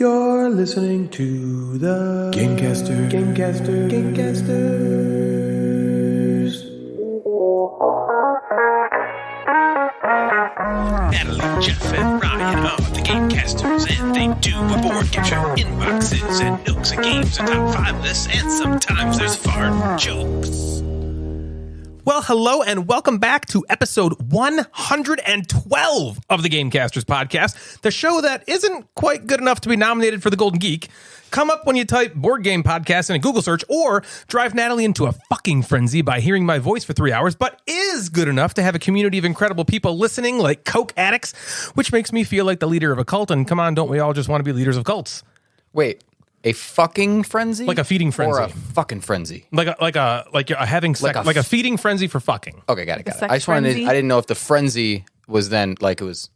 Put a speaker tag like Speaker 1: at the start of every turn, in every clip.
Speaker 1: You're listening to the Gamecasters.
Speaker 2: Natalie, Jeff, and Ryan are the Gamecasters, and they do a board get your inboxes and nooks and games and top 5 lists, and sometimes there's fart jokes. Well, hello and welcome back to episode 112 of the Gamecasters podcast, the show that isn't quite good enough to be nominated for the Golden Geek. Come up when you type board game podcast in a Google search, or drive Natalie into a fucking frenzy by hearing my voice for 3 hours, but is good enough to have a community of incredible people listening like coke addicts, which makes me feel like the leader of a cult. And come on, don't we all just want to be leaders of cults?
Speaker 3: Wait, a fucking frenzy?
Speaker 2: Like a feeding frenzy.
Speaker 3: Or a fucking frenzy?
Speaker 2: Like a having sex, like a feeding frenzy for fucking.
Speaker 3: Okay, got it. I just wanted to, I didn't know if the frenzy was then like it was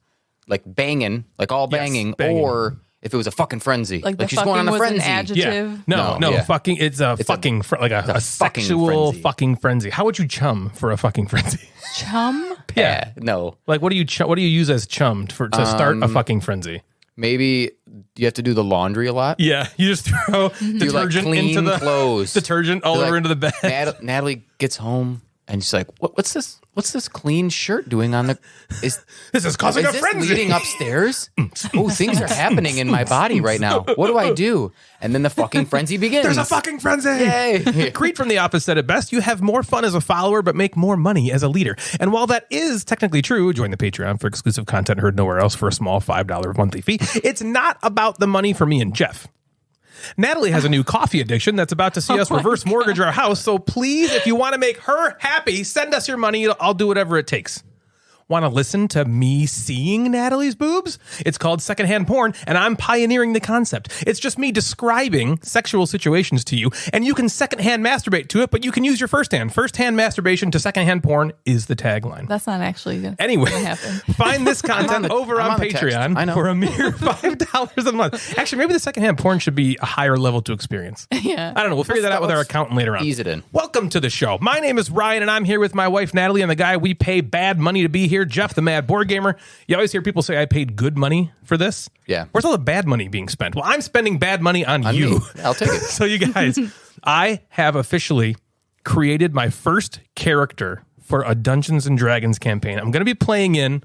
Speaker 3: like banging, like all banging,
Speaker 2: yes, banging.
Speaker 3: Or if it was a fucking frenzy.
Speaker 4: Like the
Speaker 3: she's
Speaker 4: fucking
Speaker 3: going on a
Speaker 4: was
Speaker 3: frenzy.
Speaker 4: an adjective?
Speaker 2: Yeah. No, fucking, it's a sexual fucking frenzy. How would you chum for a fucking frenzy?
Speaker 4: Chum?
Speaker 3: Yeah, no.
Speaker 2: Like what do you use as chum to start a fucking frenzy?
Speaker 3: Maybe you have to do the laundry a lot.
Speaker 2: Yeah, you just throw detergent into the
Speaker 3: clothes.
Speaker 2: Detergent all over into the bed.
Speaker 3: Natalie gets home and she's like, "What's this? What's this clean shirt doing on the?
Speaker 2: This is causing a frenzy.
Speaker 3: Is this leading upstairs? Oh, things are happening in my body right now. What do I do?" And then the fucking frenzy begins.
Speaker 2: There's a fucking frenzy.
Speaker 3: Yay!
Speaker 2: Creed from The Office said it best: "You have more fun as a follower, but make more money as a leader." And while that is technically true, join the Patreon for exclusive content heard nowhere else for a small $5 monthly fee. It's not about the money for me and Jeff. Natalie has a new coffee addiction that's about to see us reverse mortgage our house. So please, if you want to make her happy, send us your money. I'll do whatever it takes. Want to listen to me seeing Natalie's boobs? It's called secondhand porn, and I'm pioneering the concept. It's just me describing sexual situations to you, and you can secondhand masturbate to it, but you can use your firsthand. Firsthand masturbation to secondhand porn is the tagline.
Speaker 4: That's not actually going
Speaker 2: anyway,
Speaker 4: to happen.
Speaker 2: Find this content over on Patreon for a mere $5 a month. Actually, maybe the secondhand porn should be a higher level to experience.
Speaker 4: Yeah.
Speaker 2: I don't know. We'll figure that out with our accountant later on.
Speaker 3: Ease it in.
Speaker 2: Welcome to the show. My name is Ryan, and I'm here with my wife, Natalie, and the guy we pay bad money to be here, Jeff, the Mad Board Gamer. You always hear people say I paid good money for this.
Speaker 3: Yeah.
Speaker 2: Where's all the bad money being spent? Well, I'm spending bad money on you.
Speaker 3: Me. I'll take it.
Speaker 2: So you guys, I have officially created my first character for a Dungeons & Dragons campaign. I'm going to be playing in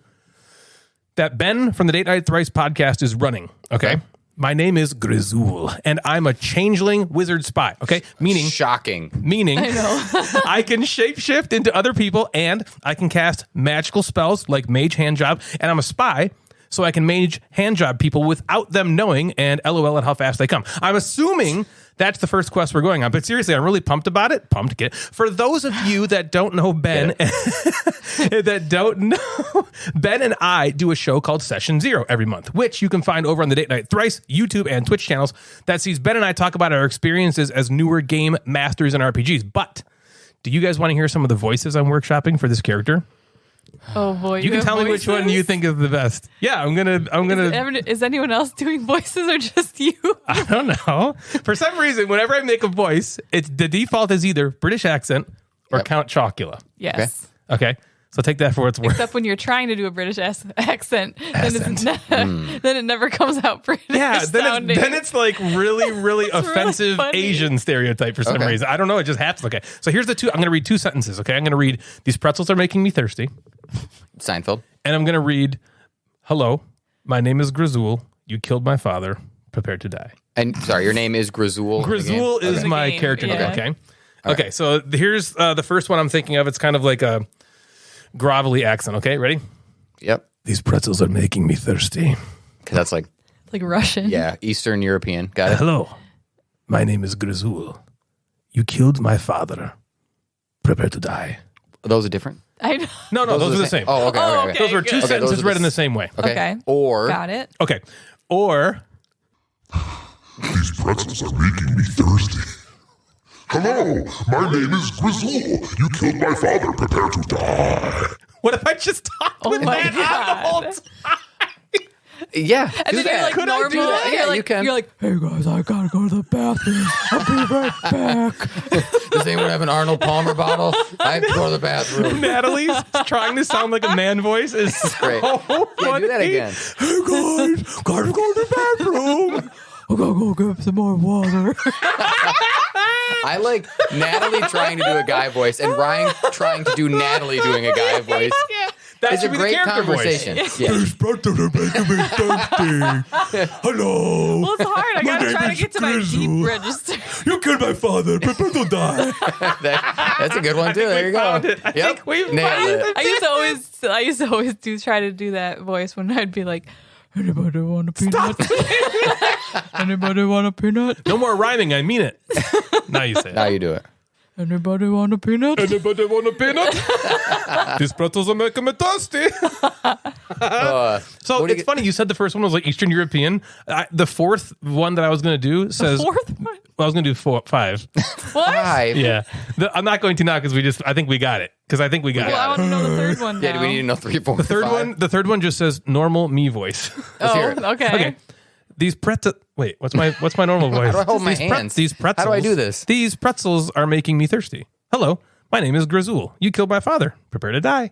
Speaker 2: that Ben from the Date Night Thrice podcast is running. Okay. My name is Grizul, and I'm a changeling wizard spy. Okay, meaning
Speaker 3: shocking.
Speaker 2: Meaning, I know. I can shapeshift into other people, and I can cast magical spells like Mage Handjob. And I'm a spy, so I can Mage Handjob people without them knowing. And LOL at how fast they come. I'm assuming that's the first quest we're going on. But seriously, I'm really pumped about it. Pumped to get it. For those of you that don't know Ben, Ben and I do a show called Session Zero every month, which you can find over on the Date Night Thrice YouTube and Twitch channels. That sees Ben and I talk about our experiences as newer game masters in RPGs. But do you guys want to hear some of the voices I'm workshopping for this character?
Speaker 4: Oh boy!
Speaker 2: You can tell me which one you think is the best. Yeah, I'm gonna.
Speaker 4: Is anyone else doing voices or just you?
Speaker 2: I don't know. For some reason, whenever I make a voice, it's the default is either British accent or Count Chocula.
Speaker 4: Yes.
Speaker 2: Okay. So take that for what it's worth.
Speaker 4: Except when you're trying to do a British accent, then it never comes out British.
Speaker 2: Yeah, then it's like really offensive really Asian stereotype for some reason. I don't know. It just happens. Okay. So here's the two. I'm going to read 2 sentences. Okay. I'm going to read, "These pretzels are making me thirsty."
Speaker 3: Seinfeld.
Speaker 2: And I'm going to read, "Hello, my name is Grizul. You killed my father. Prepare to die."
Speaker 3: And sorry, your name is Grizul.
Speaker 2: Grizul is my character name. Okay. So here's the first one I'm thinking of. It's kind of like a grovelly accent. Okay, ready?
Speaker 3: Yep.
Speaker 2: "These pretzels are making me thirsty."
Speaker 3: Because that's like
Speaker 4: Russian.
Speaker 3: Yeah, Eastern European. Got it.
Speaker 2: "Hello, my name is Grizul. You killed my father. Prepare to die."
Speaker 3: Those are different?
Speaker 4: I know.
Speaker 2: No, those are the same.
Speaker 3: Oh, okay.
Speaker 2: Those were 2 sentences read in the same way.
Speaker 4: Okay.
Speaker 3: Or
Speaker 4: got it.
Speaker 2: Okay. Or
Speaker 5: "These pretzels are making me thirsty. Hello, my name is Grizul. You killed my father. Prepare to die."
Speaker 2: What if I just talked with that the whole time?
Speaker 3: Yeah.
Speaker 4: And then you're like
Speaker 2: Could I
Speaker 4: normal.
Speaker 2: do that?
Speaker 3: Yeah, you can.
Speaker 4: You're like, "Hey guys, I gotta go to the bathroom. I'll be right back."
Speaker 3: Does anyone have an Arnold Palmer bottle? I have to go to the bathroom.
Speaker 2: Natalie's trying to sound like a man voice is so
Speaker 3: Great.
Speaker 2: funny.
Speaker 3: Yeah, do that again.
Speaker 2: "Hey guys, gotta go to the bathroom.
Speaker 4: I'm gonna go get some more water.
Speaker 3: I like Natalie trying to do a guy voice and Ryan trying to do Natalie doing a guy voice.
Speaker 2: That
Speaker 3: It's a
Speaker 2: should be the
Speaker 3: great
Speaker 2: character
Speaker 3: conversation.
Speaker 2: voice.
Speaker 3: Yeah.
Speaker 1: These pretzels are making me thirsty. Hello.
Speaker 4: Well, it's hard. I gotta
Speaker 1: name
Speaker 4: try to
Speaker 1: is
Speaker 4: get to my
Speaker 1: Grizzle.
Speaker 4: deep register.
Speaker 1: You killed my father. Prepare to die.
Speaker 3: That's a good one too. There you go.
Speaker 2: found it. I think we
Speaker 3: Nailed
Speaker 2: found
Speaker 3: it.
Speaker 2: it.
Speaker 4: I used to always try to do that voice when I'd be like, anybody want a peanut? Anybody want a peanut?
Speaker 2: No more rhyming. I mean it. Now you say it.
Speaker 3: Now you do it.
Speaker 4: Anybody want a peanut?
Speaker 2: Anybody want a peanut? These pretzels are making me thirsty. So it's funny. You said the first one was like Eastern European. The fourth one that I was going to do says.
Speaker 4: Fourth one?
Speaker 2: Well, I was going to do 5.
Speaker 4: What?
Speaker 3: Hi.
Speaker 2: Yeah. I'm not going to now because I think we got it. Because I think we got
Speaker 4: Well, I
Speaker 2: it.
Speaker 4: want to know the third one.
Speaker 3: Yeah, do we need to know 3, 4,
Speaker 2: The third one just says normal me voice.
Speaker 3: Let's hear
Speaker 4: Oh,
Speaker 3: it.
Speaker 4: okay.
Speaker 2: Okay. These pretzels. Wait, what's my normal voice?
Speaker 3: How do I hold my
Speaker 2: These
Speaker 3: hands?
Speaker 2: These pretzels.
Speaker 3: How do I do this?
Speaker 2: These pretzels are making me thirsty. Hello, my name is Grizzle. You killed my father. Prepare to die.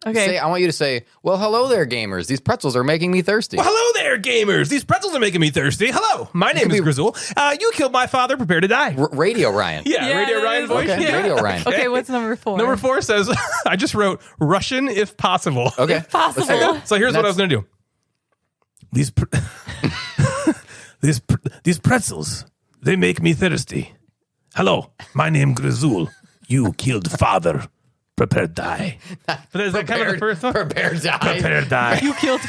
Speaker 4: Okay.
Speaker 3: I want you to say, well, hello there, gamers. These pretzels are making me thirsty.
Speaker 2: Well, hello there, gamers. These pretzels are making me thirsty. Hello, my name is Grizzle. You killed my father. Prepare to die.
Speaker 3: Radio Ryan.
Speaker 2: Yeah,
Speaker 4: Yeah,
Speaker 2: Radio
Speaker 4: that
Speaker 2: Ryan
Speaker 4: is
Speaker 2: voice.
Speaker 3: Okay,
Speaker 2: Yeah.
Speaker 3: Radio Ryan.
Speaker 4: Okay, what's number 4?
Speaker 2: Number 4 says, I just wrote Russian if possible.
Speaker 3: Okay.
Speaker 4: Possible.
Speaker 3: Let's hear it.
Speaker 2: So here's what I was going to do. These pretzels, they make me thirsty. Hello, my name Grizzle. You killed father. Prepare to die. But is that kind of the first one?
Speaker 3: Prepare to die.
Speaker 2: Prepare to die.
Speaker 4: You killed.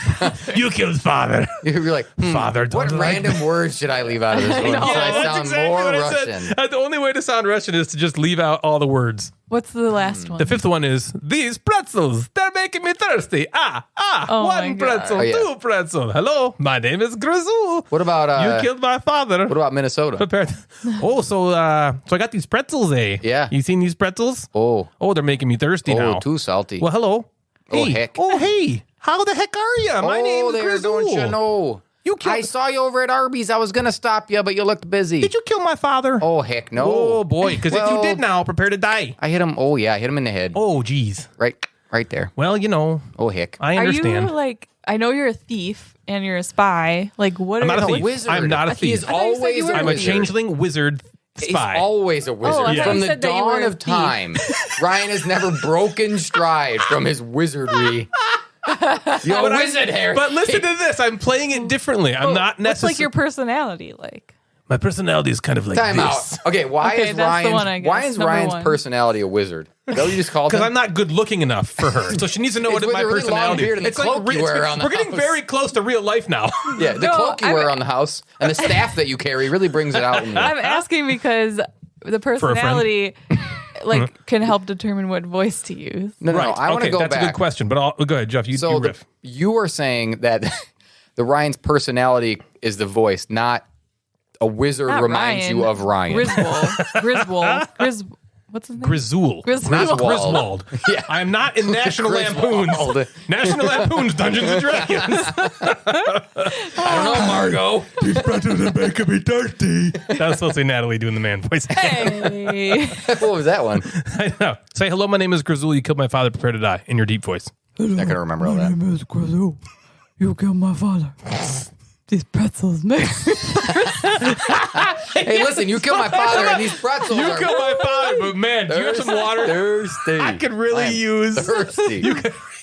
Speaker 2: You killed father.
Speaker 3: You're like,
Speaker 2: Father,
Speaker 3: what
Speaker 2: don't like
Speaker 3: random words should I leave out of this one so I sound more Russian?
Speaker 2: The only way to sound Russian is to just leave out all the words.
Speaker 4: What's the last one?
Speaker 2: The fifth one is, these pretzels, they're making me thirsty.
Speaker 4: Oh my
Speaker 2: One
Speaker 4: God.
Speaker 2: pretzel,
Speaker 3: Oh, yeah.
Speaker 2: 2 pretzel. Hello, my name is Grizzle.
Speaker 3: What about
Speaker 2: You killed my father.
Speaker 3: what about Minnesota?
Speaker 2: Prepared. Oh, so I got these pretzels, eh?
Speaker 3: Yeah.
Speaker 2: You seen these pretzels?
Speaker 3: Oh,
Speaker 2: They're making me thirsty now.
Speaker 3: too salty.
Speaker 2: Well, hello.
Speaker 3: Oh,
Speaker 2: Hey.
Speaker 3: heck.
Speaker 2: Oh, hey. How the heck are you? My name's
Speaker 3: there,
Speaker 2: Grizzle.
Speaker 3: don't you know?
Speaker 2: You killed.
Speaker 3: I saw you over at Arby's. I was gonna stop you, but you looked busy.
Speaker 2: Did you kill my father?
Speaker 3: Oh heck no!
Speaker 2: Oh, boy. Because if you
Speaker 3: Well-
Speaker 2: did now, prepare to die.
Speaker 3: I hit him. Oh yeah, I hit him in the head.
Speaker 2: Oh, geez.
Speaker 3: Right there.
Speaker 2: Well,
Speaker 3: Oh heck.
Speaker 2: I
Speaker 4: Are
Speaker 2: understand.
Speaker 4: you like? I know you're a thief and you're a spy. Like, what
Speaker 2: I'm
Speaker 4: are
Speaker 2: not a
Speaker 4: you?
Speaker 2: thief.
Speaker 3: Wizard.
Speaker 2: I'm not a
Speaker 3: He is
Speaker 2: thief.
Speaker 4: thought you said
Speaker 3: always
Speaker 4: you were
Speaker 3: a
Speaker 2: I'm a
Speaker 3: wizard.
Speaker 2: changeling wizard spy.
Speaker 3: He's always a wizard.
Speaker 4: I thought
Speaker 3: From
Speaker 4: you
Speaker 3: the
Speaker 4: said that you were
Speaker 3: dawn
Speaker 4: a
Speaker 3: of
Speaker 4: thief.
Speaker 3: time, Ryan has never broken stride from his wizardry. You're a wizard, Harry.
Speaker 2: But listen to this. I'm playing it differently. I'm not
Speaker 4: What's
Speaker 2: necessarily.
Speaker 4: like your personality like?
Speaker 2: My personality is kind of like
Speaker 3: Time out.
Speaker 2: this.
Speaker 3: Okay, why
Speaker 4: Okay,
Speaker 3: is
Speaker 4: that's the one, I guess.
Speaker 3: why is
Speaker 4: Number
Speaker 3: Ryan's
Speaker 4: one.
Speaker 3: personality a wizard? Is that what you just called him?
Speaker 2: Because I'm not good looking enough for her. So she needs to know
Speaker 3: It's
Speaker 2: what
Speaker 3: with
Speaker 2: my
Speaker 3: the really long
Speaker 2: personality
Speaker 3: beard and the cloak you wear around the
Speaker 2: We're getting
Speaker 3: house.
Speaker 2: very close to real life now.
Speaker 3: Yeah, the
Speaker 4: No,
Speaker 3: cloak you wear on the house and the staff that you carry really brings it out in you.
Speaker 4: I'm asking because the personality can help determine what voice to use.
Speaker 3: No, I want to go
Speaker 2: that's
Speaker 3: back.
Speaker 2: a good question. But go ahead, Jeff. You
Speaker 3: So
Speaker 2: riff.
Speaker 3: you are saying that the Ryan's personality is the voice, not a wizard
Speaker 4: Not
Speaker 3: reminds
Speaker 4: Ryan.
Speaker 3: you of Ryan.
Speaker 4: What's his name?
Speaker 2: Grizzle.
Speaker 4: Griswold.
Speaker 2: Not
Speaker 3: Griswold.
Speaker 2: Griswold.
Speaker 3: Yeah.
Speaker 2: I'm not in National
Speaker 3: Griswold.
Speaker 2: Lampoon's. National Lampoon's Dungeons and Dragons.
Speaker 3: I don't know, Margot.
Speaker 1: These pretzels are making me thirsty.
Speaker 2: That was supposed to be Natalie doing the man voice.
Speaker 4: Hey.
Speaker 3: What was that one?
Speaker 2: I know. Say hello. My name is Grizzle. You killed my father. Prepare to die. In your deep voice.
Speaker 3: Not gonna remember all that.
Speaker 1: name is Grizzle. You killed my father.
Speaker 4: These pretzels make
Speaker 3: Hey, listen, you killed my father, and these pretzels
Speaker 2: You
Speaker 3: are
Speaker 2: killed my father, but man, do you have some water?
Speaker 3: thirsty.
Speaker 2: I could really
Speaker 3: I am
Speaker 2: use.
Speaker 3: thirsty.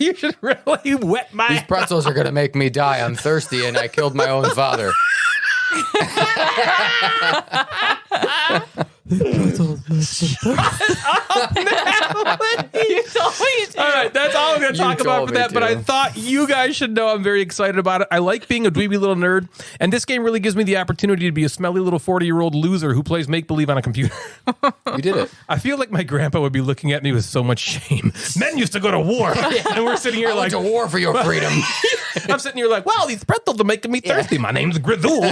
Speaker 2: You should really wet my.
Speaker 3: These pretzels are gonna make me die. I'm thirsty, and I killed my own father.
Speaker 1: Pretzels make me thirsty.
Speaker 4: you told me to.
Speaker 2: All right, that's all I'm going to talk about
Speaker 3: told
Speaker 2: for
Speaker 3: me
Speaker 2: that. But I
Speaker 3: to.
Speaker 2: thought you guys should know I'm very excited about it. I like being a dweeby little nerd, and this game really gives me the opportunity to be a smelly little 40-year-old loser who plays make-believe on a computer.
Speaker 3: You did it.
Speaker 2: I feel like my grandpa would be looking at me with so much shame. Men used to go to war, and we're sitting here
Speaker 3: I went
Speaker 2: like,
Speaker 3: to war for your freedom.
Speaker 2: I'm sitting here like, wow, these pretzels are making me thirsty. My name's Grizzle,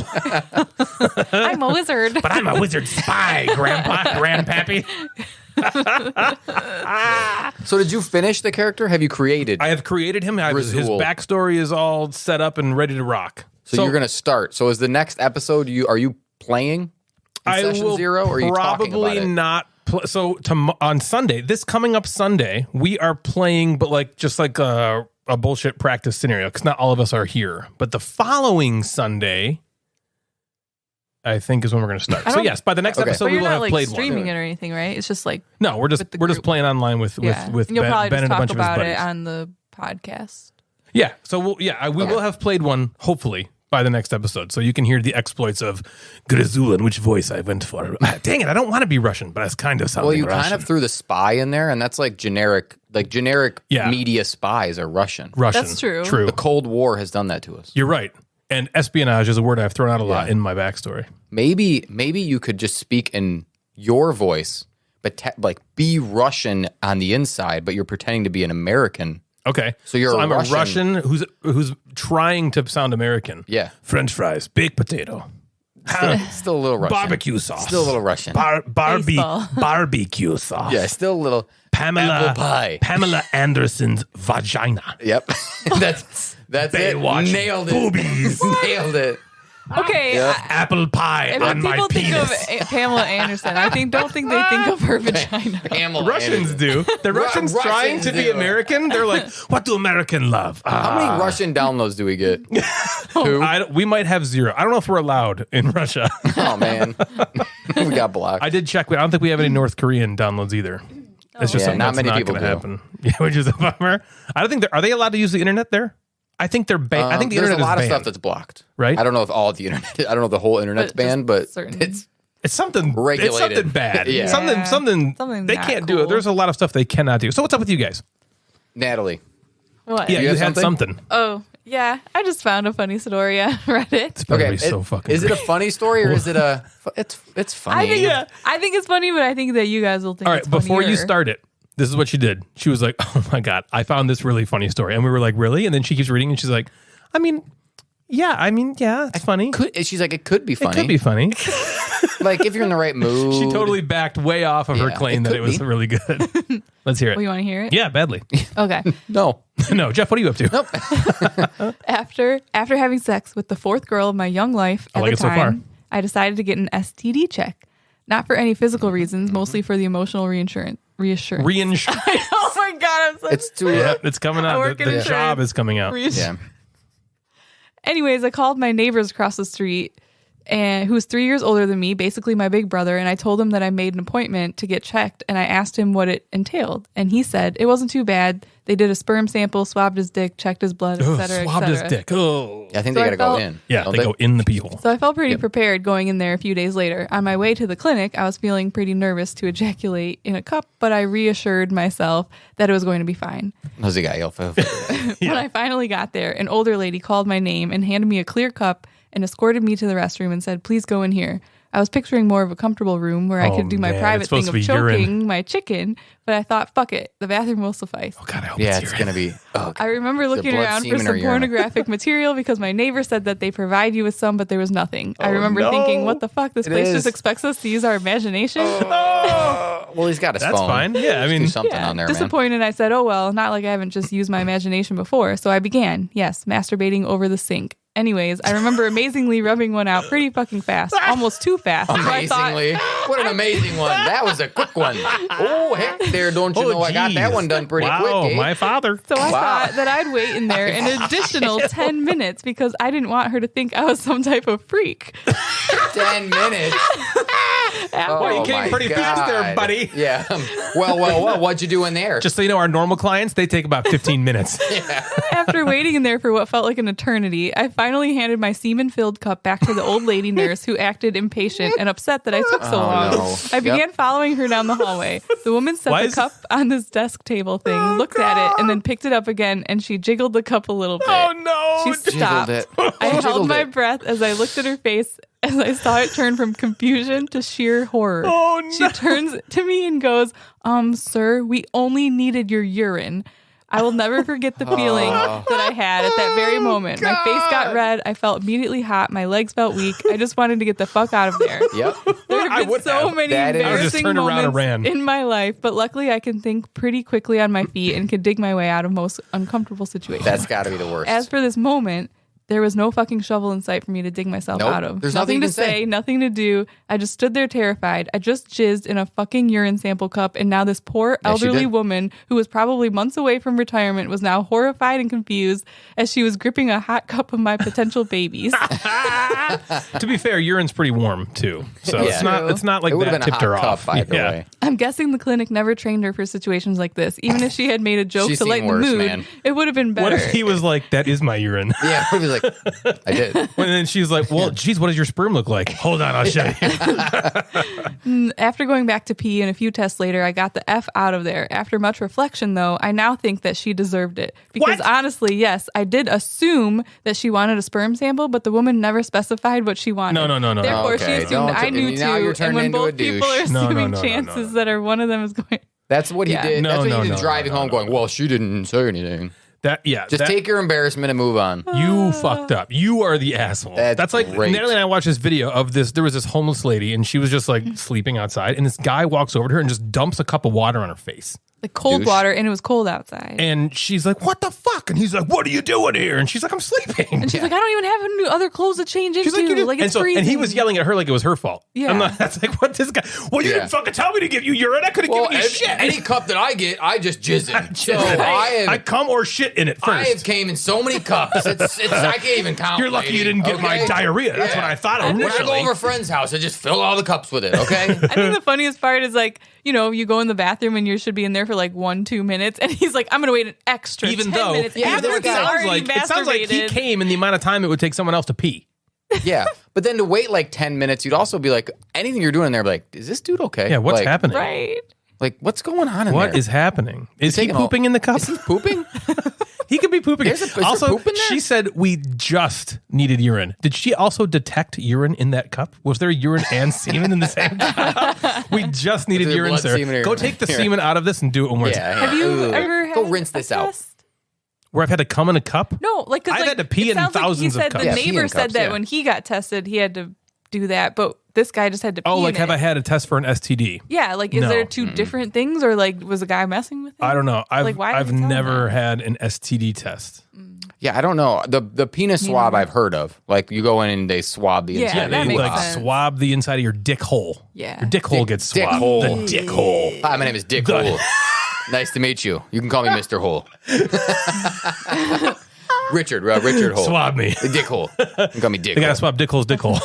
Speaker 4: I'm a wizard.
Speaker 2: but I'm a wizard spy, Grandpa, Grandpappy.
Speaker 3: So did you finish the character? Have you created?
Speaker 2: I have created him. His
Speaker 3: Grizzle.
Speaker 2: backstory is all set up and ready to rock.
Speaker 3: So you're going to start. So is the next episode, are you playing in session
Speaker 2: will
Speaker 3: 0 or are you talking
Speaker 2: probably
Speaker 3: about it?
Speaker 2: not. On Sunday, this coming up Sunday, we are playing, but like just like a bullshit practice scenario because not all of us are here. But the following Sunday, I think is when we're going to start. So yes, by the next episode
Speaker 4: But
Speaker 2: we
Speaker 4: you're
Speaker 2: will
Speaker 4: not
Speaker 2: have
Speaker 4: like
Speaker 2: played
Speaker 4: streaming
Speaker 2: one.
Speaker 4: it or anything, right? It's just like
Speaker 2: No, we're just playing online with
Speaker 4: and
Speaker 2: Ben,
Speaker 4: you'll probably
Speaker 2: ben
Speaker 4: just
Speaker 2: and a
Speaker 4: talk
Speaker 2: bunch of his
Speaker 4: about
Speaker 2: buddies.
Speaker 4: it on the podcast.
Speaker 2: Yeah, so we will have played one hopefully by the next episode, so you can hear the exploits of Grizul and which voice I went for. Dang it, I don't want to be Russian, but it's kind of sounding
Speaker 3: Well, you
Speaker 2: Russian.
Speaker 3: kind of threw the spy in there, and that's like generic media spies are Russian.
Speaker 4: That's true.
Speaker 2: True.
Speaker 3: The Cold War has done that to us.
Speaker 2: You're right. And espionage is a word I've thrown out a lot in my backstory.
Speaker 3: Maybe you could just speak in your voice, but be Russian on the inside, but you're pretending to be an American.
Speaker 2: Okay.
Speaker 3: So you're
Speaker 2: I'm
Speaker 3: Russian.
Speaker 2: a Russian who's trying to sound American.
Speaker 3: Yeah.
Speaker 2: French fries, baked potato,
Speaker 3: Still a little Russian.
Speaker 2: barbecue sauce.
Speaker 3: Still a little Russian.
Speaker 4: Baseball.
Speaker 2: Barbecue sauce.
Speaker 3: Yeah, still a little apple pie.
Speaker 2: Pamela Anderson's vagina.
Speaker 3: Yep. that's
Speaker 2: Baywatch
Speaker 3: it. Nailed it.
Speaker 2: boobies.
Speaker 3: Nailed it.
Speaker 4: Okay.
Speaker 2: Apple pie
Speaker 4: And
Speaker 2: on
Speaker 4: when
Speaker 2: my
Speaker 4: people think
Speaker 2: penis.
Speaker 4: of Pamela Anderson, don't think they think of her vagina.
Speaker 3: Pamela
Speaker 2: Russians
Speaker 3: Anderson.
Speaker 2: do. The Russians trying to be
Speaker 3: do.
Speaker 2: American. They're like, what do American love?
Speaker 3: How many Russian downloads do we get? Who?
Speaker 2: We might have 0. I don't know if we're allowed in Russia.
Speaker 3: Oh man, we got blocked.
Speaker 2: I did check. I don't think we have any North Korean downloads either. It's just
Speaker 3: Yeah,
Speaker 2: something
Speaker 3: not
Speaker 2: that's
Speaker 3: many
Speaker 2: not
Speaker 3: people
Speaker 2: going to
Speaker 3: do.
Speaker 2: happen. Yeah, which is a bummer. I don't think are they allowed to use the internet there? I think they're banned. I think the
Speaker 3: there's
Speaker 2: internet
Speaker 3: a lot
Speaker 2: is
Speaker 3: of
Speaker 2: banned.
Speaker 3: stuff that's blocked.
Speaker 2: Right?
Speaker 3: I don't know if all of the internet. I don't know if the whole internet's
Speaker 4: But
Speaker 3: banned,
Speaker 4: just
Speaker 3: but
Speaker 4: certain-
Speaker 3: it's
Speaker 2: It's something
Speaker 3: regulated.
Speaker 2: It's something bad.
Speaker 3: Yeah.
Speaker 2: Something
Speaker 4: Something
Speaker 2: they
Speaker 4: not
Speaker 2: can't do it.
Speaker 4: cool.
Speaker 2: There's a lot of stuff they cannot do. So what's up with you guys?
Speaker 3: Natalie.
Speaker 4: What?
Speaker 2: Yeah, you
Speaker 3: have
Speaker 2: had something.
Speaker 4: Oh, yeah. I just found a funny story on Reddit.
Speaker 2: It's better be so fucking.
Speaker 3: Is it a funny story or is it a? It's funny.
Speaker 4: I think it's funny, but I think that you guys will think
Speaker 2: All right,
Speaker 4: it's
Speaker 2: before you
Speaker 4: funnier.
Speaker 2: start it, this is what she did. She was like, "Oh my god, I found this really funny story," and we were like, "Really?" And then she keeps reading, and she's like, yeah, it's funny.
Speaker 3: She's like, it could be funny.
Speaker 2: It could be funny.
Speaker 3: Like if you're in the right mood.
Speaker 2: She totally backed way off of her
Speaker 3: Yeah,
Speaker 2: claim
Speaker 3: it
Speaker 2: that
Speaker 3: could
Speaker 2: it was
Speaker 3: be.
Speaker 2: really good. Let's hear it.
Speaker 4: Well, you want to hear it?
Speaker 2: Yeah, badly.
Speaker 4: Okay.
Speaker 3: No.
Speaker 2: No, Jeff, what are you up to?
Speaker 4: After having sex with the fourth girl of my young life
Speaker 2: I
Speaker 4: at
Speaker 2: like
Speaker 4: the
Speaker 2: it so
Speaker 4: time,
Speaker 2: far.
Speaker 4: I decided to get an STD check. Not for any physical reasons, mostly for the emotional reassurance.
Speaker 2: Reinsurance.
Speaker 4: Oh my god, I'm so
Speaker 3: It's too.
Speaker 2: Yeah, it's coming
Speaker 4: I
Speaker 2: out.
Speaker 4: work
Speaker 2: The
Speaker 4: in
Speaker 2: job
Speaker 4: insurance.
Speaker 2: is coming out.
Speaker 3: Yeah.
Speaker 4: Anyways, I called my neighbors across the street, and who was 3 years older than me, basically my big brother, and I told him that I made an appointment to get checked, and I asked him what it entailed, and he said it wasn't too bad. They did a sperm sample, swabbed his dick, checked his blood,
Speaker 2: Ugh,
Speaker 4: etc.
Speaker 2: swabbed his dick. Oh.
Speaker 3: I think
Speaker 4: So
Speaker 3: they
Speaker 4: I
Speaker 3: gotta go
Speaker 4: felt-
Speaker 3: in.
Speaker 2: Yeah,
Speaker 3: don't
Speaker 2: they go in the pee hole.
Speaker 4: So I felt pretty prepared going in there a few days later. On my way to the clinic, I was feeling pretty nervous to ejaculate in a cup, but I reassured myself that it was going to be fine.
Speaker 3: How's the guy?
Speaker 4: When I finally got there, an older lady called my name and handed me a clear cup and escorted me to the restroom and said, "Please go in here." I was picturing more of a comfortable room where I
Speaker 2: Oh,
Speaker 4: could do my
Speaker 2: man,
Speaker 4: private
Speaker 2: it's supposed
Speaker 4: thing of
Speaker 2: to be urine.
Speaker 4: choking my chicken, but I thought, fuck it, the bathroom will suffice.
Speaker 2: Oh God, I hope
Speaker 3: Yeah,
Speaker 2: it's
Speaker 3: it's
Speaker 2: urine.
Speaker 3: gonna be. Oh,
Speaker 4: I remember looking
Speaker 3: blood,
Speaker 4: around for
Speaker 3: semen, or
Speaker 4: some
Speaker 3: urine?
Speaker 4: pornographic material because my neighbor said that they provide you with some, but there was nothing. I remember thinking, what the fuck? This place
Speaker 3: is.
Speaker 4: just expects us to use our imagination?
Speaker 3: well, he's got his
Speaker 2: That's
Speaker 3: phone.
Speaker 2: fine. Yeah, I mean,
Speaker 3: Do something
Speaker 4: Yeah,
Speaker 3: on there, man.
Speaker 4: disappointed. I said, oh, well, not like I haven't just used my imagination before. So I began, yes, masturbating over the sink. Anyways, I remember amazingly rubbing one out pretty fucking fast, almost too fast. So I thought,
Speaker 3: Amazingly. What an amazing one. That was a quick one. Oh, heck there. Don't you
Speaker 2: Oh,
Speaker 3: know I got that
Speaker 2: geez.
Speaker 3: one done pretty
Speaker 2: wow,
Speaker 3: quick. Eh?
Speaker 2: my father.
Speaker 4: so I
Speaker 3: Wow.
Speaker 4: thought that I'd wait in there an additional 10 minutes because I didn't want her to think I was some type of freak.
Speaker 3: 10 minutes.
Speaker 2: Well, you
Speaker 3: Oh,
Speaker 2: came
Speaker 3: my
Speaker 2: pretty fast there,
Speaker 3: God.
Speaker 2: buddy.
Speaker 3: Yeah. Well, what'd you do in there?
Speaker 2: Just so you know, our normal clients, they take about 15 minutes.
Speaker 4: After waiting in there for what felt like an eternity, I finally handed my semen-filled cup back to the old lady nurse who acted impatient and upset that I took so long.
Speaker 3: no.
Speaker 4: I began
Speaker 3: Yep.
Speaker 4: following her down the hallway. The woman set
Speaker 2: Why
Speaker 4: the
Speaker 2: is-
Speaker 4: cup on this desk table thing, looked at it, and then picked it up again, and she jiggled the cup a little bit.
Speaker 2: Oh, no.
Speaker 4: She stopped.
Speaker 3: it.
Speaker 4: I held
Speaker 3: Jiggled
Speaker 4: my
Speaker 3: it.
Speaker 4: breath as I looked at her face as I saw it turn from confusion to sheer horror.
Speaker 2: Oh, no.
Speaker 4: She turns to me and goes, sir, we only needed your urine. I will never forget the feeling that I had at that very moment. My face got red. I felt immediately hot. My legs felt weak. I just wanted to get the fuck out of there.
Speaker 3: Yep.
Speaker 4: There
Speaker 2: I
Speaker 4: have been
Speaker 2: would
Speaker 4: so
Speaker 2: have.
Speaker 4: many
Speaker 3: That is- I
Speaker 2: would've just
Speaker 4: embarrassing
Speaker 2: turned around and
Speaker 4: moments
Speaker 2: ran.
Speaker 4: in my life, but luckily I can think pretty quickly on my feet and can dig my way out of most uncomfortable situations.
Speaker 3: That's got to be the worst.
Speaker 4: As for this moment, There was no fucking shovel in sight for me to dig myself
Speaker 3: Nope.
Speaker 4: out of.
Speaker 3: There's nothing
Speaker 4: to
Speaker 3: you can say.
Speaker 4: say, nothing to do. I just stood there terrified. I just jizzed in a fucking urine sample cup, and now this poor
Speaker 3: Yes, you
Speaker 4: elderly
Speaker 3: did.
Speaker 4: woman who was probably months away from retirement was now horrified and confused as she was gripping a hot cup of my potential babies.
Speaker 2: To be fair, urine's pretty warm too, so
Speaker 3: Yeah.
Speaker 2: it's not like
Speaker 3: It would
Speaker 2: that
Speaker 3: have been a
Speaker 2: tipped
Speaker 3: hot
Speaker 2: her
Speaker 3: cup
Speaker 2: off.
Speaker 3: either
Speaker 2: Yeah.
Speaker 3: way.
Speaker 4: I'm guessing the clinic never trained her for situations like this. Even if she had made a joke
Speaker 3: She's
Speaker 4: to
Speaker 3: seen
Speaker 4: lighten
Speaker 3: worse,
Speaker 4: the mood,
Speaker 3: man.
Speaker 4: it would have been better.
Speaker 2: What if he was like, "That is my urine,"
Speaker 3: Yeah, he was like, I did.
Speaker 2: and then she's like, "Well, geez, what does your sperm look like?" Hold on, I'll show you.
Speaker 4: After going back to pee and a few tests later, I got the F out of there. After much reflection, though, I now think that she deserved it. Because
Speaker 2: What?
Speaker 4: honestly, yes, I did assume that she wanted a sperm sample, but the woman never specified what she wanted.
Speaker 2: No.
Speaker 4: Therefore,
Speaker 3: Okay,
Speaker 4: she assumed
Speaker 3: don't-
Speaker 4: I knew
Speaker 3: and
Speaker 4: too.
Speaker 3: now you're
Speaker 4: And
Speaker 3: turning
Speaker 4: when
Speaker 3: into a
Speaker 4: both people are
Speaker 3: douche.
Speaker 2: No,
Speaker 4: assuming
Speaker 2: no.
Speaker 4: chances that are one of them is going.
Speaker 3: That's what he
Speaker 4: Yeah.
Speaker 3: did.
Speaker 2: No,
Speaker 3: That's what
Speaker 2: no,
Speaker 3: he did
Speaker 2: no,
Speaker 3: driving
Speaker 2: no,
Speaker 3: home
Speaker 2: no.
Speaker 3: going, well, she didn't say anything. Just
Speaker 2: That-
Speaker 3: take your embarrassment and move on.
Speaker 2: You fucked up. You are the asshole.
Speaker 3: That's
Speaker 2: like
Speaker 3: great.
Speaker 2: Natalie and I watched this video of this. There was this homeless lady, and she was just like sleeping outside, and this guy walks over to her and just dumps a cup of water on her face.
Speaker 4: Like cold
Speaker 3: Douche.
Speaker 4: water, and it was cold outside.
Speaker 2: And she's like, "What the fuck?" And he's like, "What are you doing here?" And she's like, "I'm sleeping."
Speaker 4: And she's like, I don't even have any other clothes to change into.
Speaker 2: She's like, "You did-"
Speaker 4: Like, it's
Speaker 2: and
Speaker 4: freezing.
Speaker 2: and he was yelling at her like it was her fault.
Speaker 4: Yeah.
Speaker 2: I'm not, that's like, what this guy? Well, you
Speaker 3: Yeah.
Speaker 2: didn't fucking tell me to give you urine. I could have given you shit.
Speaker 3: any cup that I get, I just jizz in. So
Speaker 2: I
Speaker 3: I
Speaker 2: come or shit in it
Speaker 3: have
Speaker 2: first.
Speaker 3: came in so many cups. I can't even count.
Speaker 2: You're lucky
Speaker 3: lady,
Speaker 2: you didn't get my
Speaker 3: okay?
Speaker 2: diarrhea. That's
Speaker 3: Yeah.
Speaker 2: what I thought
Speaker 3: When I
Speaker 2: initially.
Speaker 3: go over a friend's house, I just fill all the cups with it, okay?
Speaker 4: I think the funniest part is like, you know, you go in the bathroom and you should be in there for like 1-2 minutes, and he's like, I'm gonna wait an extra
Speaker 2: Even
Speaker 4: 10
Speaker 2: though
Speaker 4: minutes
Speaker 3: Yeah,
Speaker 4: after
Speaker 3: but
Speaker 4: he's already
Speaker 2: it sounds like he
Speaker 4: masturbated.
Speaker 2: came in the amount of time it would take someone else to pee.
Speaker 3: Yeah. But then to wait like 10 minutes, you'd also be like, anything you're doing in there, be like, is this dude okay?
Speaker 2: Yeah, what's
Speaker 3: Like-
Speaker 2: happening?
Speaker 4: Right.
Speaker 3: Like, what's going on in
Speaker 2: What
Speaker 3: there?
Speaker 2: is happening? Is he
Speaker 3: taking all-
Speaker 2: pooping in the cup?
Speaker 3: Is he pooping?
Speaker 2: He could be pooping.
Speaker 3: Is there
Speaker 2: Also,
Speaker 3: poop in there?
Speaker 2: she said we just needed urine. Did she also detect urine in that cup? Was there urine and semen in the same cup? We just needed
Speaker 3: there
Speaker 2: urine,
Speaker 3: blood,
Speaker 2: sir.
Speaker 3: semen, or-
Speaker 2: Go take the
Speaker 3: Here.
Speaker 2: semen out of this and do it one more time.
Speaker 3: Yeah.
Speaker 4: Have you
Speaker 3: Ugh.
Speaker 4: ever had
Speaker 3: Go rinse
Speaker 4: a
Speaker 3: this out.
Speaker 4: test?
Speaker 2: Where I've had to come in a cup?
Speaker 4: No, like, 'cause,
Speaker 2: I've
Speaker 4: like,
Speaker 2: had to pee
Speaker 4: it
Speaker 2: in
Speaker 4: sounds like
Speaker 2: thousands
Speaker 4: he
Speaker 2: of
Speaker 4: said
Speaker 2: cups.
Speaker 4: the
Speaker 3: Yeah, pee in
Speaker 4: neighbor said
Speaker 3: cups,
Speaker 4: that
Speaker 3: yeah.
Speaker 4: when he got tested, he had to do that, but this guy just had to pee
Speaker 2: Oh, like
Speaker 4: in
Speaker 2: have
Speaker 4: it.
Speaker 2: I had a test for an STD?
Speaker 4: Yeah, like, is
Speaker 2: No.
Speaker 4: there two different things, or like, was the guy messing with it?
Speaker 2: I don't know.
Speaker 4: Like, why
Speaker 2: I've
Speaker 4: did he tell
Speaker 2: never
Speaker 4: that?
Speaker 2: had an STD test.
Speaker 3: Yeah, I don't know. The penis swab I've heard of. Like, you go in and they swab the
Speaker 4: Yeah,
Speaker 3: inside.
Speaker 4: that
Speaker 2: They
Speaker 4: makes
Speaker 2: like
Speaker 4: sense.
Speaker 2: swab the inside of your dick hole.
Speaker 4: Yeah.
Speaker 2: Your dick hole gets
Speaker 3: dick
Speaker 2: swabbed.
Speaker 3: hole.
Speaker 2: The dick hole.
Speaker 3: Hi, my name is Dick Hole. Nice to meet you. You can call me Mr. Hole. Richard Hole.
Speaker 2: Swab me.
Speaker 3: Dick Hole. You can call me Dick
Speaker 2: They gotta
Speaker 3: Hole.
Speaker 2: swab dick hole's dick hole.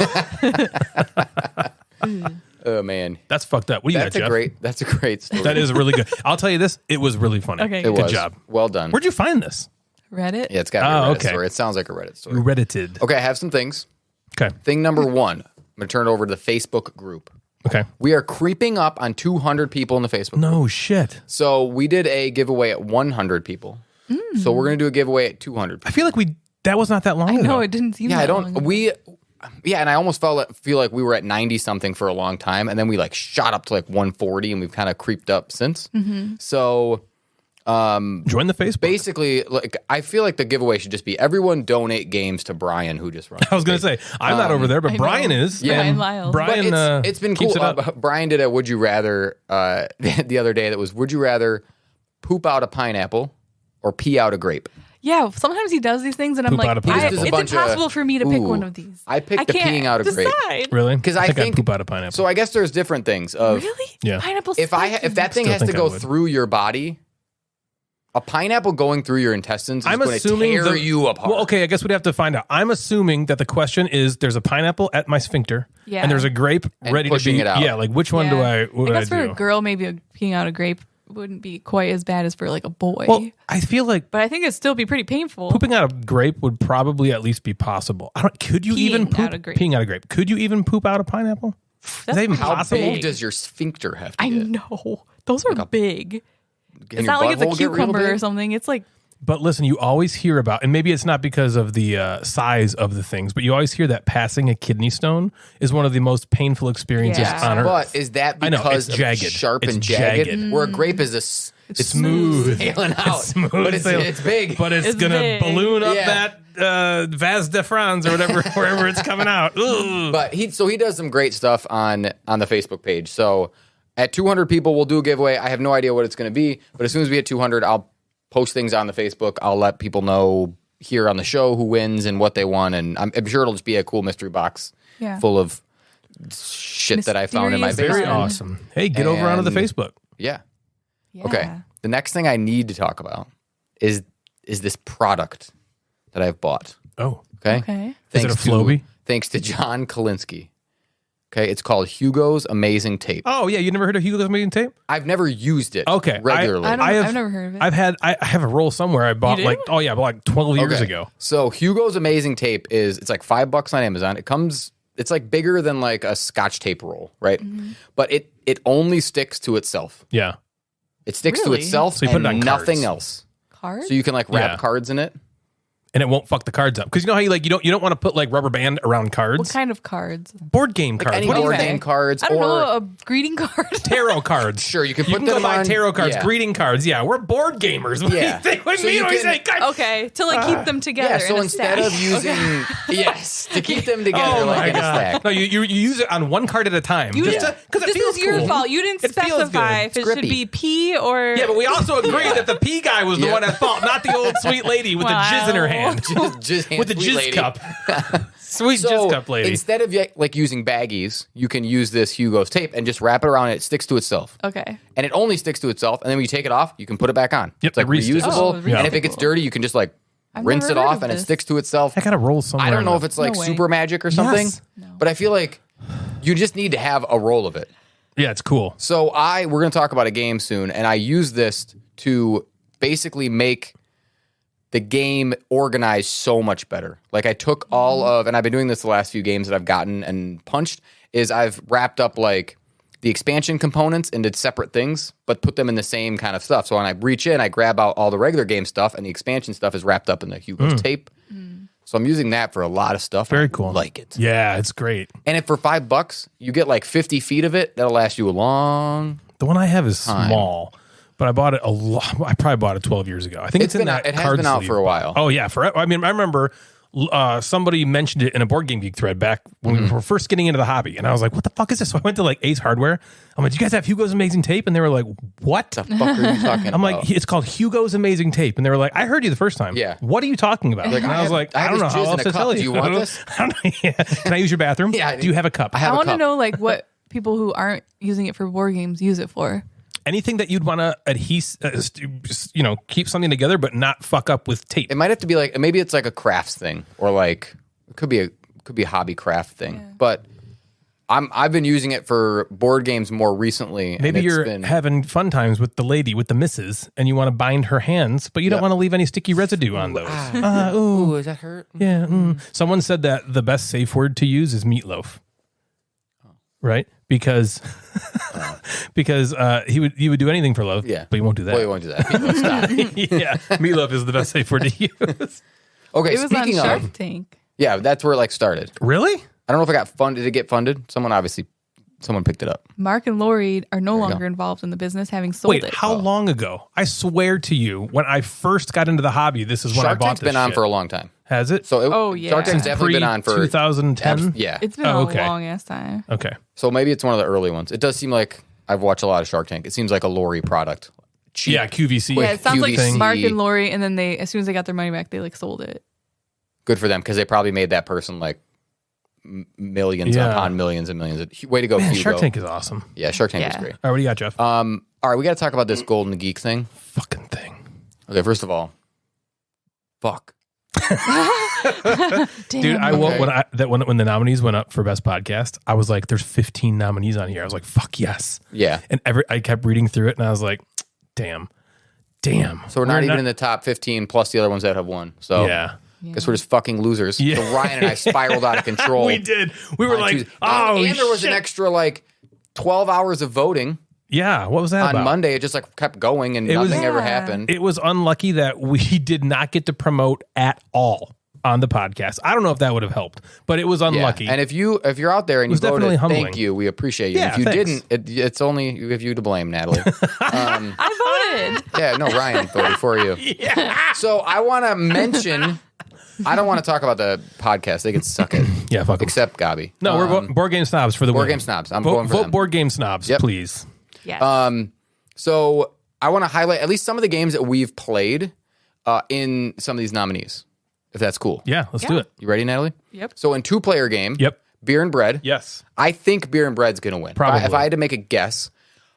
Speaker 3: Oh, man.
Speaker 2: That's fucked up. What do you
Speaker 3: That's
Speaker 2: got, Jeff?
Speaker 3: That's a great story.
Speaker 2: That is really good. I'll tell you this. It was really funny.
Speaker 4: Okay.
Speaker 3: It
Speaker 2: Good
Speaker 3: was.
Speaker 2: job.
Speaker 3: Well done.
Speaker 2: Where'd you find this?
Speaker 4: Reddit?
Speaker 3: Yeah, it's got to be a
Speaker 2: Oh,
Speaker 3: Reddit
Speaker 2: okay.
Speaker 3: story. It sounds like a Reddit story.
Speaker 2: Reddited.
Speaker 3: Okay, I have some things.
Speaker 2: Okay.
Speaker 3: Thing number one, I'm going to turn it over to the Facebook group.
Speaker 2: Okay.
Speaker 3: We are creeping up on 200 people in the Facebook group.
Speaker 2: No shit.
Speaker 3: So we did a giveaway at 100 people. So we're going to do a giveaway at 200
Speaker 2: I
Speaker 3: people.
Speaker 2: feel like that was not that long
Speaker 4: I
Speaker 2: ago.
Speaker 4: know, it didn't seem
Speaker 3: Yeah,
Speaker 4: that
Speaker 3: I
Speaker 4: long
Speaker 3: don't.
Speaker 4: ago.
Speaker 3: And I almost feel like we were at 90 something for a long time, and then we like shot up to like 140, and we've kind of creeped up since. So
Speaker 2: Join the Facebook.
Speaker 3: basically, like I feel like the giveaway should just be everyone donate games to Brian, who just runs.
Speaker 2: I was going to say, I'm not over there, but
Speaker 4: I know.
Speaker 2: Brian is.
Speaker 3: Yeah.
Speaker 2: and
Speaker 4: Brian Lyles.
Speaker 2: Brian,
Speaker 3: But it's been
Speaker 2: keeps
Speaker 3: cool.
Speaker 2: it up.
Speaker 3: Brian did a Would You Rather the other day that was Would you rather poop out a pineapple or pee out a grape?
Speaker 4: Yeah, sometimes he does these things, and I'm
Speaker 2: Poop out
Speaker 4: like,
Speaker 2: a pineapple.
Speaker 3: There's a
Speaker 4: it's
Speaker 3: bunch of-
Speaker 4: impossible for me to pick
Speaker 3: Ooh.
Speaker 4: one of these.
Speaker 3: I picked the
Speaker 4: can't
Speaker 3: peeing out a grape.
Speaker 4: decide.
Speaker 2: Really?
Speaker 3: Because I
Speaker 2: I'd
Speaker 3: think
Speaker 2: poop out a pineapple.
Speaker 3: So I guess there's different things of
Speaker 4: Really?
Speaker 2: Yeah.
Speaker 4: Pineapple.
Speaker 3: if that thing
Speaker 2: Still
Speaker 3: has to
Speaker 2: think I
Speaker 3: go
Speaker 2: would.
Speaker 3: through your body, a pineapple going through your intestines is
Speaker 2: I'm
Speaker 3: going to
Speaker 2: assuming
Speaker 3: tear you apart.
Speaker 2: Well, okay, I guess we'd have to find out. I'm assuming that the question is: there's a pineapple at my sphincter,
Speaker 4: Yeah.
Speaker 2: and there's a grape
Speaker 3: And
Speaker 2: ready to
Speaker 3: pushing
Speaker 2: be.
Speaker 3: it out.
Speaker 2: Yeah, like which one do I? What
Speaker 4: I
Speaker 2: would I
Speaker 4: guess for
Speaker 2: do?
Speaker 4: a girl, maybe peeing out a grape wouldn't be quite as bad as for like a boy.
Speaker 2: Well, I feel like
Speaker 4: but I think it'd still be pretty painful.
Speaker 2: pooping out a grape would probably at least be possible. Could you even
Speaker 4: Peeing
Speaker 2: poop
Speaker 4: out a grape.
Speaker 2: peeing out a grape? Could you even poop out a pineapple? Is that even
Speaker 3: How
Speaker 2: possible?
Speaker 3: big does your sphincter have to
Speaker 4: I
Speaker 3: get?
Speaker 4: know those are big.
Speaker 3: Can
Speaker 4: It's
Speaker 3: your
Speaker 4: not like it's a
Speaker 3: butthole get real
Speaker 4: cucumber or
Speaker 3: big?
Speaker 4: something. It's like
Speaker 2: But listen, you always hear about, and maybe it's not because of the size of the things, but you always hear that passing a kidney stone is one of the most painful experiences
Speaker 4: Yeah.
Speaker 2: on earth.
Speaker 3: But is that
Speaker 2: I know,
Speaker 3: because
Speaker 2: it's
Speaker 3: of
Speaker 2: jagged.
Speaker 3: sharp
Speaker 2: It's
Speaker 3: and jagged?
Speaker 2: jagged.
Speaker 3: Where a grape is
Speaker 2: it's smooth.
Speaker 3: sailing out,
Speaker 2: It's smooth.
Speaker 3: but it's
Speaker 2: sailing.
Speaker 3: big.
Speaker 2: But it's,
Speaker 4: It's
Speaker 2: gonna
Speaker 4: big.
Speaker 2: balloon up
Speaker 3: Yeah.
Speaker 2: that Vase de France or whatever, wherever it's coming out. Ugh.
Speaker 3: But he does some great stuff on the Facebook page. So at 200 people, we'll do a giveaway. I have no idea what it's going to be, but as soon as we hit 200, I'll post things on the Facebook. I'll let people know here on the show who wins and what they won, and I'm sure it'll just be a cool mystery box full of shit that I found in my
Speaker 4: Mysterious
Speaker 3: basement.
Speaker 2: Very awesome. Hey, get over onto the
Speaker 3: And-
Speaker 2: Facebook.
Speaker 3: Yeah.
Speaker 4: Yeah.
Speaker 3: Okay. The next thing I need to talk about is this product that I've bought.
Speaker 2: Oh,
Speaker 3: Okay.
Speaker 4: Okay.
Speaker 2: Is it a Floby?
Speaker 3: Thanks to John Kalinsky. Okay. It's called Hugo's Amazing Tape.
Speaker 2: oh yeah. You never heard of Hugo's Amazing Tape?
Speaker 3: I've never used it
Speaker 2: Okay,
Speaker 3: regularly.
Speaker 4: I've never heard of it.
Speaker 2: I have a roll somewhere I bought
Speaker 4: You
Speaker 2: like
Speaker 4: do?
Speaker 2: I bought like 12 years
Speaker 3: Okay.
Speaker 2: ago.
Speaker 3: So Hugo's Amazing Tape it's like $5 on Amazon. It's like bigger than like a Scotch tape roll, right?
Speaker 4: Mm-hmm.
Speaker 3: But it only sticks to itself.
Speaker 2: Yeah.
Speaker 3: It sticks
Speaker 4: Really?
Speaker 3: to itself
Speaker 2: So you put
Speaker 3: and
Speaker 2: it on
Speaker 3: nothing
Speaker 2: cards.
Speaker 3: else.
Speaker 4: Cards?
Speaker 3: So you can like wrap
Speaker 2: Yeah.
Speaker 3: cards in it.
Speaker 2: And it won't fuck the cards up because you know how you don't want to put like rubber band around cards.
Speaker 4: What kind of cards?
Speaker 2: Board game cards.
Speaker 3: Any
Speaker 2: What do you
Speaker 3: board
Speaker 2: think?
Speaker 3: game cards
Speaker 4: I don't
Speaker 3: or
Speaker 4: know, a greeting card.
Speaker 2: Tarot cards.
Speaker 3: Sure, you can put
Speaker 2: You can go
Speaker 3: them
Speaker 2: buy
Speaker 3: on-
Speaker 2: tarot cards,
Speaker 3: yeah.
Speaker 2: greeting cards. Yeah, we're board gamers. What do
Speaker 3: Yeah.
Speaker 2: you think? What do
Speaker 3: So
Speaker 2: you mean
Speaker 3: you
Speaker 2: when we
Speaker 3: can-
Speaker 2: say cards?
Speaker 4: Okay, to like keep them together.
Speaker 3: Yeah, so
Speaker 4: in a
Speaker 3: instead
Speaker 4: stack.
Speaker 3: of using yes, to keep them together
Speaker 2: Oh
Speaker 3: like
Speaker 2: my
Speaker 3: in a
Speaker 2: god!
Speaker 3: stack.
Speaker 2: No, you use it on one card at a time.
Speaker 4: You
Speaker 2: just
Speaker 4: didn't-
Speaker 2: because it
Speaker 4: this
Speaker 2: feels
Speaker 4: is your
Speaker 2: cool.
Speaker 4: fault. You didn't
Speaker 2: It feels
Speaker 4: specify
Speaker 2: good.
Speaker 4: if it should
Speaker 3: Grippy.
Speaker 4: be P or.
Speaker 2: Yeah, but we also agreed that the P guy was the
Speaker 3: Yeah.
Speaker 2: one at fault, not the old sweet lady with the jizz in her hand.
Speaker 3: Just
Speaker 2: with the
Speaker 3: sweet
Speaker 2: jizz
Speaker 3: lady.
Speaker 2: cup. Sweet
Speaker 3: So
Speaker 2: jizz cup lady.
Speaker 3: instead of like using baggies, you can use this Hugo's tape and just wrap it around. It sticks to itself.
Speaker 4: Okay.
Speaker 3: And it only sticks to itself. And then when you take it off, you can put it back on.
Speaker 2: Yep,
Speaker 3: It's like
Speaker 2: it resticks.
Speaker 3: reusable.
Speaker 4: Oh,
Speaker 3: And if it gets
Speaker 4: reusable.
Speaker 3: dirty, you can just like
Speaker 4: I've
Speaker 3: rinse
Speaker 4: never
Speaker 3: it
Speaker 4: heard
Speaker 3: off
Speaker 4: of
Speaker 3: and it
Speaker 4: this.
Speaker 3: sticks to itself.
Speaker 2: I gotta roll somewhere.
Speaker 3: I don't know
Speaker 2: in
Speaker 3: if
Speaker 2: the-
Speaker 3: it's like
Speaker 4: No way.
Speaker 3: super magic or something,
Speaker 2: Yes.
Speaker 3: but I feel like you just need to have a roll of it.
Speaker 2: Yeah, it's cool.
Speaker 3: So we're going to talk about a game soon, and I use this to basically make the game organized so much better. Like I took all of, and I've been doing this the last few games that I've gotten and punched, is I've wrapped up like the expansion components into separate things, but put them in the same kind of stuff. So when I reach in, I grab out all the regular game stuff, and the expansion stuff is wrapped up in the Hugo's tape. So I'm using that for a lot of stuff.
Speaker 2: Very
Speaker 3: and I
Speaker 2: cool.
Speaker 3: like it.
Speaker 2: Yeah, it's great.
Speaker 3: And if for $5, you get like 50 feet of it, that'll last you a long.
Speaker 2: The one I have is small, but I bought it a lot. I probably bought it 12 years ago. I think
Speaker 3: It's
Speaker 2: it's in
Speaker 3: been
Speaker 2: that
Speaker 3: out- it has
Speaker 2: card
Speaker 3: been out
Speaker 2: sleeve.
Speaker 3: for a while.
Speaker 2: Oh yeah, forever. I mean, I remember somebody mentioned it in a Board Game Geek thread back when we were first getting into the hobby, and I was like, "What the fuck is this?" So I went to like Ace Hardware. I'm like, "Do you guys have Hugo's Amazing Tape?" And they were like, "What?"
Speaker 3: The fuck are you talking
Speaker 2: I'm
Speaker 3: about?
Speaker 2: like, "It's called Hugo's Amazing Tape," and they were like, "I heard you the first time.
Speaker 3: Yeah.
Speaker 2: What are you talking about?"
Speaker 3: Like,
Speaker 2: and I was like,
Speaker 3: I
Speaker 2: "I don't know
Speaker 3: have
Speaker 2: how
Speaker 3: this jizz
Speaker 2: else
Speaker 3: in
Speaker 2: to
Speaker 3: a cup.
Speaker 2: tell you.
Speaker 3: Do you want this?
Speaker 2: I don't know. Yeah. Can I use your bathroom?
Speaker 3: Yeah,
Speaker 2: Do you have a cup?
Speaker 3: I have
Speaker 4: I
Speaker 3: a
Speaker 4: want to
Speaker 3: cup.
Speaker 4: know like what people who aren't using it for board games use it for.
Speaker 2: Anything that you'd want to keep something together, but not fuck up with tape.
Speaker 3: It might have to be like, maybe it's like a crafts thing, or like it could be a hobby craft thing. But I've been using it for board games more recently. and
Speaker 2: Maybe
Speaker 3: it's
Speaker 2: you're
Speaker 3: been,
Speaker 2: having fun times with the lady, with the missus, and you want to bind her hands, but you don't want to leave any sticky residue on those.
Speaker 3: Ooh, does that hurt?
Speaker 2: Yeah. Someone said that the best safe word to use is meatloaf. Right? Because he would do anything for love,
Speaker 3: Yeah,
Speaker 2: but he won't do that.
Speaker 3: Well, you won't do that. People stop.
Speaker 2: Yeah, meatloaf is the best safe word to use.
Speaker 3: Okay,
Speaker 4: It was on
Speaker 3: speaking
Speaker 4: Shark
Speaker 3: of,
Speaker 4: Tank.
Speaker 3: yeah, that's where it like started.
Speaker 2: Really?
Speaker 3: I don't know if it got funded. Did it get funded? Someone picked it up.
Speaker 4: Mark and Lori are no
Speaker 3: you
Speaker 4: longer
Speaker 3: go.
Speaker 4: involved in the business, having sold
Speaker 2: Wait,
Speaker 4: it.
Speaker 2: how long ago? I swear to you, when I first got into the hobby, this is when I
Speaker 3: Shark
Speaker 2: bought
Speaker 3: Tank's
Speaker 2: this
Speaker 3: been on
Speaker 2: shit.
Speaker 3: for a long time.
Speaker 2: Has it?
Speaker 3: So
Speaker 4: Oh, yeah.
Speaker 3: Shark Tank's definitely been on for
Speaker 2: 2010.
Speaker 3: Yeah.
Speaker 4: It's been
Speaker 2: Oh,
Speaker 4: a
Speaker 2: okay.
Speaker 4: long ass time.
Speaker 2: Okay.
Speaker 3: So maybe it's one of the early ones. It does seem like I've watched a lot of Shark Tank. It seems like a Lori product. Cheap.
Speaker 2: Yeah, QVC.
Speaker 4: Yeah, it sounds like
Speaker 3: QVC.
Speaker 4: Mark and Lori, and then they, as soon as they got their money back, they like sold it.
Speaker 3: Good for them because they probably made that person like millions
Speaker 2: Yeah.
Speaker 3: upon millions and millions. Way to go,
Speaker 2: Man,
Speaker 3: Hugo.
Speaker 2: Shark Tank is awesome.
Speaker 3: Yeah, Shark Tank
Speaker 4: Yeah.
Speaker 3: was great.
Speaker 2: All right, what do you got, Jeff?
Speaker 3: All right, we got to talk about this Golden Geek thing.
Speaker 2: Fucking thing.
Speaker 3: Okay, first of all, fuck.
Speaker 4: Damn.
Speaker 2: Dude, I
Speaker 3: Okay.
Speaker 2: when the nominees went up for best podcast, I was like, "There's 15 nominees on here." I was like, "Fuck yes!"
Speaker 3: Yeah.
Speaker 2: And I kept reading through it, and I was like, "Damn."
Speaker 3: So we're not even in the top 15 plus the other ones that have won. So
Speaker 2: Yeah,
Speaker 3: guess we're just fucking losers.
Speaker 2: Yeah.
Speaker 3: So Ryan and I spiraled out of control.
Speaker 2: we did. We were
Speaker 3: on
Speaker 2: like,
Speaker 3: Tuesday.
Speaker 2: "Oh
Speaker 3: and there was
Speaker 2: shit."
Speaker 3: an extra like 12 hours of voting
Speaker 2: Yeah, what was that
Speaker 3: on
Speaker 2: about?
Speaker 3: Monday. It just like kept going and
Speaker 2: It was-
Speaker 3: nothing ever
Speaker 4: Yeah.
Speaker 3: happened.
Speaker 2: It was unlucky that we did not get to promote at all on the podcast. I don't know if that would have helped, but it was
Speaker 3: Yeah.
Speaker 2: unlucky.
Speaker 3: And if you're out there and you
Speaker 2: was definitely
Speaker 3: voted,
Speaker 2: humbling.
Speaker 3: thank you. We appreciate you.
Speaker 2: Yeah,
Speaker 3: if you
Speaker 2: thanks.
Speaker 3: didn't, it's only you to blame, Natalie.
Speaker 4: I voted.
Speaker 3: Yeah, no, Ryan voted for you.
Speaker 2: yeah,
Speaker 3: So I want to mention. I don't want to talk about the podcast. They can suck it.
Speaker 2: yeah, fuck 'em.
Speaker 3: Except Gabi.
Speaker 2: No, we're board game snobs for the
Speaker 3: Board
Speaker 2: win.
Speaker 3: Game Snobs. I'm
Speaker 2: vote,
Speaker 3: going for
Speaker 2: vote
Speaker 3: them.
Speaker 2: board game snobs,
Speaker 3: Yep.
Speaker 2: please.
Speaker 4: Yes.
Speaker 3: So I want to highlight at least some of the games that we've played in some of these nominees. if that's cool.
Speaker 2: Yeah, let's do it.
Speaker 3: You ready, Natalie?
Speaker 4: Yep.
Speaker 3: So in 2-player game,
Speaker 2: Yep.
Speaker 3: beer and bread.
Speaker 2: Yes.
Speaker 3: I think beer and bread's going to win.
Speaker 2: Probably.
Speaker 3: If I had to make a guess,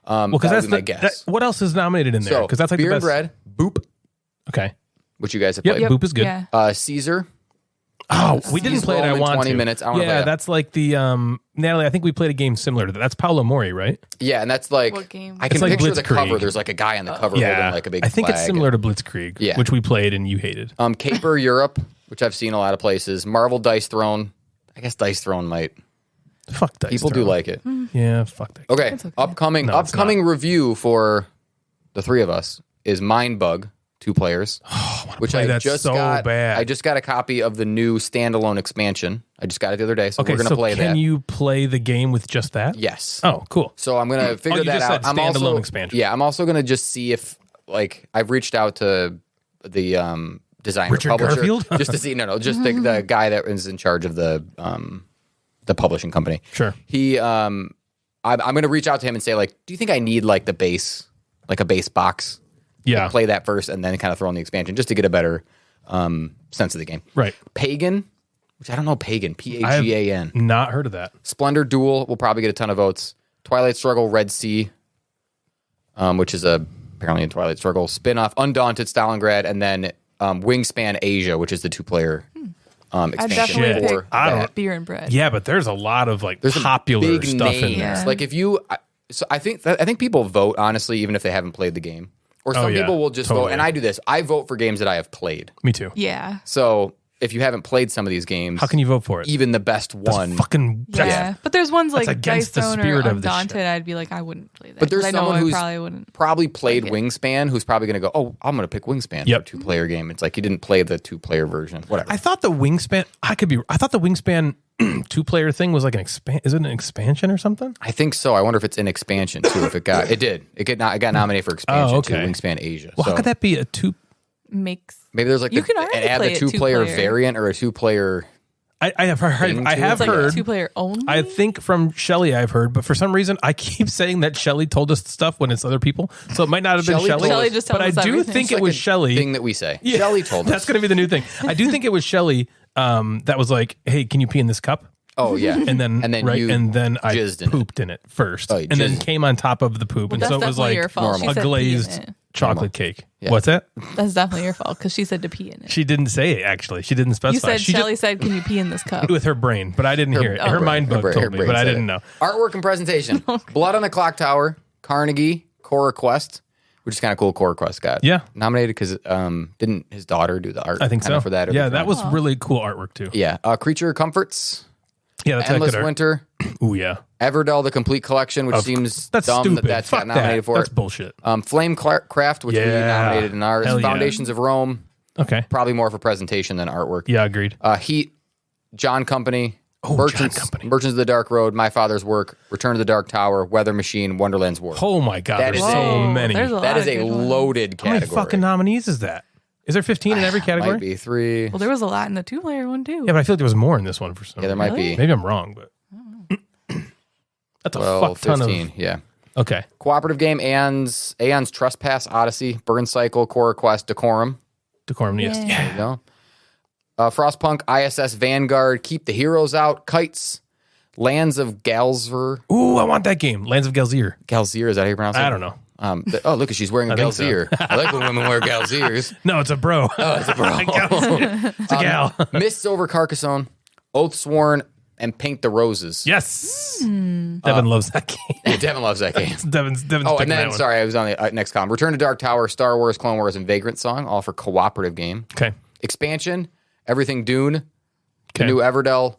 Speaker 2: Well, because
Speaker 3: that
Speaker 2: that's
Speaker 3: would be my guess.
Speaker 2: what else is nominated in there?
Speaker 3: So
Speaker 2: Because that's like
Speaker 3: beer
Speaker 2: the
Speaker 3: and
Speaker 2: best.
Speaker 3: bread, Boop,
Speaker 2: Okay.
Speaker 3: which you guys have
Speaker 2: Yep.
Speaker 3: played.
Speaker 2: Boop is good.
Speaker 4: Yeah.
Speaker 3: Caesar.
Speaker 2: Oh, we didn't play it. I
Speaker 3: in
Speaker 2: want
Speaker 3: 20
Speaker 2: to.
Speaker 3: minutes. I wanna play
Speaker 2: Yeah,
Speaker 3: that.
Speaker 2: that's like the Natalie. I think we played a game similar to that. That's Paolo Mori, right?
Speaker 3: Yeah, and that's like
Speaker 4: What game?
Speaker 3: I can
Speaker 2: It's like
Speaker 3: picture the
Speaker 2: Blitzkrieg.
Speaker 3: cover. There's like a guy on the cover holding like a big
Speaker 2: I think it's
Speaker 3: flag.
Speaker 2: similar to Blitzkrieg,
Speaker 3: Yeah.
Speaker 2: which we played and you hated.
Speaker 3: Caper Europe, which I've seen a lot of places. Marvel Dice Throne. I guess Dice Throne might.
Speaker 2: Fuck Dice
Speaker 3: People
Speaker 2: Throne.
Speaker 3: do like it.
Speaker 2: Yeah, fuck that.
Speaker 3: Okay. Upcoming review for the three of us is Mindbug, 2 players. Which
Speaker 2: play
Speaker 3: I
Speaker 2: that
Speaker 3: just
Speaker 2: so
Speaker 3: got.
Speaker 2: bad.
Speaker 3: I just got a copy of the new standalone expansion. I just got it the other day, so
Speaker 2: Okay,
Speaker 3: we're gonna
Speaker 2: so
Speaker 3: play
Speaker 2: can
Speaker 3: that.
Speaker 2: you play the game with just that?
Speaker 3: Yes.
Speaker 2: Oh, cool.
Speaker 3: So I'm gonna figure
Speaker 2: you
Speaker 3: that
Speaker 2: just
Speaker 3: out.
Speaker 2: said
Speaker 3: I'm
Speaker 2: standalone
Speaker 3: also
Speaker 2: expansion.
Speaker 3: Yeah, I'm also gonna just see if like I've reached out to the designer
Speaker 2: Richard
Speaker 3: publisher
Speaker 2: Garfield?
Speaker 3: just to see just the guy that is in charge of the publishing company.
Speaker 2: Sure.
Speaker 3: He I'm gonna reach out to him and say like, do you think I need like the base, like a base box?
Speaker 2: Yeah.
Speaker 3: Play that first and then kind of throw in the expansion just to get a better sense of the game.
Speaker 2: Right.
Speaker 3: Pagan, which I don't know Pagan, Pagan.
Speaker 2: Not heard of that.
Speaker 3: Splendor Duel will probably get a ton of votes. Twilight Struggle Red Sea, which is apparently a Twilight Struggle spin-off. Undaunted Stalingrad, and then Wingspan Asia, which is the 2-player
Speaker 4: I
Speaker 3: expansion
Speaker 4: definitely
Speaker 3: for
Speaker 4: pick
Speaker 2: I don't-
Speaker 3: that.
Speaker 4: beer and bread.
Speaker 2: Yeah, but there's a lot of like
Speaker 3: There's some
Speaker 2: popular
Speaker 3: big
Speaker 2: stuff
Speaker 3: names.
Speaker 2: in there.
Speaker 4: Yeah.
Speaker 3: Like if you, so I think people vote honestly, even if they haven't played the game. Or some
Speaker 2: yeah,
Speaker 3: people will just vote,
Speaker 2: totally.
Speaker 3: and I do this. I vote for games that I have played.
Speaker 2: Me too.
Speaker 4: Yeah.
Speaker 3: So if you haven't played some of these games,
Speaker 2: How can you vote for it?
Speaker 3: even the best one?
Speaker 2: Fucking
Speaker 4: Yeah. But there's ones like
Speaker 2: against
Speaker 4: Dice
Speaker 2: the
Speaker 4: Throne
Speaker 2: spirit
Speaker 4: or
Speaker 2: of the
Speaker 4: Undaunted.
Speaker 2: shit.
Speaker 4: I'd be like, I wouldn't play that.
Speaker 3: But there's
Speaker 4: 'cause I know
Speaker 3: someone
Speaker 4: I
Speaker 3: who's
Speaker 4: probably wouldn't.
Speaker 3: probably played
Speaker 4: like it.
Speaker 3: Wingspan who's probably going to go, oh, I'm going to pick Wingspan
Speaker 2: Yep.
Speaker 3: for a 2-player game. It's like you didn't play the 2-player version. Whatever.
Speaker 2: I thought the Wingspan. I thought the Wingspan 2-player thing was like an is it an expansion or something?
Speaker 3: I think so. I wonder if it's in expansion too. If it got, it got nominated for expansion
Speaker 2: Oh,
Speaker 3: too.
Speaker 2: okay.
Speaker 3: Wingspan Asia.
Speaker 2: Well,
Speaker 3: so
Speaker 2: how could that be a 2?
Speaker 4: Makes.
Speaker 3: maybe there's like
Speaker 4: You can already
Speaker 3: add
Speaker 4: play
Speaker 3: the
Speaker 4: it
Speaker 3: 2-player
Speaker 4: 2-player.
Speaker 3: variant or a 2-player.
Speaker 2: I have heard.
Speaker 3: Thing
Speaker 2: I
Speaker 3: to it?
Speaker 2: have
Speaker 4: It's like
Speaker 2: heard.
Speaker 4: 2-player only.
Speaker 2: I think from Shelly I've heard, but for some reason I keep saying that Shelly told us stuff when it's other people. So it might not have been
Speaker 3: Shelley
Speaker 2: Shelly.
Speaker 3: told us-
Speaker 4: Shelley just
Speaker 2: but
Speaker 4: told
Speaker 2: I
Speaker 4: us
Speaker 2: do
Speaker 4: everything.
Speaker 2: think
Speaker 3: It's
Speaker 2: it
Speaker 3: like
Speaker 2: was
Speaker 3: a
Speaker 2: Shelly.
Speaker 3: thing that we say.
Speaker 2: Yeah,
Speaker 3: Shelly told us.
Speaker 2: That's going to be the new thing. I do think it was Shelly that was like, "Hey, can you pee in this cup?"
Speaker 3: Oh yeah.
Speaker 2: And then
Speaker 3: you
Speaker 2: I
Speaker 3: jizzed in it.
Speaker 2: pooped in it first,
Speaker 3: Oh, you
Speaker 2: and then
Speaker 3: jizzed.
Speaker 2: came on top of the poop, and
Speaker 4: That's
Speaker 2: so it was
Speaker 4: definitely
Speaker 2: like
Speaker 4: your fault. She
Speaker 2: a
Speaker 4: said pee in
Speaker 2: glazed
Speaker 4: it.
Speaker 2: chocolate cake.
Speaker 3: Yeah.
Speaker 2: What's that?
Speaker 4: That's definitely your fault because she said to pee in it.
Speaker 2: She didn't say it. Actually, she didn't specify.
Speaker 4: You said
Speaker 2: she
Speaker 4: Shelly said, "Can you pee in this cup?"
Speaker 2: with her brain, but I didn't hear it. Her
Speaker 3: brain-
Speaker 2: mind book
Speaker 3: her
Speaker 2: told me,
Speaker 3: brain
Speaker 2: but I
Speaker 3: said
Speaker 2: didn't
Speaker 3: it.
Speaker 2: know.
Speaker 3: Artwork and presentation. Blood on the Clock Tower, Carnegie, Cora Quest, which is kind of cool. Cora Quest got nominated because didn't his daughter do the art?
Speaker 2: I think
Speaker 3: kinda
Speaker 2: so.
Speaker 3: for that.
Speaker 2: Yeah, that was really cool artwork too.
Speaker 3: Yeah. Creature Comforts,
Speaker 2: Yeah, that's
Speaker 3: Endless
Speaker 2: good art.
Speaker 3: Winter,
Speaker 2: Ooh, yeah.
Speaker 3: Everdell, the Complete Collection, which seems
Speaker 2: That's
Speaker 3: dumb
Speaker 2: stupid.
Speaker 3: that's
Speaker 2: Fuck
Speaker 3: got nominated
Speaker 2: that.
Speaker 3: for
Speaker 2: That's
Speaker 3: it.
Speaker 2: bullshit.
Speaker 3: Flame Craft, which we
Speaker 2: Yeah.
Speaker 3: nominated in ours.
Speaker 2: Hell yeah.
Speaker 3: Foundations of Rome,
Speaker 2: Okay.
Speaker 3: probably more for presentation than artwork.
Speaker 2: Yeah, agreed.
Speaker 3: Heat, John Company,
Speaker 2: Oh,
Speaker 3: Merchants,
Speaker 2: John Company.
Speaker 3: Merchants of the Dark Road, My Father's Work, Return to the Dark Tower, Weather Machine, Wonderland's War.
Speaker 2: Oh my god,
Speaker 3: That
Speaker 2: there's
Speaker 3: is
Speaker 2: so
Speaker 4: Whoa,
Speaker 2: many.
Speaker 4: there's a lot
Speaker 3: That is
Speaker 4: of
Speaker 3: a
Speaker 4: good ones.
Speaker 3: loaded
Speaker 2: How many
Speaker 3: category.
Speaker 2: fucking nominees is that? Is there 15 in every category?
Speaker 3: Might be 3.
Speaker 4: Well, there was a lot in the 2-player one too.
Speaker 2: Yeah, but I feel like there was more in this one for some
Speaker 3: Yeah, there
Speaker 2: reason.
Speaker 3: might be
Speaker 2: Maybe I'm wrong, but that's a
Speaker 3: 12,
Speaker 2: fuck ton
Speaker 3: 15.
Speaker 2: of.
Speaker 3: Yeah.
Speaker 2: Okay.
Speaker 3: Cooperative game, Aeon's Trespass, Odyssey, Burn Cycle, Cora Quest, Decorum.
Speaker 2: Decorum, yes.
Speaker 4: Yeah.
Speaker 2: Yeah.
Speaker 3: There you go. Frostpunk, ISS Vanguard, Keep the Heroes Out, Kites, Lands of Galzir.
Speaker 2: Ooh, I want that game. Lands of Galzir.
Speaker 3: Galzir, is that how you pronounce it?
Speaker 2: I don't know.
Speaker 3: Look, she's wearing a
Speaker 2: I think so.
Speaker 3: Galzir. I like when women wear Galzirs.
Speaker 2: No, it's a bro.
Speaker 3: Oh, it's a bro.
Speaker 2: It's a gal.
Speaker 3: Mists over Carcassonne, Oathsworn, and Paint the Roses.
Speaker 2: Yes. Devin loves that game.
Speaker 3: Yeah, Devin loves that game.
Speaker 2: Devin's
Speaker 3: Oh,
Speaker 2: picking
Speaker 3: and
Speaker 2: that
Speaker 3: then,
Speaker 2: one.
Speaker 3: sorry, I was on the next column. Return to Dark Tower, Star Wars, Clone Wars, and Vagrant Song, all for cooperative game.
Speaker 2: Okay.
Speaker 3: Expansion, Everything Dune,
Speaker 2: Okay.
Speaker 3: the new Everdell.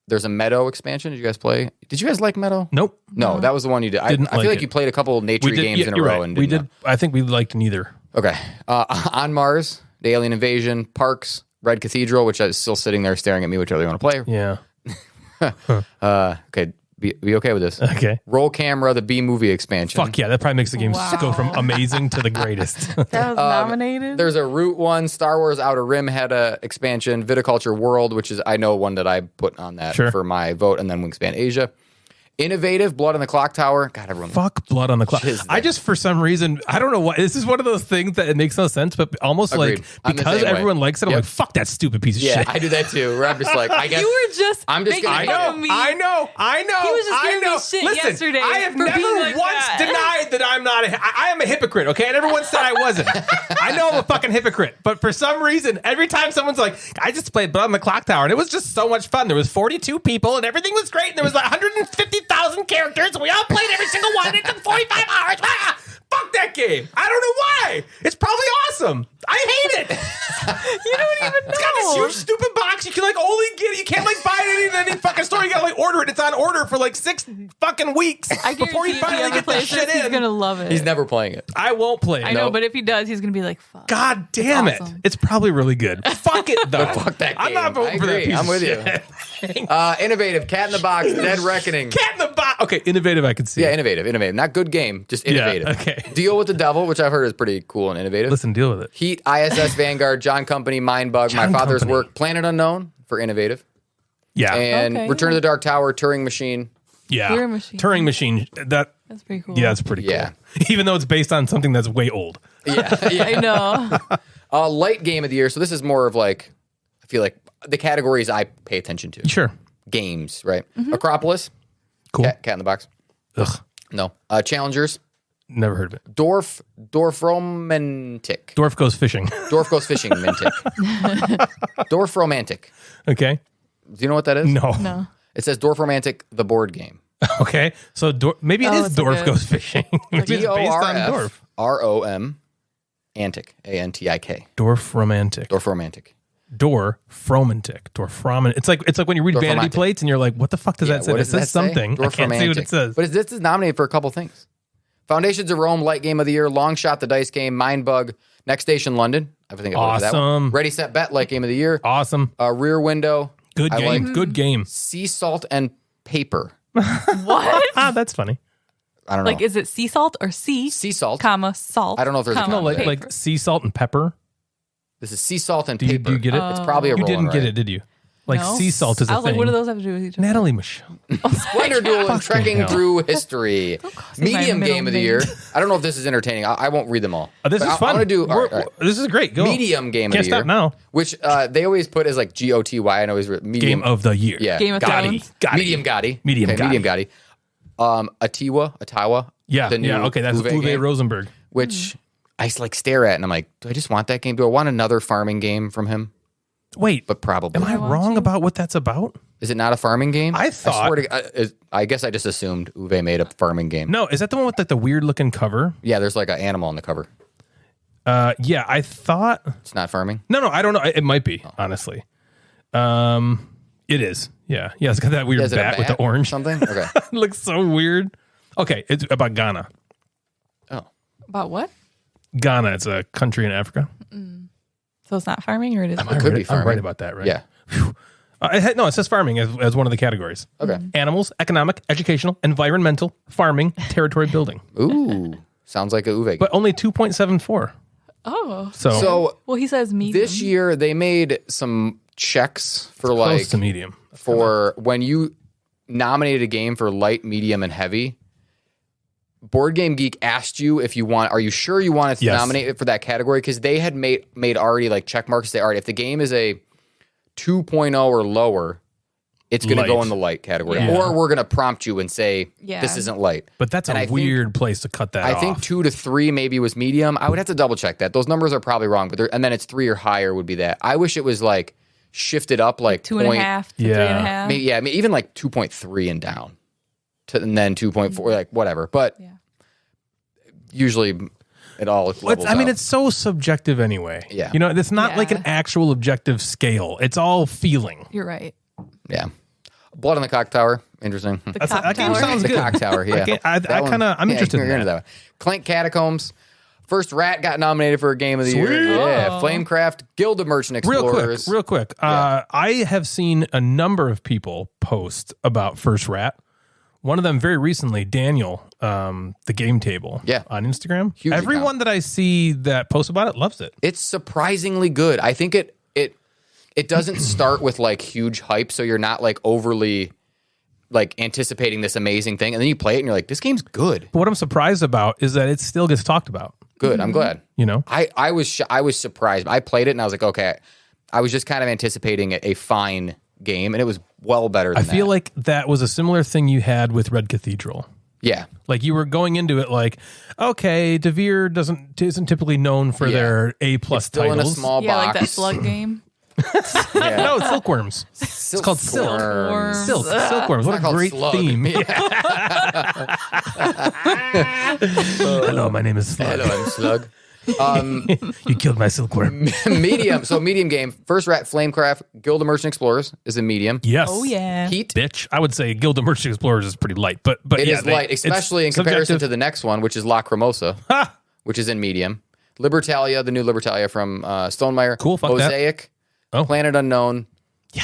Speaker 3: There's a Meadow expansion. Did you guys play? Did you guys like Meadow?
Speaker 2: Nope.
Speaker 3: No, that was the one you did. I
Speaker 2: Didn't
Speaker 3: feel
Speaker 2: like
Speaker 3: like
Speaker 2: it.
Speaker 3: you played a couple nature games in a
Speaker 2: you're
Speaker 3: row.
Speaker 2: right.
Speaker 3: And
Speaker 2: We
Speaker 3: didn't
Speaker 2: did. I think we liked neither.
Speaker 3: Okay. On Mars, the Alien Invasion, Parks, Red Cathedral, which is still sitting there staring at me, which I really want to play.
Speaker 2: Yeah.
Speaker 3: Okay, be okay with this.
Speaker 2: Okay.
Speaker 3: Roll Camera, the B movie expansion.
Speaker 2: Fuck yeah, that probably makes the game
Speaker 4: Wow.
Speaker 2: go from amazing to the greatest.
Speaker 4: That was nominated.
Speaker 3: There's a Root one. Star Wars Outer Rim had a expansion. Viticulture World, which is I know one that I put on that
Speaker 2: Sure.
Speaker 3: for my vote, and then Wingspan Asia. Innovative, Blood on the Clock Tower. God, everyone.
Speaker 2: Fuck Blood on the Clock.
Speaker 3: Which is
Speaker 2: I
Speaker 3: that?
Speaker 2: just, for some reason, I don't know why. This is one of those things that it makes no sense, but almost
Speaker 3: Agreed.
Speaker 2: like
Speaker 3: I'm the
Speaker 2: because
Speaker 3: same way.
Speaker 2: everyone likes it, I'm
Speaker 3: Yep.
Speaker 2: like, fuck that stupid piece of
Speaker 3: Yeah,
Speaker 2: shit.
Speaker 3: I do that too. Where I'm just like, I guess
Speaker 4: You were just
Speaker 3: I'm just
Speaker 4: making
Speaker 3: gonna-
Speaker 4: fun of me.
Speaker 2: I know.
Speaker 4: He was just
Speaker 2: I
Speaker 4: giving me
Speaker 2: know.
Speaker 4: shit
Speaker 2: Listen,
Speaker 4: yesterday
Speaker 2: I have
Speaker 4: for
Speaker 2: never
Speaker 4: being like
Speaker 2: once
Speaker 4: that.
Speaker 2: denied that I'm not. I am a hypocrite. Okay, and everyone said I wasn't. I know I'm a fucking hypocrite, but for some reason, every time someone's like, "I just played Blood on the Clock Tower," and it was just so much fun. There was 42 people, and everything was great, and there was like 150,000 characters, and we all played every single one. It took 45 hours. Ah! Fuck that game. I don't know why. It's probably awesome. I hate it.
Speaker 4: You don't even know.
Speaker 2: It's got this huge stupid box. You can like only get it. You can't like buy it in any fucking store. You gotta like order it. It's on order for like 6 fucking weeks
Speaker 4: I
Speaker 2: before you
Speaker 4: guarantee if he
Speaker 2: finally
Speaker 4: ever
Speaker 2: get
Speaker 4: plays
Speaker 2: this shit
Speaker 4: this, he's
Speaker 2: in.
Speaker 4: gonna love it.
Speaker 3: he's never playing it.
Speaker 2: I won't play it.
Speaker 4: I know, but if he does, he's gonna be like, "Fuck."
Speaker 2: God damn it.
Speaker 4: awesome.
Speaker 2: It's probably really good. Fuck it though.
Speaker 3: Fuck that
Speaker 2: I'm not
Speaker 3: game.
Speaker 2: voting
Speaker 3: I
Speaker 2: for that
Speaker 3: agree.
Speaker 2: piece
Speaker 3: I'm
Speaker 2: of
Speaker 3: with you.
Speaker 2: shit.
Speaker 3: Innovative, Cat in the Box, Dead Reckoning.
Speaker 2: Cat in the box. Okay, innovative I could see.
Speaker 3: Yeah, innovative. Not good game, just
Speaker 2: Yeah,
Speaker 3: innovative.
Speaker 2: okay.
Speaker 3: Deal with the Devil, which I've heard is pretty cool and innovative.
Speaker 2: Listen, deal with it.
Speaker 3: Heat, ISS Vanguard, John Company, Mindbug,
Speaker 2: John
Speaker 3: My Father's
Speaker 2: Company.
Speaker 3: Work, Planet Unknown for innovative,
Speaker 2: Yeah.
Speaker 3: and
Speaker 4: Okay,
Speaker 3: Return
Speaker 4: yeah.
Speaker 3: of the Dark Tower, Turing Machine.
Speaker 2: Yeah.
Speaker 4: Turing Machine.
Speaker 2: Turing Machine. That's
Speaker 4: pretty cool.
Speaker 2: Yeah, it's pretty cool.
Speaker 3: Yeah.
Speaker 2: Even though it's based on something that's way old.
Speaker 3: Yeah,
Speaker 4: I know.
Speaker 3: Light Game of the Year. So this is more of like, I feel like the categories I pay attention to.
Speaker 2: Sure.
Speaker 3: Games, right? Acropolis,
Speaker 2: Cool.
Speaker 3: Cat in the Box.
Speaker 2: Ugh.
Speaker 3: No. Challengers,
Speaker 2: Never heard of it.
Speaker 3: Dorfromantic.
Speaker 2: Dwarf goes fishing.
Speaker 3: Dwarf Goes Fishing, Mintic. Dorfromantic.
Speaker 2: Okay.
Speaker 3: Do you know what that is?
Speaker 2: No.
Speaker 4: No.
Speaker 3: It says Dorfromantic, the board game.
Speaker 2: Okay. So maybe it
Speaker 4: Oh,
Speaker 2: is
Speaker 4: it's
Speaker 2: Dwarf
Speaker 4: like a-
Speaker 2: goes fishing. Maybe it's based on Dwarf.
Speaker 3: DORFROM Antic. ANTIK.
Speaker 2: Dwarf romantic.
Speaker 3: Dorfromantic.
Speaker 2: Dwarf. It's like when you read vanity
Speaker 3: Dwarfromantic.
Speaker 2: plates and you're like, what the fuck does that say?
Speaker 3: What
Speaker 2: It
Speaker 3: does that
Speaker 2: says
Speaker 3: say?
Speaker 2: something. I can't see what it
Speaker 3: Dorfromantic.
Speaker 2: says.
Speaker 3: But this is nominated for a couple things. Foundations of Rome, Light Game of the Year, Long Shot, the Dice Game, Mindbug, Next Station London. I think I voted for that one.
Speaker 2: Awesome.
Speaker 3: Ready, Set, Bet, Light Game of the Year.
Speaker 2: Awesome.
Speaker 3: Rear Window.
Speaker 2: Good
Speaker 3: I
Speaker 2: game.
Speaker 3: like
Speaker 2: Good game.
Speaker 3: Sea Salt and Paper.
Speaker 4: What?
Speaker 2: Ah, that's funny.
Speaker 3: I don't know.
Speaker 4: Like, is it sea salt or sea,
Speaker 3: Sea Salt.
Speaker 4: comma, salt?
Speaker 3: I don't know if there's a
Speaker 4: comma,
Speaker 3: comma.
Speaker 4: paper?
Speaker 2: Like sea salt and pepper.
Speaker 3: This is Sea Salt and
Speaker 2: Do you
Speaker 3: Paper.
Speaker 2: get it?
Speaker 3: It's probably a
Speaker 2: You
Speaker 3: roll
Speaker 2: didn't
Speaker 3: and
Speaker 2: get
Speaker 3: write.
Speaker 2: it, did you? Like
Speaker 4: No.
Speaker 2: sea salt is a
Speaker 4: I was
Speaker 2: thing.
Speaker 4: like, what do those have to do with each other?
Speaker 2: Natalie Michelle.
Speaker 3: Splendor Duel and Trekking
Speaker 2: hell.
Speaker 3: Through History.
Speaker 4: me my
Speaker 3: Medium
Speaker 4: middle
Speaker 3: Game of the
Speaker 4: name.
Speaker 3: Year. I don't know if this is entertaining. I won't read them all.
Speaker 2: This
Speaker 3: But
Speaker 2: is fun.
Speaker 3: I want to do all right, all right.
Speaker 2: This is great. Go.
Speaker 3: Medium Game
Speaker 2: Can't
Speaker 3: of the Year.
Speaker 2: stop now.
Speaker 3: Which they always put as like GOTY. I always medium
Speaker 2: Game of the year.
Speaker 3: Yeah.
Speaker 4: Game of
Speaker 3: Gotti.
Speaker 4: Thrones.
Speaker 2: Gotti.
Speaker 3: Medium Gotti.
Speaker 2: Medium
Speaker 3: Okay, Medium Gotti. Ottawa.
Speaker 2: Yeah.
Speaker 3: The new
Speaker 2: Yeah. Okay. That's Uwe
Speaker 3: game,
Speaker 2: Rosenberg.
Speaker 3: which I like stare at and I'm like, do I just want that game? Do I want another farming game from him?
Speaker 2: Wait.
Speaker 3: But probably.
Speaker 2: Am I wrong about what that's about?
Speaker 3: Is it not a farming game?
Speaker 2: I thought-
Speaker 3: swear to, I guess I just assumed Uwe made a farming game.
Speaker 2: No. Is that the one with like the weird looking cover?
Speaker 3: Yeah, there's like an animal on the cover.
Speaker 2: Yeah. I thought.
Speaker 3: It's not farming.
Speaker 2: No. I don't know. It might be honestly. It is. Yeah. Yeah. It's got that weird
Speaker 3: Is it a
Speaker 2: bat with the
Speaker 3: bat or
Speaker 2: orange.
Speaker 3: something? Okay.
Speaker 2: It looks so weird. Okay. It's about Ghana.
Speaker 3: Oh.
Speaker 4: About what?
Speaker 2: Ghana. It's a country in Africa.
Speaker 4: So it's not farming, or it is?
Speaker 3: It could be
Speaker 2: I'm
Speaker 3: farming.
Speaker 2: right about that, right?
Speaker 3: Yeah.
Speaker 2: No, it says farming as one of the categories.
Speaker 3: Okay.
Speaker 2: Animals, economic, educational, environmental, farming, territory building.
Speaker 3: Ooh. Sounds like a Uwe game.
Speaker 2: But only 2.74.
Speaker 4: Oh.
Speaker 2: So,
Speaker 4: Well, he says medium.
Speaker 3: This year they made some checks for
Speaker 2: close
Speaker 3: like
Speaker 2: to medium.
Speaker 3: for when you nominated a game for light, medium, and heavy. Board Game Geek asked you if you want. Are you sure you wanted to
Speaker 2: Yes.
Speaker 3: nominate it for that category? Because they had made already like check marks. They already if the game is a 2.0 or lower, it's going to go
Speaker 2: Light.
Speaker 3: in the light category,
Speaker 2: Yeah.
Speaker 3: or we're going to prompt you and say
Speaker 4: Yeah.
Speaker 3: this isn't light.
Speaker 2: But that's
Speaker 3: And
Speaker 2: a
Speaker 3: I think-
Speaker 2: weird place to cut that
Speaker 3: I
Speaker 2: off.
Speaker 3: think 2 to 3 maybe was medium. I would have to double check that. Those numbers are probably wrong, but and then it's 3 or higher would be that. I wish it was like shifted up like
Speaker 4: 2.5 to
Speaker 2: Yeah.
Speaker 4: 3.5.
Speaker 3: maybe, yeah, even like 2.3 and down, and then 2.4, like whatever. But
Speaker 4: Yeah.
Speaker 3: usually it all levels
Speaker 2: I mean,
Speaker 3: out.
Speaker 2: it's so subjective anyway.
Speaker 3: Yeah.
Speaker 2: You know, it's not like
Speaker 4: Yeah.
Speaker 2: an actual objective scale. It's all feeling.
Speaker 4: You're right.
Speaker 3: yeah. Blood on the Clock Tower, interesting.
Speaker 4: The
Speaker 2: That
Speaker 4: cock
Speaker 2: game
Speaker 4: tower.
Speaker 2: sounds
Speaker 3: The
Speaker 2: good.
Speaker 3: Cock Tower, yeah.
Speaker 2: I'm interested in
Speaker 3: into
Speaker 2: that.
Speaker 3: one. Clank Catacombs. First Rat got nominated for a Game of the Year.
Speaker 2: Sweet.
Speaker 3: Yeah.
Speaker 4: Oh.
Speaker 3: Flamecraft, Guild of Merchant Explorers.
Speaker 2: Real quick. I have seen a number of people post about First Rat. One of them very recently, Daniel, the game table,
Speaker 3: Yeah.
Speaker 2: on Instagram.
Speaker 3: Huge
Speaker 2: Everyone
Speaker 3: account.
Speaker 2: that I see that posts about it loves it.
Speaker 3: It's surprisingly good. I think it doesn't start with like huge hype, so you're not like overly like anticipating this amazing thing, and then you play it and you're like, this game's good.
Speaker 2: But what I'm surprised about is that it still gets talked about.
Speaker 3: Good. I'm glad.
Speaker 2: You know,
Speaker 3: I was surprised. I played it and I was like, okay. I was just kind of anticipating a fine game, and it was well better than
Speaker 2: I
Speaker 3: that.
Speaker 2: feel like that was a similar thing you had with Red Cathedral.
Speaker 3: Yeah.
Speaker 2: Like you were going into it like, okay, DeVere isn't typically known for their A+
Speaker 3: Still
Speaker 2: titles.
Speaker 3: in a small
Speaker 4: Yeah,
Speaker 3: box.
Speaker 4: like that slug game.
Speaker 3: Yeah.
Speaker 2: No, it's Silkworms. It's called Silk.
Speaker 3: Silkworms.
Speaker 2: Silk. Silkworms. What a
Speaker 3: not called
Speaker 2: great
Speaker 3: Slug.
Speaker 2: theme. Hello, my name is Slug.
Speaker 3: Hello, I'm Slug.
Speaker 2: You killed my silkworm.
Speaker 3: Medium. So medium game. First rat Flamecraft. Guild of Merchant Explorers is a medium.
Speaker 2: Yes.
Speaker 4: Oh yeah.
Speaker 3: Heat.
Speaker 2: Bitch. I would say Guild of Merchant Explorers is pretty light, but
Speaker 3: It
Speaker 2: yeah,
Speaker 3: is light, especially in comparison to the next one, which is La Cremosa, which is in medium. Libertalia, the new Libertalia from Stonemaier.
Speaker 2: Cool, fuck that.
Speaker 3: Mosaic.
Speaker 2: Oh.
Speaker 3: Planet Unknown.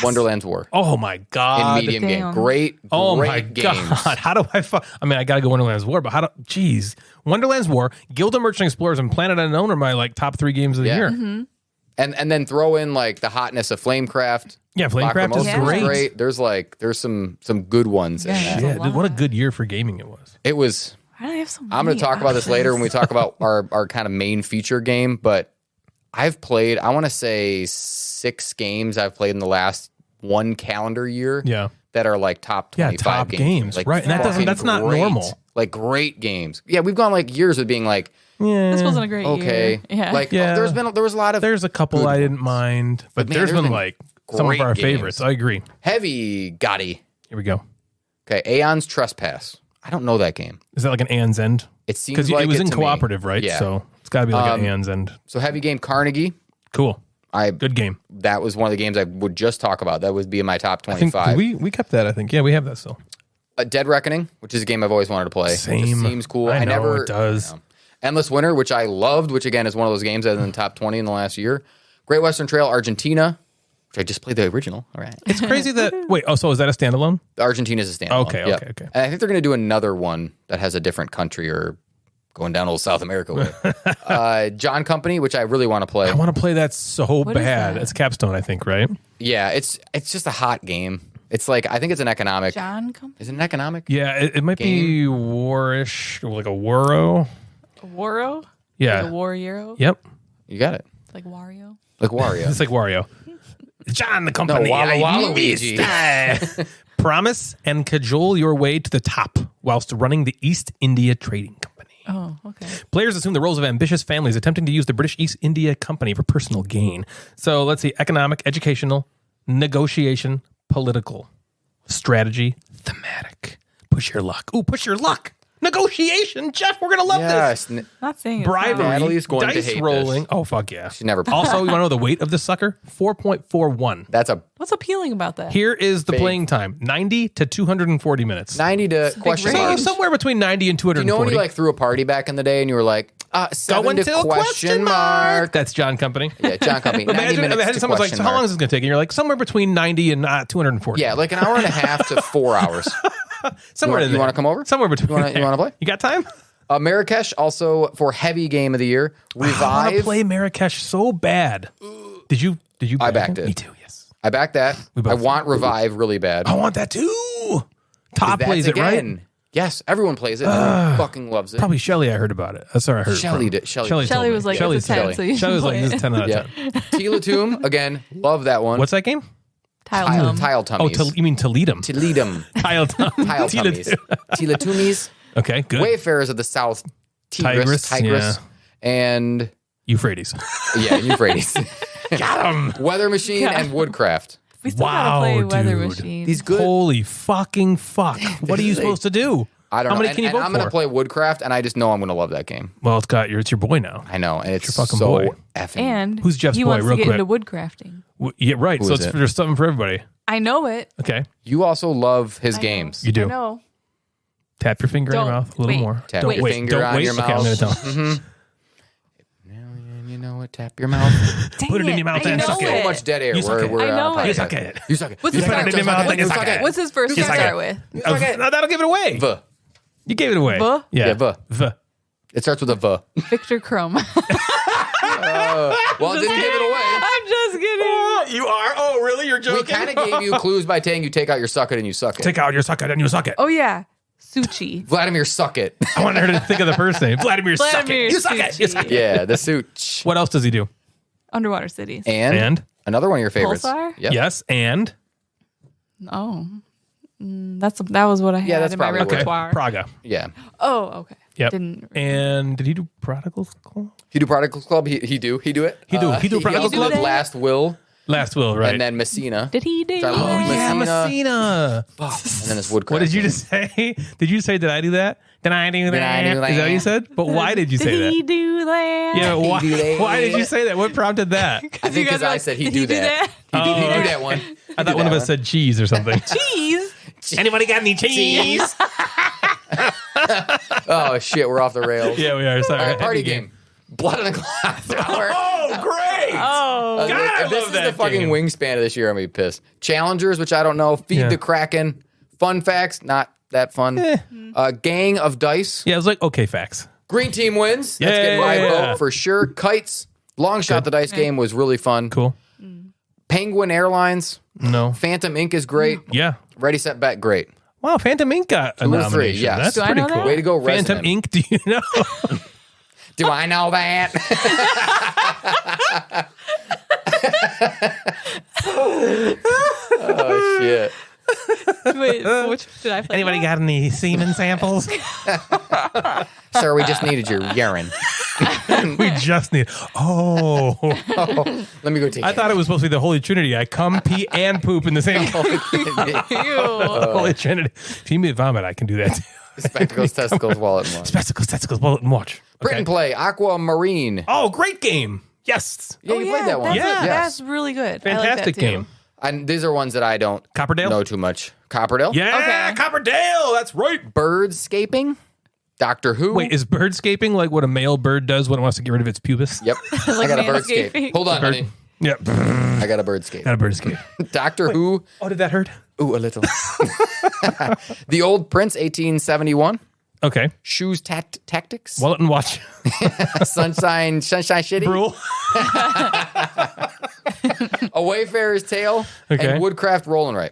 Speaker 3: Wonderland's War.
Speaker 2: Oh my god.
Speaker 3: In medium game.
Speaker 4: Damn.
Speaker 3: Great
Speaker 2: Oh my
Speaker 3: games.
Speaker 2: god! How do I? I mean, I gotta go Wonderland's War, but how do? Jeez, Wonderland's War, Guild of Merchant Explorers, and Planet Unknown are my like top 3 games of the
Speaker 3: Yeah.
Speaker 2: year.
Speaker 4: Mm-hmm.
Speaker 3: And then throw in like the hotness of Flamecraft.
Speaker 2: Yeah, Flamecraft is
Speaker 3: Lacrimosa
Speaker 2: great.
Speaker 3: There's some good ones in
Speaker 4: Yeah.
Speaker 3: that.
Speaker 2: Yeah, dude, what a good year for gaming it was.
Speaker 3: It was.
Speaker 4: Why do I have so many
Speaker 3: I'm going to talk about this later
Speaker 4: options?
Speaker 3: when we talk about our kind of main feature game, but I've played, I want to say 6 games I've played in the last 1 calendar year.
Speaker 2: Yeah.
Speaker 3: That are like top 25
Speaker 2: top games,
Speaker 3: Like,
Speaker 2: right, and that
Speaker 3: fucking
Speaker 2: that's not
Speaker 3: great.
Speaker 2: normal.
Speaker 3: Like great games. Yeah, we've gone like years of being like,
Speaker 2: Yeah,
Speaker 4: This wasn't a great
Speaker 3: okay.
Speaker 4: year. Yeah.
Speaker 3: Like
Speaker 2: Yeah.
Speaker 3: there was a lot of
Speaker 2: there's a couple
Speaker 3: good
Speaker 2: I didn't
Speaker 3: ones.
Speaker 2: mind, but
Speaker 3: man,
Speaker 2: there's
Speaker 3: there's
Speaker 2: been
Speaker 3: been
Speaker 2: like some of
Speaker 3: great
Speaker 2: our
Speaker 3: games.
Speaker 2: favorites. I agree.
Speaker 3: heavy Gotti.
Speaker 2: Here we go.
Speaker 3: Okay, Aeon's Trespass. I don't know that game.
Speaker 2: Is that like an Anne's End?
Speaker 3: It seems
Speaker 2: Because
Speaker 3: like
Speaker 2: it was in
Speaker 3: to me.
Speaker 2: cooperative, right?
Speaker 3: Yeah.
Speaker 2: So it's got to be like an Anne's End.
Speaker 3: So heavy game Carnegie.
Speaker 2: Cool.
Speaker 3: I
Speaker 2: Good game.
Speaker 3: that was one of the games I would just talk about. That would be in my top
Speaker 2: I think
Speaker 3: 25.
Speaker 2: we kept that. I think. Yeah, we have that still.
Speaker 3: Dead Reckoning, which is a game I've always wanted to play. It just
Speaker 2: Same.
Speaker 3: seems cool.
Speaker 2: I know,
Speaker 3: never
Speaker 2: it does.
Speaker 3: you know. Endless Winter, which I loved, which again is one of those games that is in the top 20 in the last year. Great Western Trail Argentina, which I just played the original. All right.
Speaker 2: It's crazy that wait. Oh, so is that a standalone?
Speaker 3: Argentina is a standalone.
Speaker 2: Okay,
Speaker 3: Yep.
Speaker 2: okay.
Speaker 3: And I think they're going to do another one that has a different country or going down old South America way. John Company, which I really want to play.
Speaker 2: I want to play that so
Speaker 4: What is
Speaker 2: bad.
Speaker 4: that?
Speaker 2: It's Capstone, I think, right?
Speaker 3: Yeah, it's just a hot game. It's like I think it's an economic.
Speaker 4: John Company?
Speaker 3: Is it an economic?
Speaker 2: Yeah, it might be warish, like a Waro.
Speaker 4: Waro?
Speaker 2: Yeah.
Speaker 4: Like a Warrior?
Speaker 2: Yep.
Speaker 3: You got it.
Speaker 4: Like Wario?
Speaker 3: Like Wario.
Speaker 2: It's like Wario. John the Company.
Speaker 3: Walla
Speaker 2: I
Speaker 3: Walla
Speaker 2: missed
Speaker 3: Luigi.
Speaker 2: that. Promise and cajole your way to the top whilst running the East India Trading Company.
Speaker 4: Oh, okay.
Speaker 2: Players assume the roles of ambitious families attempting to use the British East India Company for personal gain. So let's see, economic, educational, negotiation, political, strategy, thematic. Push your luck. Ooh, push your luck. Negotiation. Jeff, we're going to love this.
Speaker 3: Yes.
Speaker 4: Not saying it's
Speaker 2: Bribery,
Speaker 4: not.
Speaker 3: Natalie's going to
Speaker 2: dice
Speaker 3: hate
Speaker 2: rolling.
Speaker 3: this.
Speaker 2: Oh, fuck yeah.
Speaker 3: She never.
Speaker 2: Also, you want to know the weight of this sucker? 4.41.
Speaker 3: That's a
Speaker 4: What's appealing about that?
Speaker 2: Here is the
Speaker 3: Big.
Speaker 2: playing time, 90 to 240 minutes.
Speaker 3: 90 to question
Speaker 4: range.
Speaker 3: mark.
Speaker 2: So somewhere between 90 and
Speaker 3: You know
Speaker 2: 240.
Speaker 3: when you like threw a party back in the day and you were like, 7
Speaker 2: Going
Speaker 3: to
Speaker 2: till
Speaker 3: question mark.
Speaker 2: That's John Company.
Speaker 3: Yeah, John Company. 90
Speaker 2: Imagine
Speaker 3: minutes to
Speaker 2: someone's like,
Speaker 3: question
Speaker 2: so how long
Speaker 3: mark.
Speaker 2: is this going to take? And you're like, somewhere between 90 and 240.
Speaker 3: Yeah, like an hour and a half to 4 hours.
Speaker 2: somewhere in
Speaker 3: you
Speaker 2: there.
Speaker 3: wanna come over?
Speaker 2: Somewhere between.
Speaker 3: You wanna play?
Speaker 2: You got time?
Speaker 3: Marrakesh also for heavy game of the year.
Speaker 2: I want
Speaker 3: Revive.
Speaker 2: to play Marrakesh so bad. Did you?
Speaker 3: I
Speaker 2: back
Speaker 3: backed it.
Speaker 2: Me too. Yes.
Speaker 3: I back that.
Speaker 2: both
Speaker 3: I want Revive really bad.
Speaker 2: I want that too. Todd
Speaker 3: That's
Speaker 2: plays it right.
Speaker 3: again. Yes, everyone plays it. Everyone fucking loves it.
Speaker 2: Probably Shelly. I heard about it. That's where I heard.
Speaker 3: Shelly
Speaker 2: it
Speaker 3: did.
Speaker 2: from.
Speaker 3: Shelly
Speaker 2: Shelly
Speaker 4: Shelly
Speaker 2: told
Speaker 4: was
Speaker 2: me.
Speaker 4: like,
Speaker 2: Shelly
Speaker 4: it's a 10,
Speaker 2: told
Speaker 4: so
Speaker 2: me.
Speaker 4: you
Speaker 2: Shelly was
Speaker 4: should
Speaker 2: like,
Speaker 4: play
Speaker 2: this
Speaker 4: it.
Speaker 2: is 10 out of
Speaker 3: Yeah.
Speaker 2: 10.
Speaker 3: Tila Tomb again. Love that one.
Speaker 2: What's that game?
Speaker 4: Tile
Speaker 3: Tile
Speaker 2: Oh,
Speaker 3: Tummies.
Speaker 2: you mean Toledo?
Speaker 3: Toledum.
Speaker 2: Tile
Speaker 3: Tile Tummies. Tila Tummies.
Speaker 2: Okay, good.
Speaker 3: Wayfarers of the South. Tigris.
Speaker 2: Yeah.
Speaker 3: And
Speaker 2: Euphrates.
Speaker 3: yeah, Euphrates.
Speaker 2: Got him.
Speaker 3: Weather Machine
Speaker 4: God.
Speaker 3: and Woodcraft.
Speaker 4: We still
Speaker 2: Wow,
Speaker 4: gotta play Weather
Speaker 2: dude.
Speaker 4: Machine.
Speaker 3: These good.
Speaker 2: Holy fucking fuck. What are you supposed to do?
Speaker 3: I don't
Speaker 2: How
Speaker 3: know.
Speaker 2: many
Speaker 3: And,
Speaker 2: can you
Speaker 3: and
Speaker 2: vote
Speaker 3: I'm going
Speaker 2: for?
Speaker 3: to play Woodcraft, and I just know I'm going to love that game.
Speaker 2: Well, it's your boy now.
Speaker 3: I know, and it's
Speaker 2: your fucking
Speaker 3: so
Speaker 2: boy.
Speaker 3: effing.
Speaker 4: and
Speaker 2: Who's Jeff's
Speaker 4: he
Speaker 2: boy,
Speaker 4: wants
Speaker 2: real
Speaker 4: to get
Speaker 2: quick?
Speaker 4: into woodcrafting.
Speaker 2: Yeah, right.
Speaker 3: Who
Speaker 2: So
Speaker 3: is it?
Speaker 2: there's something for everybody.
Speaker 4: I know it.
Speaker 2: Okay.
Speaker 3: You also love his
Speaker 4: I know.
Speaker 3: games.
Speaker 2: You do.
Speaker 4: I know.
Speaker 2: Tap your finger in
Speaker 4: Don't.
Speaker 2: your mouth a little
Speaker 4: Wait.
Speaker 2: more.
Speaker 3: Tap
Speaker 2: Don't
Speaker 3: your
Speaker 2: wait.
Speaker 3: finger
Speaker 2: Don't
Speaker 3: on
Speaker 2: wait.
Speaker 3: your
Speaker 2: Okay, I'm going to
Speaker 3: mouth.
Speaker 2: tell.
Speaker 3: You know what? Tap your mouth.
Speaker 4: Dang
Speaker 2: Put it in your mouth
Speaker 4: I
Speaker 2: and
Speaker 4: know
Speaker 2: suck it.
Speaker 3: So
Speaker 4: it.
Speaker 3: much dead air.
Speaker 2: You suck it.
Speaker 3: We're
Speaker 4: I know
Speaker 3: on
Speaker 4: it.
Speaker 2: You
Speaker 3: podcast.
Speaker 2: suck it.
Speaker 3: You suck it.
Speaker 4: What's
Speaker 3: You
Speaker 4: his
Speaker 3: suck
Speaker 4: first
Speaker 3: it.
Speaker 2: Put it in your mouth and you suck it.
Speaker 4: What's his first name
Speaker 2: suck
Speaker 4: start
Speaker 2: it.
Speaker 4: with?
Speaker 3: suck it.
Speaker 2: No, that'll give it away.
Speaker 3: V.
Speaker 2: You gave it away.
Speaker 4: V?
Speaker 2: Yeah.
Speaker 3: Yeah, V.
Speaker 2: V.
Speaker 3: It starts with a V.
Speaker 4: Victor Crumb.
Speaker 3: Well, it didn't give it away.
Speaker 4: I'm just kidding.
Speaker 2: You are? Oh, really? You're
Speaker 3: We
Speaker 2: joking?
Speaker 3: kind of gave you clues by saying you take out your suck it and you suck it.
Speaker 2: Take out your suck it and you suck it.
Speaker 4: Oh yeah, Suchi.
Speaker 3: Vladimir suck it.
Speaker 2: I wanted her to think of the first name. Vladimir suck it.
Speaker 4: Vladimir
Speaker 2: You suck it. You
Speaker 4: Suchi.
Speaker 2: suck it.
Speaker 3: Yeah, the suit.
Speaker 2: What else does he do?
Speaker 4: Underwater cities.
Speaker 3: And another one of your favorites.
Speaker 4: Pulsar?
Speaker 3: Yep.
Speaker 2: Yes, and
Speaker 4: Oh, that was what I had
Speaker 3: Yeah, that's
Speaker 4: in my
Speaker 3: probably what-
Speaker 4: repertoire.
Speaker 2: Praga.
Speaker 3: Yeah.
Speaker 4: Oh, okay.
Speaker 2: Yep.
Speaker 4: Didn't.
Speaker 2: And did he do Prodigal Club?
Speaker 3: He do Prodigal Club. He do it.
Speaker 2: He do Prodigal
Speaker 3: also
Speaker 2: Club?
Speaker 3: did Last Will,
Speaker 2: Last Will, right?
Speaker 3: and then Messina.
Speaker 4: Did he do?
Speaker 3: Oh,
Speaker 2: yeah, Messina.
Speaker 3: And then this Woodcraft.
Speaker 2: What did you just say? Did you say, did I do that? Did I do that?
Speaker 3: I do
Speaker 2: Is that what you
Speaker 3: that?
Speaker 2: said? But why did you say
Speaker 4: Did he
Speaker 2: that?
Speaker 4: do that?
Speaker 2: Yeah,
Speaker 3: He
Speaker 2: why,
Speaker 3: do that?
Speaker 2: why did you say that? What prompted that?
Speaker 3: I think because I said he'd
Speaker 4: Did he
Speaker 3: do that. He do that one.
Speaker 2: I thought one of us said cheese or something.
Speaker 4: Cheese.
Speaker 2: Anybody got any cheese?
Speaker 3: Oh shit, we're off the rails.
Speaker 2: Yeah, we are. Sorry.
Speaker 3: All right, party game. Blood on the Clock Tower.
Speaker 2: Oh, great.
Speaker 4: Oh,
Speaker 2: God, I
Speaker 3: If this
Speaker 2: love
Speaker 3: is
Speaker 2: that
Speaker 3: the fucking
Speaker 2: game.
Speaker 3: wingspan of this year, I'm gonna be pissed. Challengers, which I don't know. Feed
Speaker 2: Yeah.
Speaker 3: the Kraken. Fun facts, not that fun. Gang of Dice.
Speaker 2: Yeah, it was like, okay, facts.
Speaker 3: Green team wins. That's getting my
Speaker 2: Yeah.
Speaker 3: vote for sure. Kites. Long shot. The dice game was really fun.
Speaker 2: Cool.
Speaker 3: Penguin Airlines.
Speaker 2: No.
Speaker 3: Phantom Inc. is great.
Speaker 2: Yeah.
Speaker 3: Ready, Set, Bet, great.
Speaker 2: Wow, Phantom Inc. got a
Speaker 3: 2 of 3,
Speaker 2: nomination.
Speaker 3: yes.
Speaker 2: That's
Speaker 4: Do I
Speaker 2: pretty
Speaker 4: know
Speaker 2: cool.
Speaker 4: that?
Speaker 3: Way to go,
Speaker 2: Phantom
Speaker 3: Resident.
Speaker 2: Inc. Do you know?
Speaker 3: Do I know that? Oh shit!
Speaker 4: wait. Which did I play?
Speaker 2: Anybody got any semen samples?
Speaker 3: Sir, we just needed your urine.
Speaker 2: We just need. Oh.
Speaker 3: Let me go take
Speaker 2: I thought it was supposed to be the Holy Trinity. I come, pee, and poop in the same Holy Trinity. If you need vomit, I can do that too.
Speaker 3: Spectacles, testicles, wallet, and watch.
Speaker 2: Spectacles, testicles, bullet, and watch.
Speaker 3: Print and play. Aquamarine.
Speaker 2: Oh, great game. Yes.
Speaker 3: Yeah, you played that one.
Speaker 2: Yeah.
Speaker 4: That's really good. I like that
Speaker 2: Fantastic
Speaker 4: too.
Speaker 2: game.
Speaker 3: And these are ones that I don't
Speaker 2: Copperdale?
Speaker 3: know too much. Copperdale?
Speaker 2: Yeah,
Speaker 4: Okay.
Speaker 2: Copperdale. That's right.
Speaker 3: Birdscaping? Doctor Who?
Speaker 2: Wait, is birdscaping like what a male bird does when it wants to get rid of its pubis?
Speaker 3: Yep. I got a birdscape.
Speaker 4: manscaping.
Speaker 3: Hold on, honey.
Speaker 2: Yeah.
Speaker 3: I got a birdscape.
Speaker 2: Not a birdscape.
Speaker 3: Doctor Who?
Speaker 2: Oh, did that hurt?
Speaker 3: Ooh, a little. The Old Prince, 1871.
Speaker 2: Okay.
Speaker 3: Shoes Tactics.
Speaker 2: Wallet and watch.
Speaker 3: Sunshine Shitty.
Speaker 2: Rule.
Speaker 3: A Wayfarer's Tale.
Speaker 2: Okay.
Speaker 3: And Woodcraft Rolling Right.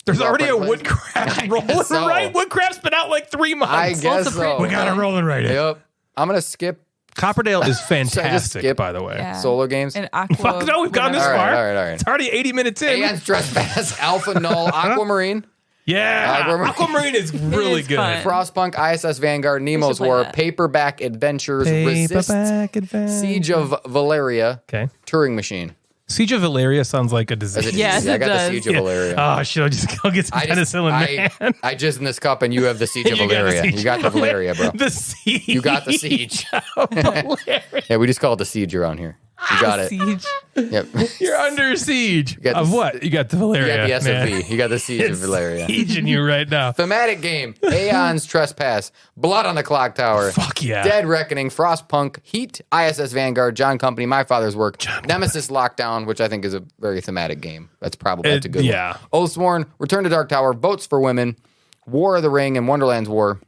Speaker 2: There's
Speaker 3: all
Speaker 2: already a
Speaker 3: print plays?
Speaker 2: Woodcraft rolling
Speaker 3: so.
Speaker 2: right. Woodcraft's been out like 3 months.
Speaker 3: I guess so.
Speaker 2: We got a rolling right.
Speaker 3: Yep. I'm going to skip
Speaker 2: Copperdale is fantastic,
Speaker 3: skip?
Speaker 2: by the way.
Speaker 4: Yeah.
Speaker 3: solo games.
Speaker 4: And Aqua.
Speaker 2: Fuck no, we've gone this
Speaker 3: All right,
Speaker 2: far.
Speaker 3: all right, all right.
Speaker 2: It's already 80 minutes in.
Speaker 3: Aeon's Trespass, Alpha Null, Aquamarine,
Speaker 2: Yeah.
Speaker 3: Aquamarine.
Speaker 2: Aquamarine is really
Speaker 4: is
Speaker 2: good.
Speaker 4: fun.
Speaker 3: Frostpunk, ISS Vanguard, Nemo's
Speaker 4: play
Speaker 3: War,
Speaker 4: that.
Speaker 3: Paperback Adventures, Resist,
Speaker 2: Paperback Advance.
Speaker 3: Siege of Valeria,
Speaker 2: Okay.
Speaker 3: Turing Machine.
Speaker 2: Siege of Valeria sounds like a
Speaker 3: As it
Speaker 2: disease.
Speaker 4: Yes,
Speaker 3: is. I
Speaker 4: it
Speaker 3: got
Speaker 4: does.
Speaker 3: the Siege of Valeria.
Speaker 2: Oh, shit. I'll just go get some penicillin, man.
Speaker 3: I jizzed in this cup and you have the Siege of
Speaker 2: You got the
Speaker 3: Valeria.
Speaker 2: Siege
Speaker 3: You got the
Speaker 2: of
Speaker 3: Valeria, bro.
Speaker 2: The siege.
Speaker 3: You got the Siege.
Speaker 2: of Valeria.
Speaker 3: Yeah, we just call it the Siege around here. You got it.
Speaker 4: Siege.
Speaker 3: Yep.
Speaker 2: You're under siege.
Speaker 3: got
Speaker 2: Of
Speaker 3: the-
Speaker 2: what? You got the
Speaker 3: You
Speaker 2: Valeria.
Speaker 3: got the
Speaker 2: man.
Speaker 3: SFV. You got the Siege of
Speaker 2: It's
Speaker 3: Valeria.
Speaker 2: sieging you right now.
Speaker 3: Thematic game. Aeon's Trespass. Blood on the Clock Tower.
Speaker 2: Fuck yeah.
Speaker 3: Dead Reckoning. Frostpunk. Heat. ISS Vanguard. John Company. My Father's Work. Nemesis Lockdown, which I think is a very thematic game. That's probably that's a good
Speaker 2: yeah.
Speaker 3: one. Oathsworn. Return to Dark Tower. Votes for Women. War of the Ring and Wonderland's War.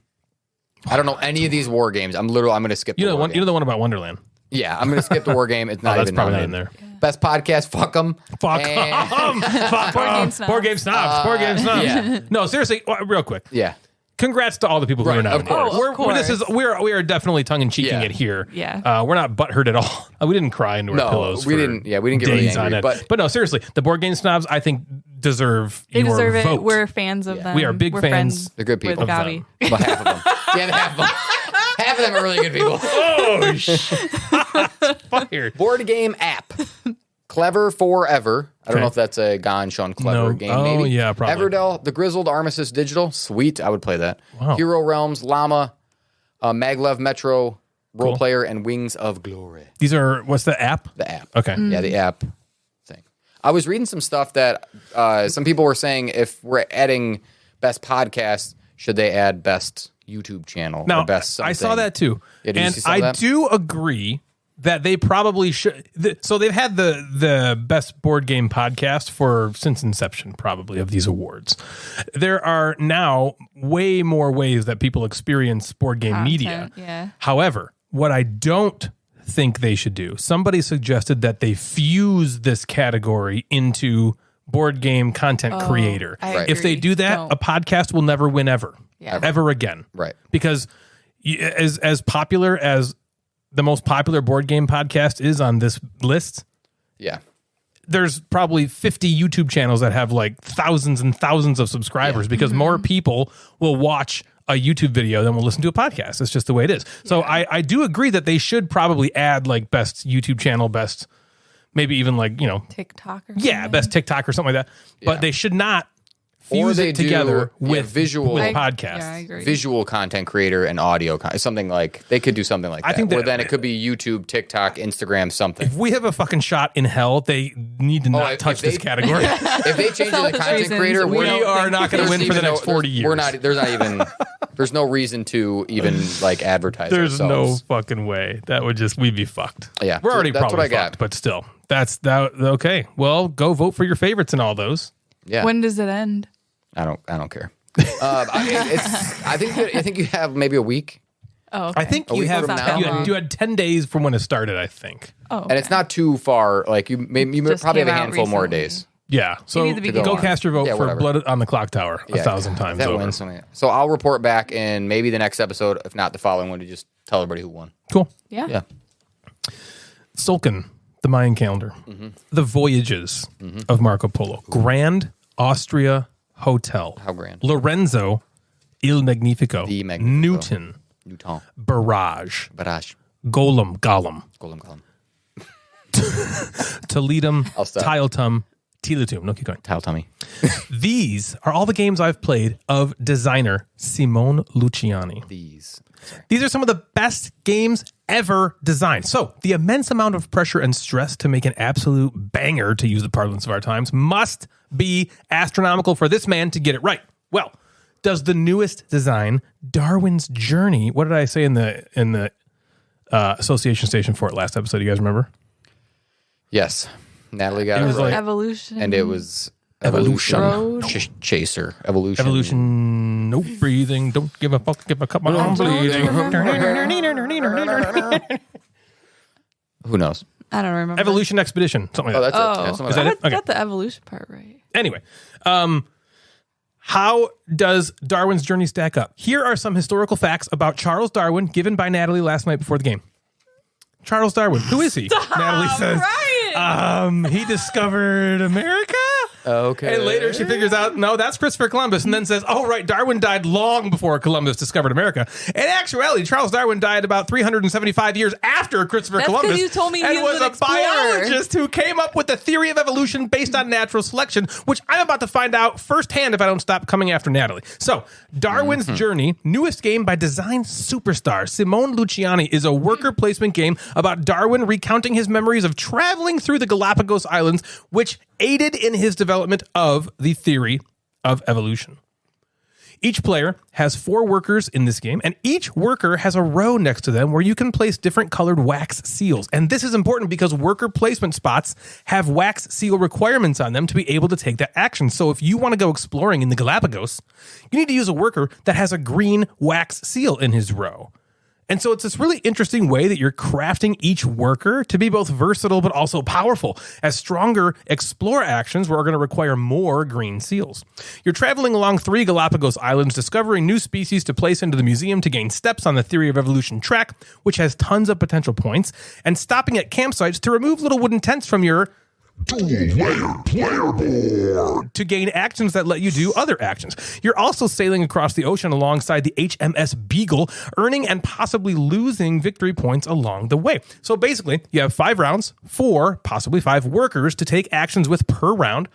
Speaker 3: I don't know any of these war games. I'm going to skip the
Speaker 2: You know,
Speaker 3: war
Speaker 2: you know the one about Wonderland.
Speaker 3: Yeah, I'm going to skip the war game. It's not
Speaker 2: That's
Speaker 3: even
Speaker 2: probably not
Speaker 3: nominated.
Speaker 2: in there.
Speaker 3: Best podcast. Fuck them.
Speaker 2: Fuck
Speaker 3: And-
Speaker 2: Fuck
Speaker 4: Board game
Speaker 2: 'em.
Speaker 4: snobs.
Speaker 2: Board game snobs. Board game snobs.
Speaker 3: yeah.
Speaker 2: No, seriously, real quick.
Speaker 3: Yeah.
Speaker 2: Congrats to all the people who
Speaker 3: Right,
Speaker 2: are nominated.
Speaker 3: of course.
Speaker 4: Oh, of
Speaker 2: This is we are definitely tongue in cheeking
Speaker 3: Yeah.
Speaker 2: it here.
Speaker 4: Yeah.
Speaker 2: We're not butthurt at all. We didn't cry into our
Speaker 3: No,
Speaker 2: pillows.
Speaker 3: we
Speaker 2: for
Speaker 3: didn't- yeah, we didn't get really
Speaker 2: days
Speaker 3: angry,
Speaker 2: on it.
Speaker 3: but-
Speaker 2: no, seriously, the board game snobs I think deserve
Speaker 4: They
Speaker 2: your
Speaker 4: deserve
Speaker 2: vote.
Speaker 4: it. We're fans of them.
Speaker 2: We are big
Speaker 4: We're
Speaker 2: fans.
Speaker 4: friends
Speaker 3: They're good people.
Speaker 4: With
Speaker 3: Of
Speaker 4: Gabi.
Speaker 3: But half of them. Yeah, half of them. Half of them are really good people.
Speaker 2: Oh shit! Fired.
Speaker 3: Board game app. Clever Forever. I don't
Speaker 2: Okay.
Speaker 3: know if that's a Gon Sean Clever
Speaker 2: No.
Speaker 3: game.
Speaker 2: Oh,
Speaker 3: Maybe.
Speaker 2: yeah, probably.
Speaker 3: Everdell, The Grizzled Armistice Digital. Sweet. I would play that.
Speaker 2: Wow.
Speaker 3: Hero Realms, Llama, Maglev Metro, Role
Speaker 2: Cool.
Speaker 3: Player, and Wings of Glory.
Speaker 2: These are what's the app?
Speaker 3: The app.
Speaker 2: Okay.
Speaker 3: Yeah, the app thing. I was reading some stuff that some people were saying if we're adding best podcast, should they add best YouTube channel
Speaker 2: Now
Speaker 3: or best
Speaker 2: I saw
Speaker 3: something?
Speaker 2: that too,
Speaker 3: Yeah, did you
Speaker 2: and
Speaker 3: see some of
Speaker 2: I
Speaker 3: that?
Speaker 2: do agree that they probably should. So they've had the best board game podcast since inception, probably, of these awards. There are now way more ways that people experience board game media.
Speaker 4: Yeah.
Speaker 2: However, what I don't think they should do, somebody suggested that they fuse this category into board game content creator.
Speaker 4: I
Speaker 2: If they
Speaker 4: agree.
Speaker 2: do that,
Speaker 4: No.
Speaker 2: a podcast will never win ever.
Speaker 4: Yeah.
Speaker 2: Ever again.
Speaker 3: Right.
Speaker 2: Because as popular as the most popular board game podcast is on this list,
Speaker 3: Yeah.
Speaker 2: there's probably 50 YouTube channels that have like thousands and thousands of subscribers because more people will watch a YouTube video than will listen to a podcast. It's just the way it is. So I do agree that they should probably add like best YouTube channel, best, maybe even like,
Speaker 4: TikTok or
Speaker 2: yeah,
Speaker 4: something.
Speaker 2: best TikTok or something like that. But
Speaker 3: Yeah.
Speaker 2: they should not
Speaker 3: Or
Speaker 2: fuse
Speaker 3: they
Speaker 2: it together
Speaker 3: do,
Speaker 2: with
Speaker 3: visual
Speaker 2: with
Speaker 4: I
Speaker 2: podcasts.
Speaker 4: agree.
Speaker 3: visual content creator and audio something like they could do something like that.
Speaker 2: I think
Speaker 3: or
Speaker 2: that-
Speaker 3: then it could be YouTube, TikTok, Instagram, something.
Speaker 2: If we have a fucking shot in hell, they need to not
Speaker 3: if
Speaker 2: touch
Speaker 3: they-
Speaker 2: this category.
Speaker 3: If they change it to
Speaker 4: Selfish
Speaker 3: content
Speaker 4: reasons,
Speaker 3: creator,
Speaker 4: we
Speaker 3: we're
Speaker 4: don't
Speaker 2: We are
Speaker 4: think-
Speaker 2: not going to
Speaker 3: there's
Speaker 2: win for the
Speaker 3: even
Speaker 2: next
Speaker 3: no-
Speaker 2: 40 years.
Speaker 3: There's no reason to even like advertise.
Speaker 2: There's
Speaker 3: ourselves.
Speaker 2: no fucking way. That would we'd be fucked.
Speaker 3: Yeah,
Speaker 2: We're
Speaker 3: so
Speaker 2: already
Speaker 3: that's what
Speaker 2: probably
Speaker 3: I got.
Speaker 2: fucked, but still. That's that. Okay. Well, go vote for your favorites in all those.
Speaker 3: Yeah,
Speaker 4: When does it end?
Speaker 3: I don't care. I think you have maybe a week,
Speaker 4: Oh, okay.
Speaker 2: I think you
Speaker 3: week
Speaker 2: have
Speaker 3: from now?
Speaker 2: you had 10 days from when it started, I think.
Speaker 4: Oh,
Speaker 3: and it's not too far. Like you
Speaker 4: Just
Speaker 3: probably have a
Speaker 4: came out
Speaker 3: handful more
Speaker 4: recently.
Speaker 3: days.
Speaker 2: Yeah. So
Speaker 4: need to be
Speaker 2: go
Speaker 4: going.
Speaker 2: cast your vote
Speaker 3: Yeah,
Speaker 2: for
Speaker 3: whatever.
Speaker 2: Blood on the Clock Tower
Speaker 3: Yeah,
Speaker 2: 1,000 times
Speaker 3: that
Speaker 2: over.
Speaker 3: wins something. So I'll report back in maybe the next episode, if not the following one, to just tell everybody who won.
Speaker 2: Cool.
Speaker 4: yeah.
Speaker 3: Yeah.
Speaker 2: Sulkin, the Mayan calendar, the voyages of Marco Polo, Grand Austria Hotel,
Speaker 3: How grand?
Speaker 2: Lorenzo, Il Magnifico,
Speaker 3: The Magnifico.
Speaker 2: Newton, Barrage,
Speaker 3: Barrage.
Speaker 2: Gollum,
Speaker 3: Golem.
Speaker 2: Toledum,
Speaker 3: I'll stop.
Speaker 2: Tiletum, Tiletum. No, keep going.
Speaker 3: Tile tummy.
Speaker 2: These are all the games I've played of designer Simone Luciani.
Speaker 3: These. Sorry.
Speaker 2: These are some of the best games ever designed. So, the immense amount of pressure and stress to make an absolute banger, to use the parlance of our times, must be astronomical for this man to get it right. Well, does the newest design, Darwin's Journey, what did I say in the association station for it last episode? You guys remember?
Speaker 3: Yes. Natalie got
Speaker 2: It
Speaker 3: it
Speaker 2: was
Speaker 3: right.
Speaker 2: like-
Speaker 4: Evolution.
Speaker 3: And it was
Speaker 2: Evolution.
Speaker 4: Road.
Speaker 3: Chaser. Evolution.
Speaker 2: Evolution, no breathing, don't give a fuck, give a cup, I'm bleeding.
Speaker 3: Who knows?
Speaker 4: I don't remember.
Speaker 2: Evolution Expedition, something
Speaker 3: Oh,
Speaker 2: like that.
Speaker 3: that's
Speaker 4: Oh,
Speaker 3: it. That's
Speaker 2: Is that
Speaker 4: I
Speaker 2: it? Okay.
Speaker 4: got the evolution part right.
Speaker 2: Anyway, how does Darwin's Journey stack up? Here are some historical facts about Charles Darwin given by Natalie last night before the game. Charles Darwin, who is he? Natalie says, he discovered America?
Speaker 3: Okay.
Speaker 2: And later she figures out, no, that's Christopher Columbus, and then says, oh, right, Darwin died long before Columbus discovered America. In actuality, Charles Darwin died about 375 years after Christopher
Speaker 4: That's 'cause
Speaker 2: Columbus.
Speaker 4: you told me he
Speaker 2: and
Speaker 4: was an
Speaker 2: a
Speaker 4: explorer.
Speaker 2: biologist who came up with the theory of evolution based on natural selection, which I'm about to find out firsthand if I don't stop coming after Natalie. So, Darwin's Journey, newest game by design superstar Simone Luciani, is a worker placement game about Darwin recounting his memories of traveling through the Galapagos Islands, which aided in his development of the theory of evolution. Each player has 4 workers in this game, and each worker has a row next to them where you can place different colored wax seals. And this is important because worker placement spots have wax seal requirements on them to be able to take that action. So if you want to go exploring in the Galapagos, you need to use a worker that has a green wax seal in his row. And so it's this really interesting way that you're crafting each worker to be both versatile but also powerful, as stronger explore actions are going to require more green seals. You're traveling along 3 Galapagos islands, discovering new species to place into the museum to gain steps on the theory of evolution track, which has tons of potential points, and stopping at campsites to remove little wooden tents from your
Speaker 5: Dual-layer player board.
Speaker 2: to gain actions that let you do other actions. You're also sailing across the ocean alongside the HMS Beagle, earning and possibly losing victory points along the way. So basically, you have 5 rounds, 4, possibly 5 workers to take actions with per round,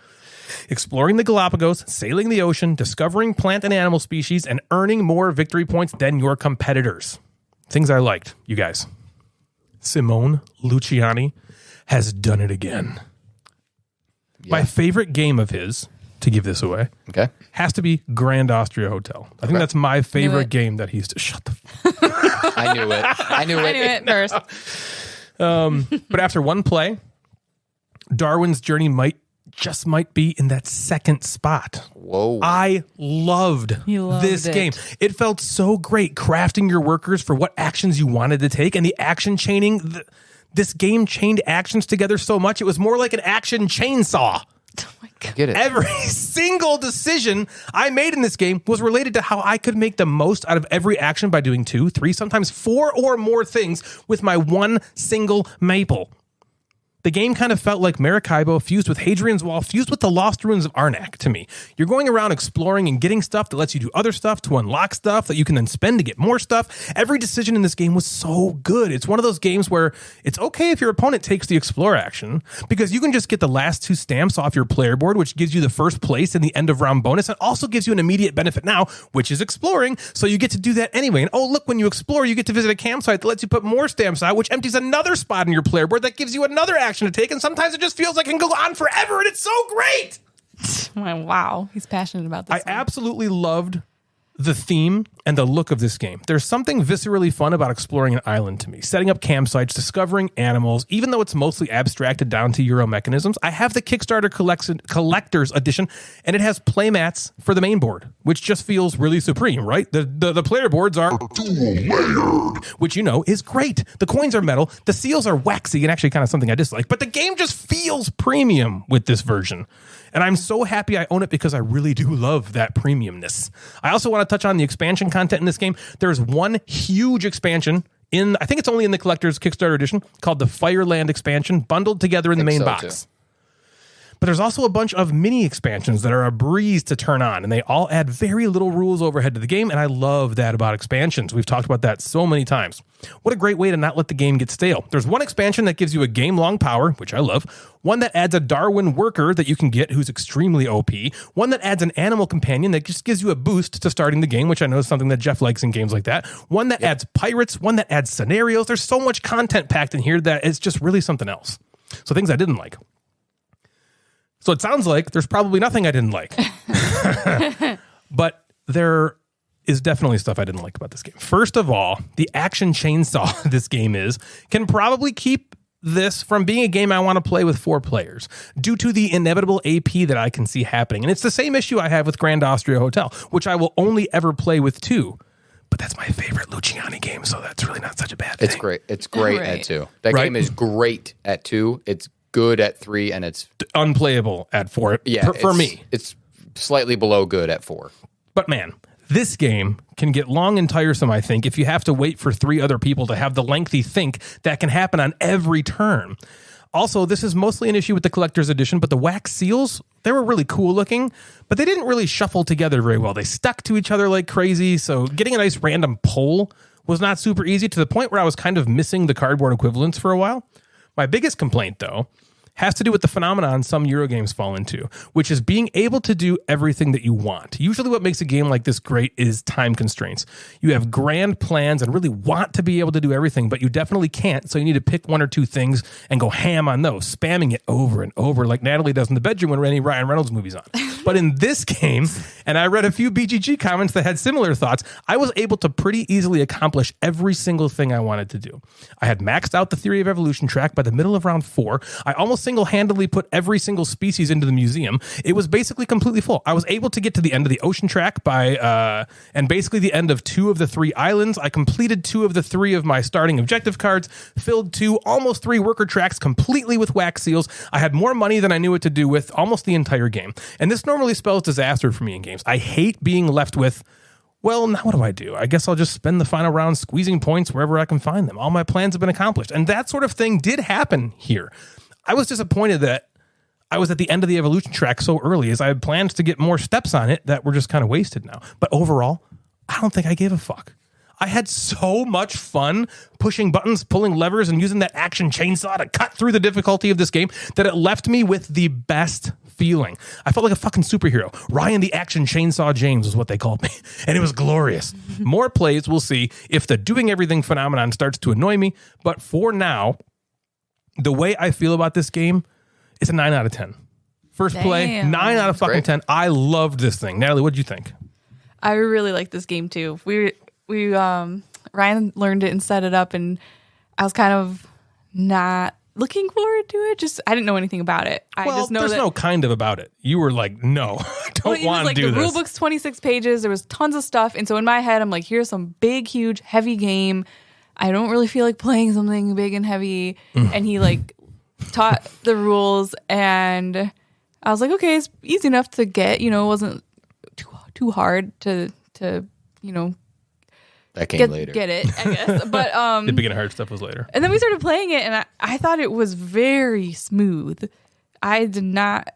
Speaker 2: exploring the Galapagos, sailing the ocean, discovering plant and animal species, and earning more victory points than your competitors. Things I liked, you guys. Simone Luciani has done it again. My favorite game of his, to give this away,
Speaker 3: Okay.
Speaker 2: has to be Grand Austria Hotel. I think that's my favorite
Speaker 4: it.
Speaker 2: game that he's... Shut the...
Speaker 3: I knew it. I knew
Speaker 4: I
Speaker 3: it.
Speaker 4: knew it first.
Speaker 2: But after one play, Darwin's Journey might be in that second spot.
Speaker 3: Whoa.
Speaker 2: I loved
Speaker 4: You loved
Speaker 2: this
Speaker 4: it.
Speaker 2: game. It felt so great crafting your workers for what actions you wanted to take, and the action chaining... This game chained actions together so much, it was more like an action chainsaw.
Speaker 3: Get it.
Speaker 2: Every single decision I made in this game was related to how I could make the most out of every action by doing 2, 3, sometimes 4 or more things with my one single maple. The game kind of felt like Maracaibo fused with Hadrian's Wall, fused with the Lost Ruins of Arnak to me. You're going around exploring and getting stuff that lets you do other stuff to unlock stuff that you can then spend to get more stuff. Every decision in this game was so good. It's one of those games where it's okay if your opponent takes the explore action because you can just get the last 2 stamps off your player board, which gives you the first place in the end of round bonus and also gives you an immediate benefit now, which is exploring. So you get to do that anyway. And oh, look, when you explore, you get to visit a campsite that lets you put more stamps out, which empties another spot in your player board that gives you another action to take, and sometimes it just feels like it can go on forever, and it's so great.
Speaker 4: Wow, he's passionate about this.
Speaker 2: I absolutely loved the theme and the look of this game. There's something viscerally fun about exploring an island to me, setting up campsites, discovering animals, even though it's mostly abstracted down to Euro mechanisms. I have the Kickstarter collector's edition, and it has playmats for the main board, which just feels really supreme, right? The player boards are
Speaker 5: Dual-layered.
Speaker 2: which is great. The coins are metal, the seals are waxy, and actually kind of something I dislike, but the game just feels premium with this version. And I'm so happy I own it because I really do love that premiumness. I also want to touch on the expansion content in this game. There's one huge expansion I think it's only in the collector's Kickstarter edition, called the Fireland expansion, bundled together in the main box.
Speaker 3: Too.
Speaker 2: But there's also a bunch of mini expansions that are a breeze to turn on, and they all add very little rules overhead to the game, and I love that about expansions. We've talked about that so many times. What a great way to not let the game get stale. There's one expansion that gives you a game-long power, which I love, one that adds a Darwin worker that you can get who's extremely OP, one that adds an animal companion that just gives you a boost to starting the game, which I know is something that Jeff likes in games like that, one that adds pirates, one that adds scenarios. There's so much content packed in here that it's just really something else. So things I didn't like. So it sounds like there's probably nothing I didn't like. But there is definitely stuff I didn't like about this game. First of all, the action chainsaw this game can probably keep this from being a game I want to play with 4 players due to the inevitable AP that I can see happening. And it's the same issue I have with Grand Austria Hotel, which I will only ever play with 2. But that's my favorite Luciani game, so that's really not such a bad thing.
Speaker 3: It's great. It's great
Speaker 4: Right.
Speaker 3: at 2. That game is great at 2. It's good at 3, and it's
Speaker 2: unplayable at 4 for me.
Speaker 3: It's slightly below good at 4.
Speaker 2: But man, this game can get long and tiresome, I think, if you have to wait for 3 other people to have the lengthy think that can happen on every turn. Also, this is mostly an issue with the collector's edition, but the wax seals, they were really cool looking, but they didn't really shuffle together very well. They stuck to each other like crazy, so getting a nice random pull was not super easy, to the point where I was kind of missing the cardboard equivalents for a while. My biggest complaint, though, has to do with the phenomenon some Euro games fall into, which is being able to do everything that you want. Usually what makes a game like this great is time constraints. You have grand plans and really want to be able to do everything, but you definitely can't, so you need to pick 1 or 2 things and go ham on those, spamming it over and over like Natalie does in the bedroom when any Ryan Reynolds movie's on. But in this game, and I read a few BGG comments that had similar thoughts, I was able to pretty easily accomplish every single thing I wanted to do. I had maxed out the Theory of Evolution track by the middle of round 4. I almost single-handedly put every single species into the museum. It was basically completely full. I was able to get to the end of the ocean track and basically the end of 2 of the 3 islands. I completed 2 of the 3 of my starting objective cards, filled 2, almost 3 worker tracks completely with wax seals. I had more money than I knew what to do with almost the entire game. And this normally spells disaster for me in games. I hate being left with, well, now what do? I guess I'll just spend the final round squeezing points wherever I can find them. All my plans have been accomplished. And that sort of thing did happen here. I was disappointed that I was at the end of the evolution track so early, as I had planned to get more steps on it that were just kind of wasted now. But overall, I don't think I gave a fuck. I had so much fun pushing buttons, pulling levers, and using that action chainsaw to cut through the difficulty of this game that it left me with the best feeling. I felt like a fucking superhero. Ryan the Action Chainsaw James is what they called me. And it was glorious. More plays, we'll see if the doing everything phenomenon starts to annoy me. But for now, the way I feel about this game is a 9 out of 10. First play, 9 out of fucking 10. I loved this thing. Natalie, what'd you think?
Speaker 4: I really like this game too. Ryan learned it and set it up, and I was kind of not looking forward to it. I didn't know anything about it. I just know
Speaker 2: there's no kind of about it. You were like, no, I don't want to do this.
Speaker 4: The rule book's 26 pages. There was tons of stuff. And so in my head, I'm like, here's some big, huge, heavy game. I don't really feel like playing something big and heavy. And he taught the rules, and I was like, okay, it's easy enough to get. It wasn't too hard to
Speaker 3: That came later.
Speaker 4: get it, I guess. But
Speaker 2: The beginning hard stuff was later.
Speaker 4: and then we started playing it, and I thought it was very smooth. I did not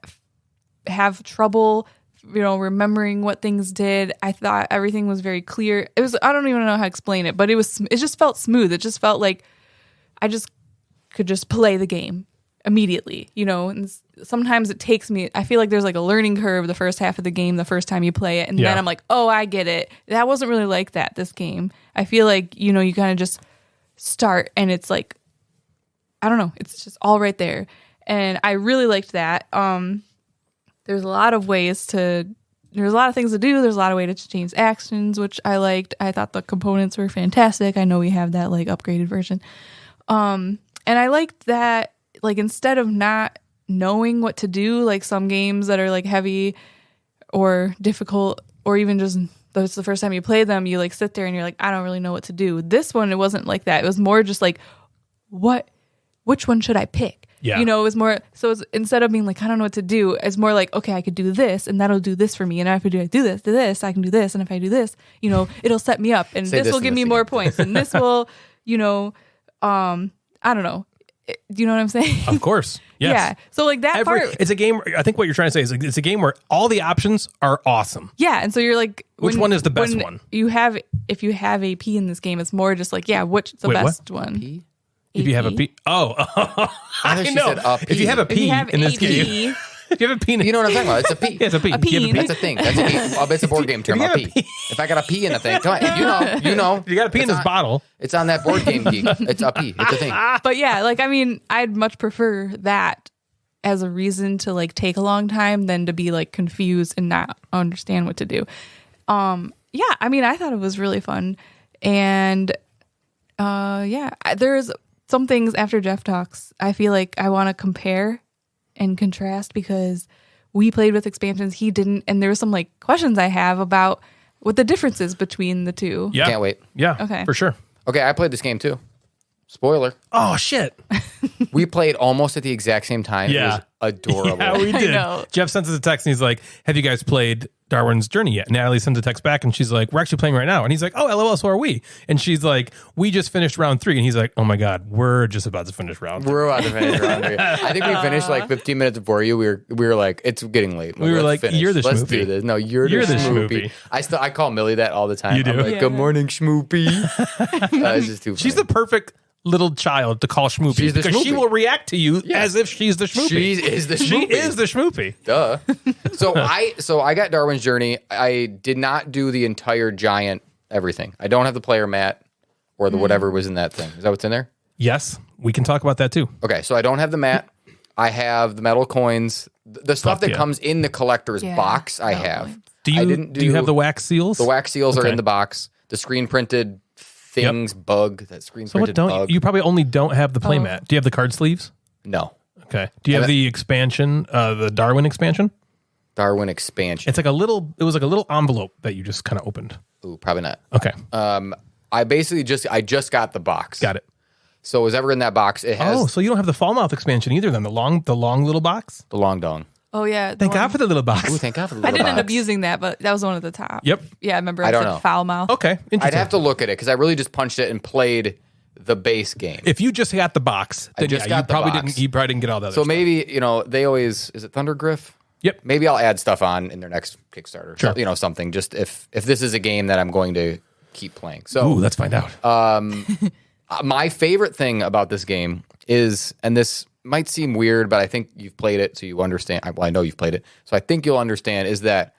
Speaker 4: have trouble, remembering what things did. I thought everything was very clear. It was, I don't even know how to explain it, but it just felt smooth. It just felt like I just could just play the game immediately, and sometimes it takes me, I feel like there's like a learning curve the first half of the game, the first time you play it. And then I'm like, oh, I get it. That wasn't really like that, this game. I feel like, you kind of just start and it's like, I don't know, it's just all right there. And I really liked that. There's a lot of things to do. There's a lot of ways to change actions, which I liked. I thought the components were fantastic. I know we have that like upgraded version. And I liked that, like, instead of not knowing what to do, like some games that are like heavy or difficult, or even just that's the first time you play them, you like sit there and you're like, I don't really know what to do. This one, it wasn't like that. It was more just like, which one should I pick?
Speaker 2: Yeah.
Speaker 4: It was more, so it's, instead of being like, I don't know what to do, it's more like, okay, I could do this and that'll do this for me. And if I do this, I can do this. And if I do this, it'll set me up and this will give me more points. And this will, I don't know. Do you know what I'm saying?
Speaker 2: Of course. Yes.
Speaker 4: Yeah. So like that part.
Speaker 2: It's a game. I think what you're trying to say is like, it's a game where all the options are awesome.
Speaker 4: Yeah. And so you're like,
Speaker 2: Which one is the best one?
Speaker 4: If you have AP in this game, it's more just like, yeah, which the best one?
Speaker 3: P?
Speaker 2: If you have a P. Oh.
Speaker 3: I
Speaker 2: I
Speaker 3: she
Speaker 2: know.
Speaker 3: said a P.
Speaker 2: If you have a
Speaker 4: If you
Speaker 2: P
Speaker 4: have
Speaker 2: in this
Speaker 4: AP,
Speaker 2: game. If you have a P in
Speaker 3: You know what I'm talking about? It's a P.
Speaker 2: Yeah, it's a P.
Speaker 4: A
Speaker 2: You have a
Speaker 4: P.
Speaker 3: That's a thing. That's it's a board game term.
Speaker 2: you
Speaker 3: A
Speaker 2: have
Speaker 3: P.
Speaker 2: a P-
Speaker 3: If I got a P in a thing, come on, you know.
Speaker 2: You got a P in
Speaker 3: It's
Speaker 2: this
Speaker 3: on-
Speaker 2: bottle.
Speaker 3: It's on that board game geek. It's a P. It's a thing.
Speaker 4: but yeah, like, I mean, I'd much prefer that as a reason to like take a long time than to be like confused and not understand what to do. Yeah, I mean, I thought it was really fun. And there's some things after Jeff talks, I feel like I want to compare and contrast because we played with expansions, he didn't, and there were some like questions I have about what the differences between the two.
Speaker 2: Yeah.
Speaker 3: Can't wait.
Speaker 2: Yeah.
Speaker 4: Okay.
Speaker 2: For sure.
Speaker 3: Okay, I played this game too. Spoiler.
Speaker 2: Oh, shit.
Speaker 3: We played almost at the exact same time.
Speaker 2: Yeah.
Speaker 3: It was adorable.
Speaker 2: Yeah, we did.
Speaker 4: know.
Speaker 2: Jeff sends us a text and he's like, have you guys played Darwin's Journey yet? Natalie sends a text back and she's like, we're actually playing right now. And he's like, oh, LOL, so are we. And she's like, we just finished round 3. And he's like, oh my God, we're just about to finish round 3.
Speaker 3: We're about to finish round 3. I think we finished like 15 minutes before you. We were like, it's getting late.
Speaker 2: We were
Speaker 3: Let's
Speaker 2: like,
Speaker 3: finish.
Speaker 2: you're the
Speaker 3: Let's
Speaker 2: schmoopy.
Speaker 3: do this. No, you're
Speaker 2: You're
Speaker 3: the
Speaker 2: the
Speaker 3: schmoopy.
Speaker 2: schmoopy.
Speaker 3: I call Millie that all the time.
Speaker 2: You do?
Speaker 3: I'm like,
Speaker 4: Yeah.
Speaker 3: good morning, schmoopy. It's just too funny.
Speaker 2: She's the perfect little child to call Schmoopy.
Speaker 3: She's the
Speaker 2: because she
Speaker 3: Schmoopy.
Speaker 2: will react to you
Speaker 3: Yeah.
Speaker 2: as if she's the Schmoopy.
Speaker 3: She is the
Speaker 2: She
Speaker 3: schmoopy.
Speaker 2: is the Schmoopy.
Speaker 3: Duh. So I got Darwin's Journey. I did not do the entire giant everything. I don't have the player mat or the whatever was in that thing. Is that what's in there?
Speaker 2: Yes, we can talk about that too.
Speaker 3: Okay, so I don't have the mat. I have the metal coins. The stuff that
Speaker 2: yeah.
Speaker 3: comes in the collector's
Speaker 4: Yeah,
Speaker 3: box, I
Speaker 4: metal
Speaker 3: have.
Speaker 4: coins.
Speaker 2: Do
Speaker 3: I
Speaker 2: you
Speaker 3: didn't
Speaker 2: do you have the wax seals?
Speaker 3: The wax seals are
Speaker 2: Okay.
Speaker 3: in the box. The screen printed things bug. That screen
Speaker 2: So what
Speaker 3: printed
Speaker 2: don't
Speaker 3: bug.
Speaker 2: you probably only don't have the
Speaker 4: Oh.
Speaker 2: playmat. Do you have the card sleeves?
Speaker 3: No.
Speaker 2: Okay. Do you have the expansion, the Darwin expansion?
Speaker 3: Darwin expansion.
Speaker 2: It was like a little envelope that you just kind of opened.
Speaker 3: Ooh, probably not.
Speaker 2: Okay.
Speaker 3: I basically just got the box.
Speaker 2: Got it.
Speaker 3: So whatever in that box, it has
Speaker 2: Oh, so you don't have the fall mouth expansion either then, the long little box?
Speaker 3: the long dong.
Speaker 4: Oh yeah.
Speaker 2: Thank God for the little box.
Speaker 3: Ooh, thank God for the
Speaker 4: I
Speaker 3: little
Speaker 4: didn't end up
Speaker 3: box.
Speaker 4: using that, but that was one at the top.
Speaker 2: Yep.
Speaker 4: Yeah, I remember
Speaker 3: I
Speaker 4: I
Speaker 3: don't
Speaker 4: said
Speaker 3: know.
Speaker 4: foul mouth.
Speaker 2: Okay. Interesting.
Speaker 3: I'd have to look at it because I really just punched it and played the base game.
Speaker 2: If you just got the box, then
Speaker 3: just
Speaker 2: yeah,
Speaker 3: got
Speaker 2: you
Speaker 3: the
Speaker 2: probably
Speaker 3: box.
Speaker 2: you probably didn't get all the other
Speaker 3: So
Speaker 2: stuff.
Speaker 3: maybe, they always, is it Thundergriff?
Speaker 2: Yep.
Speaker 3: Maybe I'll add stuff on in their next Kickstarter.
Speaker 2: Sure.
Speaker 3: So, something just if this is a game that I'm going to keep playing. So
Speaker 2: Ooh, let's find out.
Speaker 3: my favorite thing about this game is, and this might seem weird, but I think you've played it, so you understand. Well, I know you've played it, so I think you'll understand, is that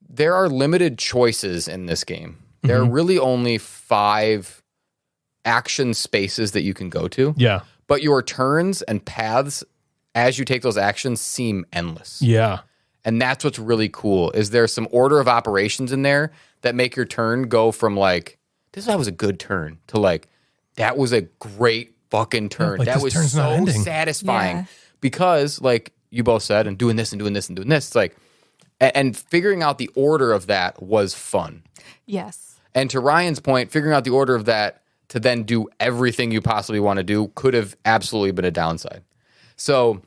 Speaker 3: there are limited choices in this game. There are really only 5 action spaces that you can go to.
Speaker 2: Yeah.
Speaker 3: But your turns and paths as you take those actions seem endless.
Speaker 2: Yeah.
Speaker 3: And that's what's really cool, is there's some order of operations in there that make your turn go from like, that was a good turn, to like, that was a great fucking turn.
Speaker 2: like,
Speaker 3: that
Speaker 2: this
Speaker 3: was
Speaker 2: turn's not
Speaker 3: so
Speaker 2: ending.
Speaker 3: satisfying.
Speaker 4: Yeah.
Speaker 3: Because like you both said, and doing this and doing this and doing this, it's like, and figuring out the order of that was fun.
Speaker 4: Yes.
Speaker 3: And to Ryan's point, figuring out the order of that to then do everything you possibly want to do could have absolutely been a downside. So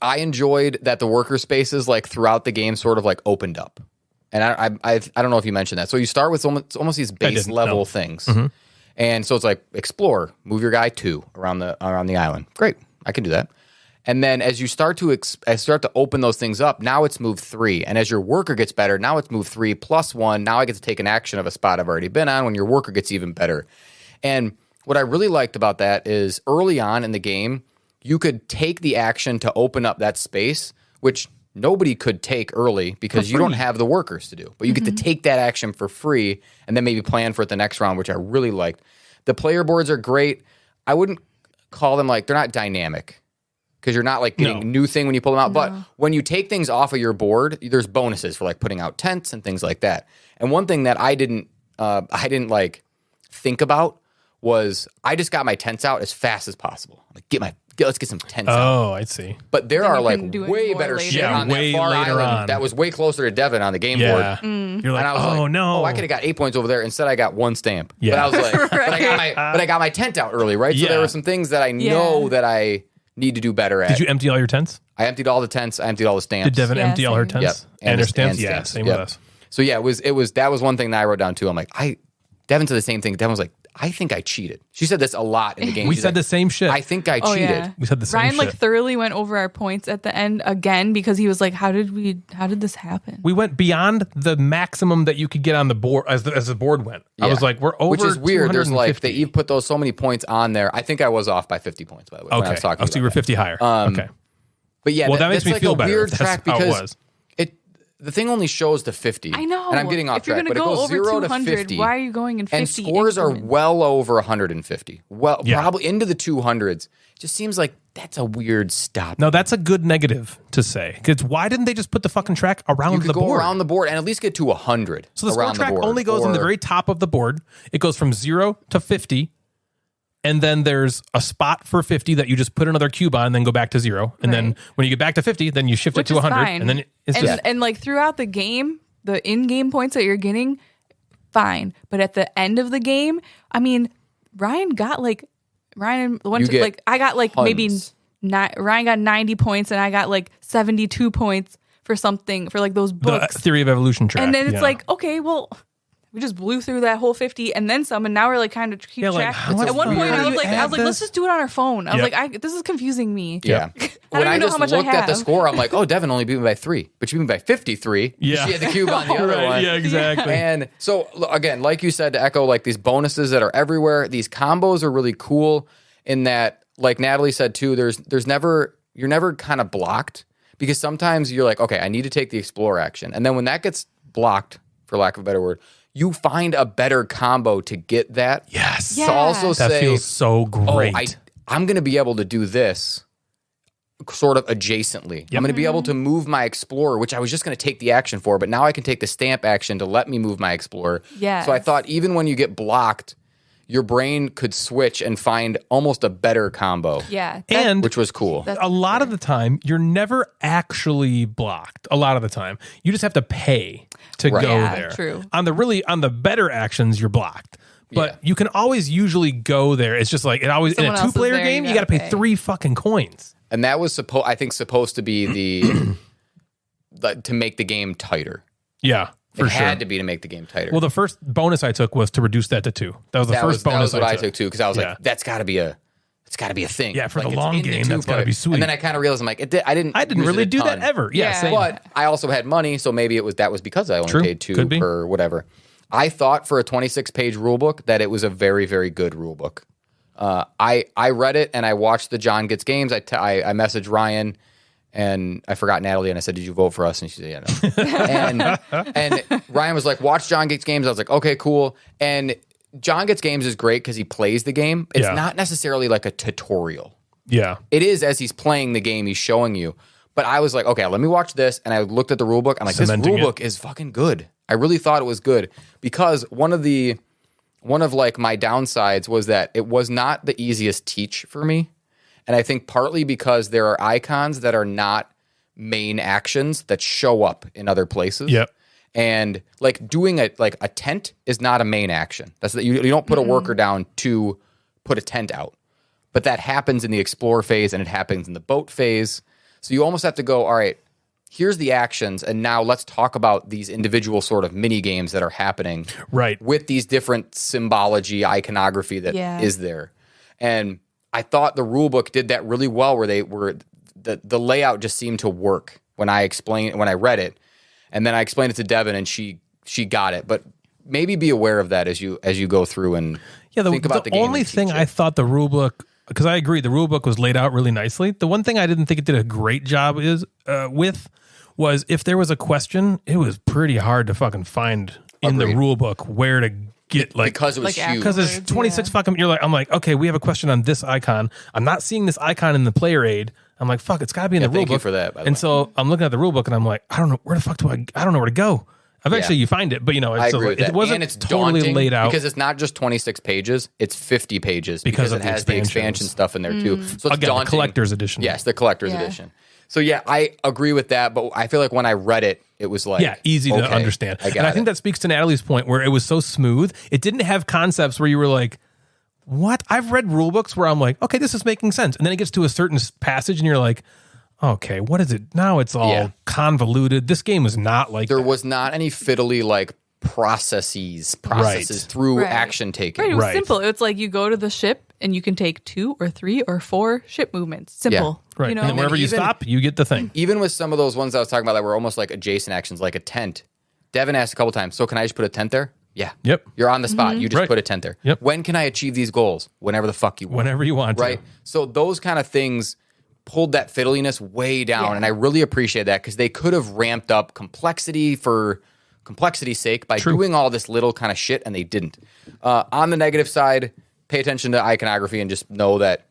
Speaker 3: I enjoyed that the worker spaces like throughout the game sort of like opened up. And I don't know if you mentioned that. So you start with almost these base level things. And so it's like explore, move your guy 2 around the island. Great. I can do that. And then as you start to open those things up, now it's move 3. And as your worker gets better, now it's move 3 plus 1. Now I get to take an action of a spot I've already been on when your worker gets even better. And what I really liked about that is early on in the game, you could take the action to open up that space, which nobody could take early because you don't have the workers to do. But you get to take that action for free and then maybe plan for it the next round, which I really liked. The player boards are great. I wouldn't call them like, they're not dynamic. Because you're not like getting a new thing when you pull them out. But when you take things off of your board, there's bonuses for like putting out tents and things like that. And one thing that I didn't like think about was I just got my tents out as fast as possible. Like let's get some tents out.
Speaker 2: Oh, I see.
Speaker 3: But there
Speaker 4: Then
Speaker 3: are
Speaker 4: you
Speaker 3: like
Speaker 4: can do it
Speaker 3: way
Speaker 4: more
Speaker 3: better
Speaker 4: later.
Speaker 3: shit
Speaker 2: Yeah,
Speaker 3: on
Speaker 2: way
Speaker 3: that far
Speaker 2: later
Speaker 3: island
Speaker 2: on.
Speaker 3: that was way closer to Devin on the game board.
Speaker 2: Yeah. You're like,
Speaker 3: And I was
Speaker 2: oh
Speaker 3: like,
Speaker 2: no.
Speaker 3: oh, I could have got 8 points over there. Instead, I got 1 stamp.
Speaker 2: Yeah.
Speaker 3: But I was like, but I got my tent out early, right? So
Speaker 2: Yeah.
Speaker 3: there were some things that I know that I need to do better at.
Speaker 2: Did you empty all your tents?
Speaker 3: I emptied all the tents. I emptied all the stamps.
Speaker 2: Did Devin
Speaker 4: Yeah,
Speaker 2: empty all her
Speaker 4: same.
Speaker 2: tents?
Speaker 3: Yep.
Speaker 2: And her
Speaker 3: the-
Speaker 2: stamps?
Speaker 3: and
Speaker 2: Yeah,
Speaker 3: stamps.
Speaker 2: same
Speaker 3: Yep.
Speaker 2: with us.
Speaker 3: So yeah, it was that was one thing that I wrote down too. I'm like, Devin said the same thing. Devin was like, I think I cheated. She said this a lot in the game.
Speaker 2: We
Speaker 3: She's
Speaker 2: said
Speaker 3: like,
Speaker 2: the same shit.
Speaker 3: I think I
Speaker 4: Oh,
Speaker 3: cheated.
Speaker 4: yeah.
Speaker 2: We said the same
Speaker 4: Ryan
Speaker 2: shit.
Speaker 4: like thoroughly went over our points at the end again because he was like, how did this happen?
Speaker 2: We went beyond the maximum that you could get on the board as the board went. I was like, we're over.
Speaker 3: Which is weird. There's like
Speaker 2: 250.
Speaker 3: they put those so many points on there. I think I was off by 50 points by the way. When I
Speaker 2: Okay.
Speaker 3: was talking
Speaker 2: So you
Speaker 3: about
Speaker 2: were
Speaker 3: that.
Speaker 2: 50 higher. Okay.
Speaker 3: But yeah,
Speaker 2: Well, that makes
Speaker 3: that's
Speaker 2: me
Speaker 3: like
Speaker 2: feel
Speaker 3: a
Speaker 2: better
Speaker 3: weird
Speaker 2: if that's
Speaker 3: track
Speaker 2: how it
Speaker 3: because
Speaker 2: was.
Speaker 3: the thing only shows to 50.
Speaker 4: I know.
Speaker 3: And I'm getting off
Speaker 4: if you're
Speaker 3: track,
Speaker 4: gonna
Speaker 3: but it
Speaker 4: go
Speaker 3: goes
Speaker 4: over
Speaker 3: 0 to
Speaker 4: 200,
Speaker 3: 50.
Speaker 4: why are you going in 50?
Speaker 3: And scores are
Speaker 4: increments?
Speaker 3: well over 150. Well,
Speaker 2: Yeah.
Speaker 3: probably into the 200s. Just seems like that's a weird stop.
Speaker 2: No, that's a good negative to say. Because why didn't they just put the fucking track around
Speaker 3: You
Speaker 2: the
Speaker 3: could go
Speaker 2: board?
Speaker 3: around the board and at least get to 100.
Speaker 2: So the score
Speaker 3: around
Speaker 2: track
Speaker 3: the board.
Speaker 2: only goes in the
Speaker 3: Or-
Speaker 2: very top of the board. It goes from 0 to 50. And then there's a spot for 50 that you just put another cube on and then go back to 0. And then
Speaker 4: Right.
Speaker 2: when you get back to 50, then you shift
Speaker 4: Which
Speaker 2: it to
Speaker 4: is
Speaker 2: 100.
Speaker 4: fine.
Speaker 2: And then it's
Speaker 4: and,
Speaker 2: just...
Speaker 4: and like throughout the game, the in-game points that you're getting, fine. But at the end of the game, I mean, Ryan got like I got like maybe
Speaker 3: tons.
Speaker 4: Ryan got 90 points and I got like 72 points for something for like those
Speaker 2: the
Speaker 4: books.
Speaker 2: theory of evolution track.
Speaker 4: And then it's
Speaker 2: yeah.
Speaker 4: like, okay, well, we just blew through that whole 50 and then some, and now we're like kind of keep
Speaker 2: Yeah, like,
Speaker 4: track.
Speaker 2: how
Speaker 4: At one
Speaker 2: much
Speaker 4: point,
Speaker 2: do
Speaker 4: I
Speaker 2: you
Speaker 4: was like,
Speaker 2: add
Speaker 4: let's
Speaker 2: this?
Speaker 4: just do it on our phone. I was
Speaker 2: Yep.
Speaker 4: like, this is confusing me.
Speaker 3: Yeah.
Speaker 4: I
Speaker 3: When
Speaker 4: don't
Speaker 3: I
Speaker 4: even know
Speaker 3: just
Speaker 4: how much I
Speaker 3: looked at the
Speaker 4: have.
Speaker 3: score, I'm like, oh, Devin only beat me by 3. But she beat me by 53.
Speaker 2: Yeah.
Speaker 3: She had the cube on the other
Speaker 2: Right,
Speaker 3: one.
Speaker 2: yeah, exactly.
Speaker 3: And so, again, like you said, to echo like these bonuses that are everywhere, these combos are really cool in that, like Natalie said too, you're never kind of blocked because sometimes you're like, okay, I need to take the explore action. And then when that gets blocked, for lack of a better word, you find a better combo to get that.
Speaker 2: Yes.
Speaker 4: Yeah.
Speaker 3: To also
Speaker 2: That
Speaker 3: say,
Speaker 2: feels so great.
Speaker 3: I'm going to be able to do this sort of adjacently. I'm going to be able to move my explorer, which I was just going to take the action for, but now I can take the stamp action to let me move my explorer.
Speaker 4: Yes.
Speaker 3: So I thought even when you get blocked, your brain could switch and find almost a better combo.
Speaker 4: Yeah.
Speaker 2: and
Speaker 3: Which was cool.
Speaker 2: a lot of the time, you're never actually blocked. A lot of the time, you just have to pay to
Speaker 3: Right.
Speaker 2: go
Speaker 4: Yeah,
Speaker 2: there.
Speaker 4: true.
Speaker 2: On the better actions, you're blocked. But
Speaker 3: Yeah.
Speaker 2: you can always usually go there. It's just like it always
Speaker 4: Someone
Speaker 2: in a
Speaker 4: else is
Speaker 2: 2-player
Speaker 4: there, you
Speaker 2: game, you got to
Speaker 4: gotta
Speaker 2: pay
Speaker 4: pay.
Speaker 2: 3 fucking coins.
Speaker 3: And that was supposed to be the to make the game tighter.
Speaker 2: Yeah, for
Speaker 3: it
Speaker 2: sure.
Speaker 3: had to be to make the game tighter.
Speaker 2: Well, the first bonus I took was to reduce that to 2. That was the first
Speaker 3: that
Speaker 2: bonus
Speaker 3: was what I took too, because I was
Speaker 2: Yeah.
Speaker 3: like, that's got to be a thing.
Speaker 2: Yeah, for
Speaker 3: Like,
Speaker 2: the
Speaker 3: it's
Speaker 2: long
Speaker 3: in
Speaker 2: game,
Speaker 3: the
Speaker 2: that's gotta
Speaker 3: 2-player.
Speaker 2: be sweet.
Speaker 3: And then I kind of realized I'm like, I didn't use
Speaker 2: really
Speaker 3: it a
Speaker 2: do that
Speaker 3: ton.
Speaker 2: ever. Yeah,
Speaker 4: Yeah.
Speaker 2: same.
Speaker 3: But I also had money, so maybe that was because I only
Speaker 2: True.
Speaker 3: paid 2
Speaker 2: Could be.
Speaker 3: per whatever. I thought for a 26-page rule book that it was a very, very good rule book. I read it and I watched the John Gets Games. I messaged Ryan and I forgot Natalie and I said, "Did you vote for us?" And she said, "Yeah, no." and Ryan was like, "Watch John Gets Games." I was like, "Okay, cool." And John Gets Games is great because he plays the game. It's
Speaker 2: Yeah.
Speaker 3: not necessarily like a tutorial.
Speaker 2: Yeah.
Speaker 3: It is as he's playing the game, he's showing you. But I was like, okay, let me watch this. And I looked at the rule book. I'm like,
Speaker 2: Cementing
Speaker 3: this rule
Speaker 2: it.
Speaker 3: book is fucking good. I really thought it was good because one of like my downsides was that it was not the easiest teach for me. And I think partly because there are icons that are not main actions that show up in other places.
Speaker 2: Yep.
Speaker 3: And like doing a tent is not a main action. That's you don't put a worker down to put a tent out. But that happens in the explore phase and it happens in the boat phase. So you almost have to go, all right, here's the actions, and now let's talk about these individual sort of mini games that are happening
Speaker 2: Right.
Speaker 3: with these different symbology, iconography that is there. And I thought the rule book did that really well, where the layout just seemed to work when I read it, and then I explained it to Devin, and she got it. But maybe be aware of that as you go through and think about the game.
Speaker 2: The only thing I thought the rule book, because I agree, the rule book was laid out really nicely. The one thing I didn't think it did a great job was if there was a question, it was pretty hard to fucking find in the rule book where to get, like,
Speaker 3: because it was huge.
Speaker 2: Because there's 26 fucking. I'm like, okay, we have a question on this icon. I'm not seeing this icon in the player aid. I'm like, fuck, it's got to be in the rule book.
Speaker 3: Thank you for that. By the
Speaker 2: and
Speaker 3: way.
Speaker 2: so I'm looking at the rule book and I'm like, I don't know where the fuck I don't know where to go. Eventually you find it, but
Speaker 3: I agree with that.
Speaker 2: It wasn't
Speaker 3: and it's
Speaker 2: totally
Speaker 3: daunting
Speaker 2: laid out
Speaker 3: because it's not just 26 pages; it's 50 pages because
Speaker 2: of
Speaker 3: it
Speaker 2: the
Speaker 3: has the expansion stuff in there too. So it's
Speaker 2: Again,
Speaker 3: daunting.
Speaker 2: the collector's edition.
Speaker 3: Yes, the collector's edition. So yeah, I agree with that, but I feel like when I read it, it was like
Speaker 2: easy to understand. And I think that speaks to Natalie's point where it was so smooth. It didn't have concepts where you were like, what? I've read rule books where I'm like, okay, this is making sense. And then it gets to a certain passage and you're like, okay, what is it? Now it's all convoluted. This game is not like
Speaker 3: there was not any fiddly like processes through action taking.
Speaker 4: Right, it was simple. It's like you go to the ship and you can take 2 or 3 or 4 ship movements. Simple.
Speaker 2: Right.
Speaker 4: You know?
Speaker 2: And then wherever you stop, you get the thing.
Speaker 3: Even with some of those ones I was talking about that were almost like adjacent actions, like a tent. Devin asked a couple times, so can I just put a tent there? Yeah.
Speaker 2: Yep.
Speaker 3: You're on the spot. You just put a tent there.
Speaker 2: Yep.
Speaker 3: When can I achieve these goals? Whenever the fuck you want.
Speaker 2: Whenever you want
Speaker 3: right?
Speaker 2: to.
Speaker 3: So those kind of things pulled that fiddliness way down, and I really appreciate that because they could have ramped up complexity for complexity's sake by doing all this little kind of shit, and they didn't. On the negative side, pay attention to iconography and just know that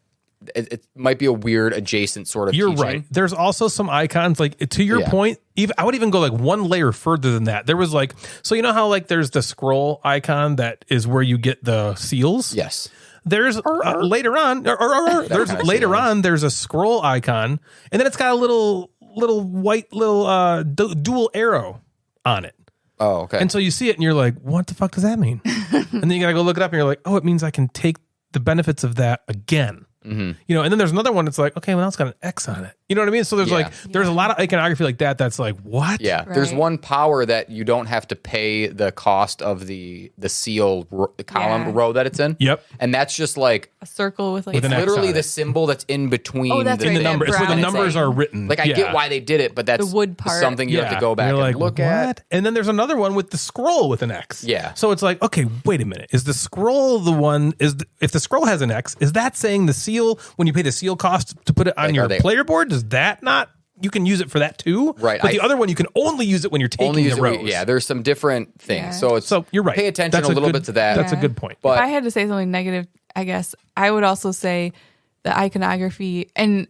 Speaker 3: it might be a weird adjacent sort of teaching.
Speaker 2: Right. There's also some icons, like, to your point, I would even go like one layer further than that. There was like, so you know how like there's the scroll icon that is where you get the seals?
Speaker 3: Yes.
Speaker 2: There's later on, there's a scroll icon, and then it's got a little white dual arrow on it.
Speaker 3: Oh, okay.
Speaker 2: And so you see it, and you're like, "What the fuck does that mean?" And then you gotta go look it up, and you're like, "Oh, it means I can take the benefits of that again."
Speaker 3: Mm-hmm.
Speaker 2: You know, and then there's another one that's like, okay, well, now it's got an X on it. You know what I mean? So there's there's a lot of iconography like that that's like, what?
Speaker 3: Yeah. There's one power that you don't have to pay the cost of the seal column row that it's in.
Speaker 2: Yep.
Speaker 3: And that's just like
Speaker 4: a circle with like
Speaker 2: With an
Speaker 3: it's
Speaker 2: X
Speaker 3: literally
Speaker 2: on
Speaker 3: the
Speaker 2: it.
Speaker 3: symbol that's in between
Speaker 4: that's
Speaker 3: the
Speaker 4: right.
Speaker 2: number. It's where the numbers are written.
Speaker 3: Like I get why they did it, but that's
Speaker 4: the wood part.
Speaker 3: something you have to go back
Speaker 2: You're
Speaker 3: and
Speaker 2: like,
Speaker 3: look
Speaker 2: what?
Speaker 3: at.
Speaker 2: And then there's another one with the scroll with an X.
Speaker 3: Yeah.
Speaker 2: So it's like, okay, wait a minute. Is the scroll the one? If the scroll has an X, is that saying the seal when you pay the seal cost to put it on your player board? Does that not? You can use it for that too,
Speaker 3: right?
Speaker 2: But the other one you can only use it when you're taking the rows.
Speaker 3: There's some different things. So
Speaker 2: you're right.
Speaker 3: Pay attention a little bit to that.
Speaker 2: That's a good point.
Speaker 3: But
Speaker 4: if I had to say something negative, I guess I would also say the iconography, and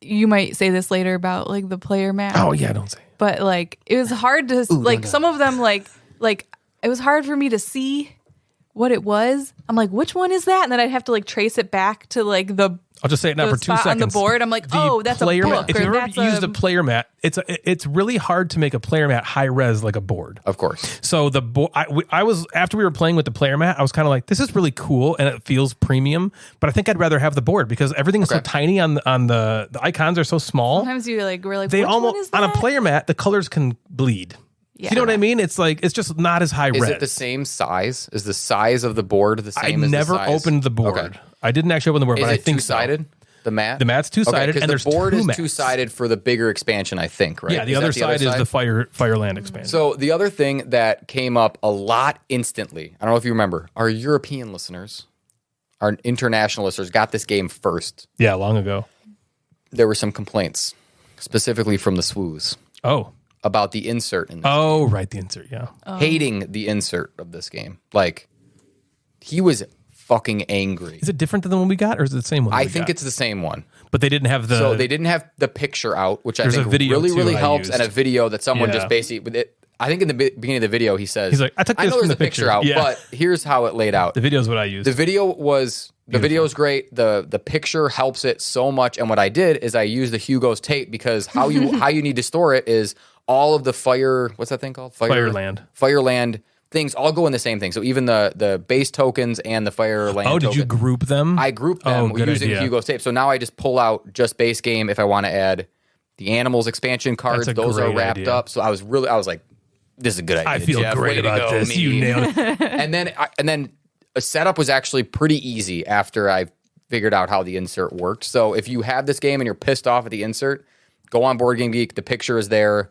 Speaker 4: you might say this later about like the player map.
Speaker 2: Oh yeah, don't say.
Speaker 4: But like it was hard to some of them like it was hard for me to see what it was. I'm like, which one is that? And then I'd have to like trace it back to like the.
Speaker 2: I'll just say it now for 2 seconds.
Speaker 4: On the board, I'm like, that's a book.
Speaker 2: Mat. If you've ever used a player mat, it's really hard to make a player mat high res like a board.
Speaker 3: Of course.
Speaker 2: So I was after we were playing with the player mat, I was kind of like, this is really cool and it feels premium, but I think I'd rather have the board because everything is so tiny on the icons are so small.
Speaker 4: Sometimes you we're like,
Speaker 2: they
Speaker 4: which
Speaker 2: almost
Speaker 4: one is that?
Speaker 2: on a player mat the colors can bleed.
Speaker 4: Yeah.
Speaker 2: You know what I mean? It's like it's just not as high res.
Speaker 3: Is it the same size? Is the size of the board the same?
Speaker 2: I
Speaker 3: as
Speaker 2: never
Speaker 3: the size?
Speaker 2: opened the board.
Speaker 3: Okay.
Speaker 2: I didn't actually open the board,
Speaker 3: Is
Speaker 2: but I
Speaker 3: it
Speaker 2: think
Speaker 3: two-sided? The mat?
Speaker 2: The mat's two-sided, and there's
Speaker 3: the board
Speaker 2: two
Speaker 3: is
Speaker 2: mats.
Speaker 3: two-sided for the bigger expansion, I think, right?
Speaker 2: Yeah, the other side is the Fireland expansion.
Speaker 3: So the other thing that came up a lot instantly, I don't know if you remember, our European listeners, our international listeners got this game first.
Speaker 2: Yeah, long ago.
Speaker 3: There were some complaints, specifically from the swoos.
Speaker 2: Oh.
Speaker 3: About the insert in this
Speaker 2: game. Right, the insert, yeah.
Speaker 3: Hating the insert of this game. Like, he was fucking angry.
Speaker 2: Is it different than the one we got, or is it the same one?
Speaker 3: I think it's the same one.
Speaker 2: But they didn't have the...
Speaker 3: So they didn't have the picture out, which I think really helps, and a video that someone just basically... I think in the beginning of the video, he says...
Speaker 2: He's like, I took this from the
Speaker 3: picture out, but here's how it laid out.
Speaker 2: The video is what I used.
Speaker 3: The video is great. The picture helps it so much, and what I did is I used the Hugo's tape because how you need to store it is all of the what's that thing called? Fireland things all go in the same thing. So even the base tokens and the Fireland
Speaker 2: tokens. Did you group them?
Speaker 3: I grouped them using Hugo's tape. So now I just pull out just base game if I want to add The animals expansion cards,
Speaker 2: That's a
Speaker 3: those are
Speaker 2: great
Speaker 3: wrapped
Speaker 2: idea.
Speaker 3: up. So I was like, this is a good idea.
Speaker 2: I feel
Speaker 3: Jeff.
Speaker 2: great
Speaker 3: Way to
Speaker 2: about
Speaker 3: go,
Speaker 2: this.
Speaker 3: me.
Speaker 2: You nailed it.
Speaker 3: and then a setup was actually pretty easy after I figured out how the insert worked. So if you have this game and you're pissed off at the insert, go on Board Game Geek. The picture is there.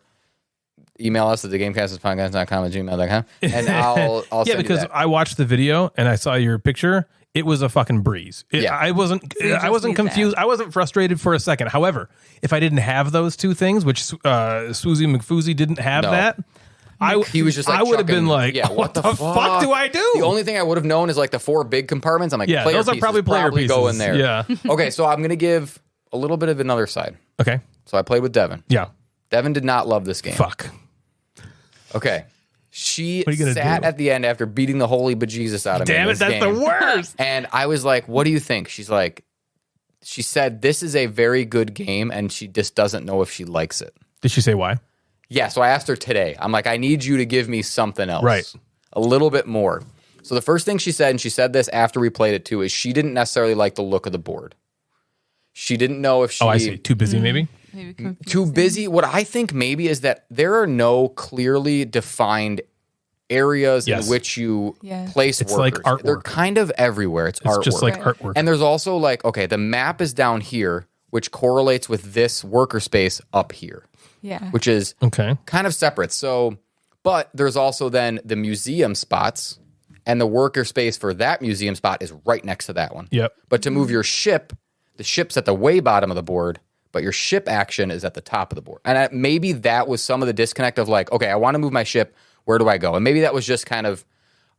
Speaker 3: Email us at thegamecasterspodcast.com@gmail.com, and I'll
Speaker 2: Yeah,
Speaker 3: send you
Speaker 2: because
Speaker 3: that.
Speaker 2: I watched the video and I saw your picture. It was a fucking breeze.
Speaker 3: Yeah.
Speaker 2: I wasn't
Speaker 4: need
Speaker 2: confused. I wasn't frustrated for a second. However, if I didn't have those two things, which Swoozy McFoozy didn't have
Speaker 3: No.
Speaker 2: that,
Speaker 3: He was just like
Speaker 2: I would have been
Speaker 3: chucking-
Speaker 2: like,
Speaker 3: yeah,
Speaker 2: what the fuck do I do?
Speaker 3: The only thing I would have known is like the 4 big compartments. I'm like,
Speaker 2: Yeah,
Speaker 3: player
Speaker 2: those are
Speaker 3: pieces
Speaker 2: probably player pieces.
Speaker 3: go in there.
Speaker 2: Yeah.
Speaker 3: Okay, so I'm gonna give a little bit of another side.
Speaker 2: Okay.
Speaker 3: So I played with Devin.
Speaker 2: Yeah.
Speaker 3: Devin did not love this game.
Speaker 2: Fuck.
Speaker 3: Okay. She
Speaker 2: are you gonna
Speaker 3: sat
Speaker 2: do?
Speaker 3: at the end after beating the holy bejesus out of me.
Speaker 2: Damn
Speaker 3: in
Speaker 2: it,
Speaker 3: this
Speaker 2: that's
Speaker 3: game.
Speaker 2: the worst.
Speaker 3: And I was like, what do you think? She said, this is a very good game, and she just doesn't know if she likes it.
Speaker 2: Did she say why?
Speaker 3: Yeah, so I asked her today. I'm like, I need you to give me something else.
Speaker 2: Right.
Speaker 3: A little bit more. So the first thing she said, and she said this after we played it too, is she didn't necessarily like the look of the board. She didn't know if she...
Speaker 2: Oh, I see. Too busy, maybe?
Speaker 4: Maybe confusing.
Speaker 3: Too busy. What I think maybe is that there are no clearly defined areas
Speaker 2: Yes.
Speaker 3: in which you
Speaker 4: Yeah.
Speaker 3: place
Speaker 2: It's
Speaker 3: workers.
Speaker 2: like artwork.
Speaker 3: They're kind of everywhere. It's artwork.
Speaker 2: Just like
Speaker 4: Right.
Speaker 2: artwork.
Speaker 3: And there's also like, okay, the map is down here, which correlates with this worker space up here,
Speaker 4: Yeah.
Speaker 3: which is
Speaker 2: Okay.
Speaker 3: kind of separate. So, but there's also then the museum spots, and the worker space for that museum spot is right next to that one.
Speaker 2: Yep.
Speaker 3: But to move your ship, the ship's at the way bottom of the board, but your ship action is at the top of the board. And maybe that was some of the disconnect of like, okay, I want to move my ship. Where do I go? And maybe that was just kind of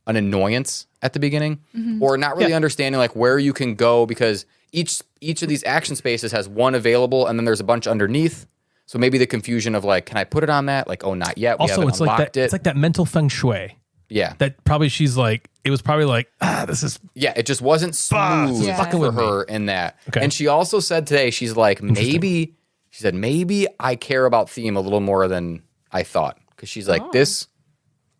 Speaker 3: an annoyance at the beginning, or not really understanding like where you can go, because each of these action spaces has one available, and then there's a bunch underneath. So maybe the confusion of like, can I put it on that? Like, oh, not yet. We
Speaker 2: Also,
Speaker 3: haven't
Speaker 2: it's like
Speaker 3: unlocked
Speaker 2: that.
Speaker 3: it.
Speaker 2: It's like that mental feng shui.
Speaker 3: Yeah.
Speaker 2: That probably she's like. It was probably like, this is
Speaker 3: Yeah, it just wasn't smooth
Speaker 4: Yeah.
Speaker 2: fucking
Speaker 3: for
Speaker 2: with me.
Speaker 3: her in that.
Speaker 2: Okay.
Speaker 3: And she also said today, she's like, maybe I care about theme a little more than I thought. Because she's like,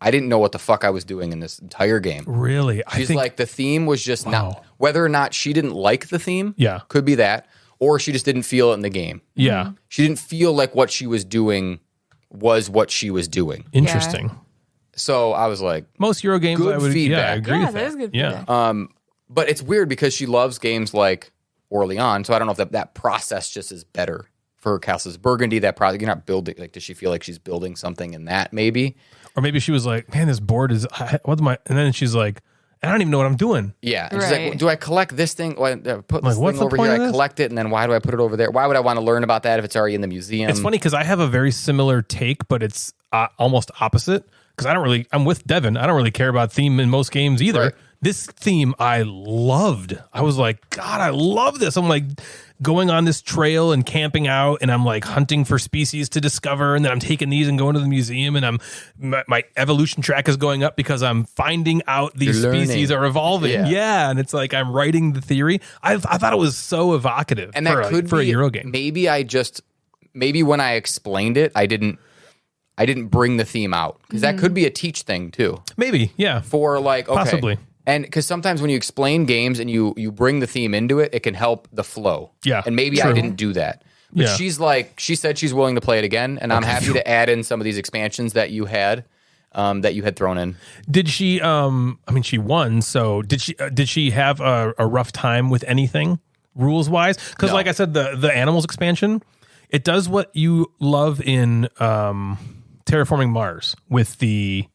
Speaker 3: I didn't know what the fuck I was doing in this entire game.
Speaker 2: really.
Speaker 3: She's like, the theme was just not, whether or not she didn't like the theme,
Speaker 2: Yeah.
Speaker 3: could be that, or she just didn't feel it in the game.
Speaker 2: Yeah.
Speaker 3: She didn't feel like what she was doing was what she was doing.
Speaker 2: Interesting.
Speaker 3: So I was like,
Speaker 2: Most Euro games,
Speaker 3: Good
Speaker 2: I would. Yeah, I
Speaker 3: feedback.
Speaker 2: agree
Speaker 4: Yeah,
Speaker 2: with
Speaker 4: that is good
Speaker 2: Yeah.
Speaker 4: feedback.
Speaker 3: but it's weird because she loves games like Orleans, so I don't know if that process just is better for Castles Burgundy. That project, you're not building, like, does she feel like she's building something in that maybe?
Speaker 2: Or maybe she was like, man, this board is. What's my? And then she's like, I don't even know what I'm doing.
Speaker 3: Yeah. And she's like,
Speaker 4: Right.
Speaker 3: do I collect this thing? Or I put this
Speaker 2: what's
Speaker 3: thing
Speaker 2: the
Speaker 3: over
Speaker 2: point
Speaker 3: here.
Speaker 2: of
Speaker 3: I
Speaker 2: this?
Speaker 3: collect it, and then why do I put it over there? Why would I want to learn about that if it's already in the museum?
Speaker 2: It's funny because I have a very similar take, but it's almost opposite. Because I'm with Devin. I don't really care about theme in most games either.
Speaker 3: Right.
Speaker 2: This theme I loved. I was like, God, I love this. I'm like going on this trail and camping out, and I'm like hunting for species to discover, and then I'm taking these and going to the museum, and my evolution track is going up because I'm finding out these
Speaker 3: You're
Speaker 2: species
Speaker 3: learning.
Speaker 2: are evolving. Yeah, and it's like I'm writing the theory. I thought it was so evocative
Speaker 3: and that could
Speaker 2: for
Speaker 3: be
Speaker 2: a Euro game.
Speaker 3: Maybe when I explained it, I didn't bring the theme out, because that could be a teach thing too.
Speaker 2: Maybe, yeah.
Speaker 3: For like, okay.
Speaker 2: Possibly.
Speaker 3: And because sometimes when you explain games and you bring the theme into it, it can help the flow.
Speaker 2: Yeah,
Speaker 3: And maybe I
Speaker 2: true.
Speaker 3: didn't do that. But
Speaker 2: Yeah.
Speaker 3: she said she's willing to play it again, and I'm happy to add in some of these expansions that you had thrown in.
Speaker 2: Did she? I mean, she won. So did she? Did she have a rough time with anything rules wise? Because,
Speaker 3: No.
Speaker 2: like I said, the animals expansion, it does what you love in Terraforming Mars with the.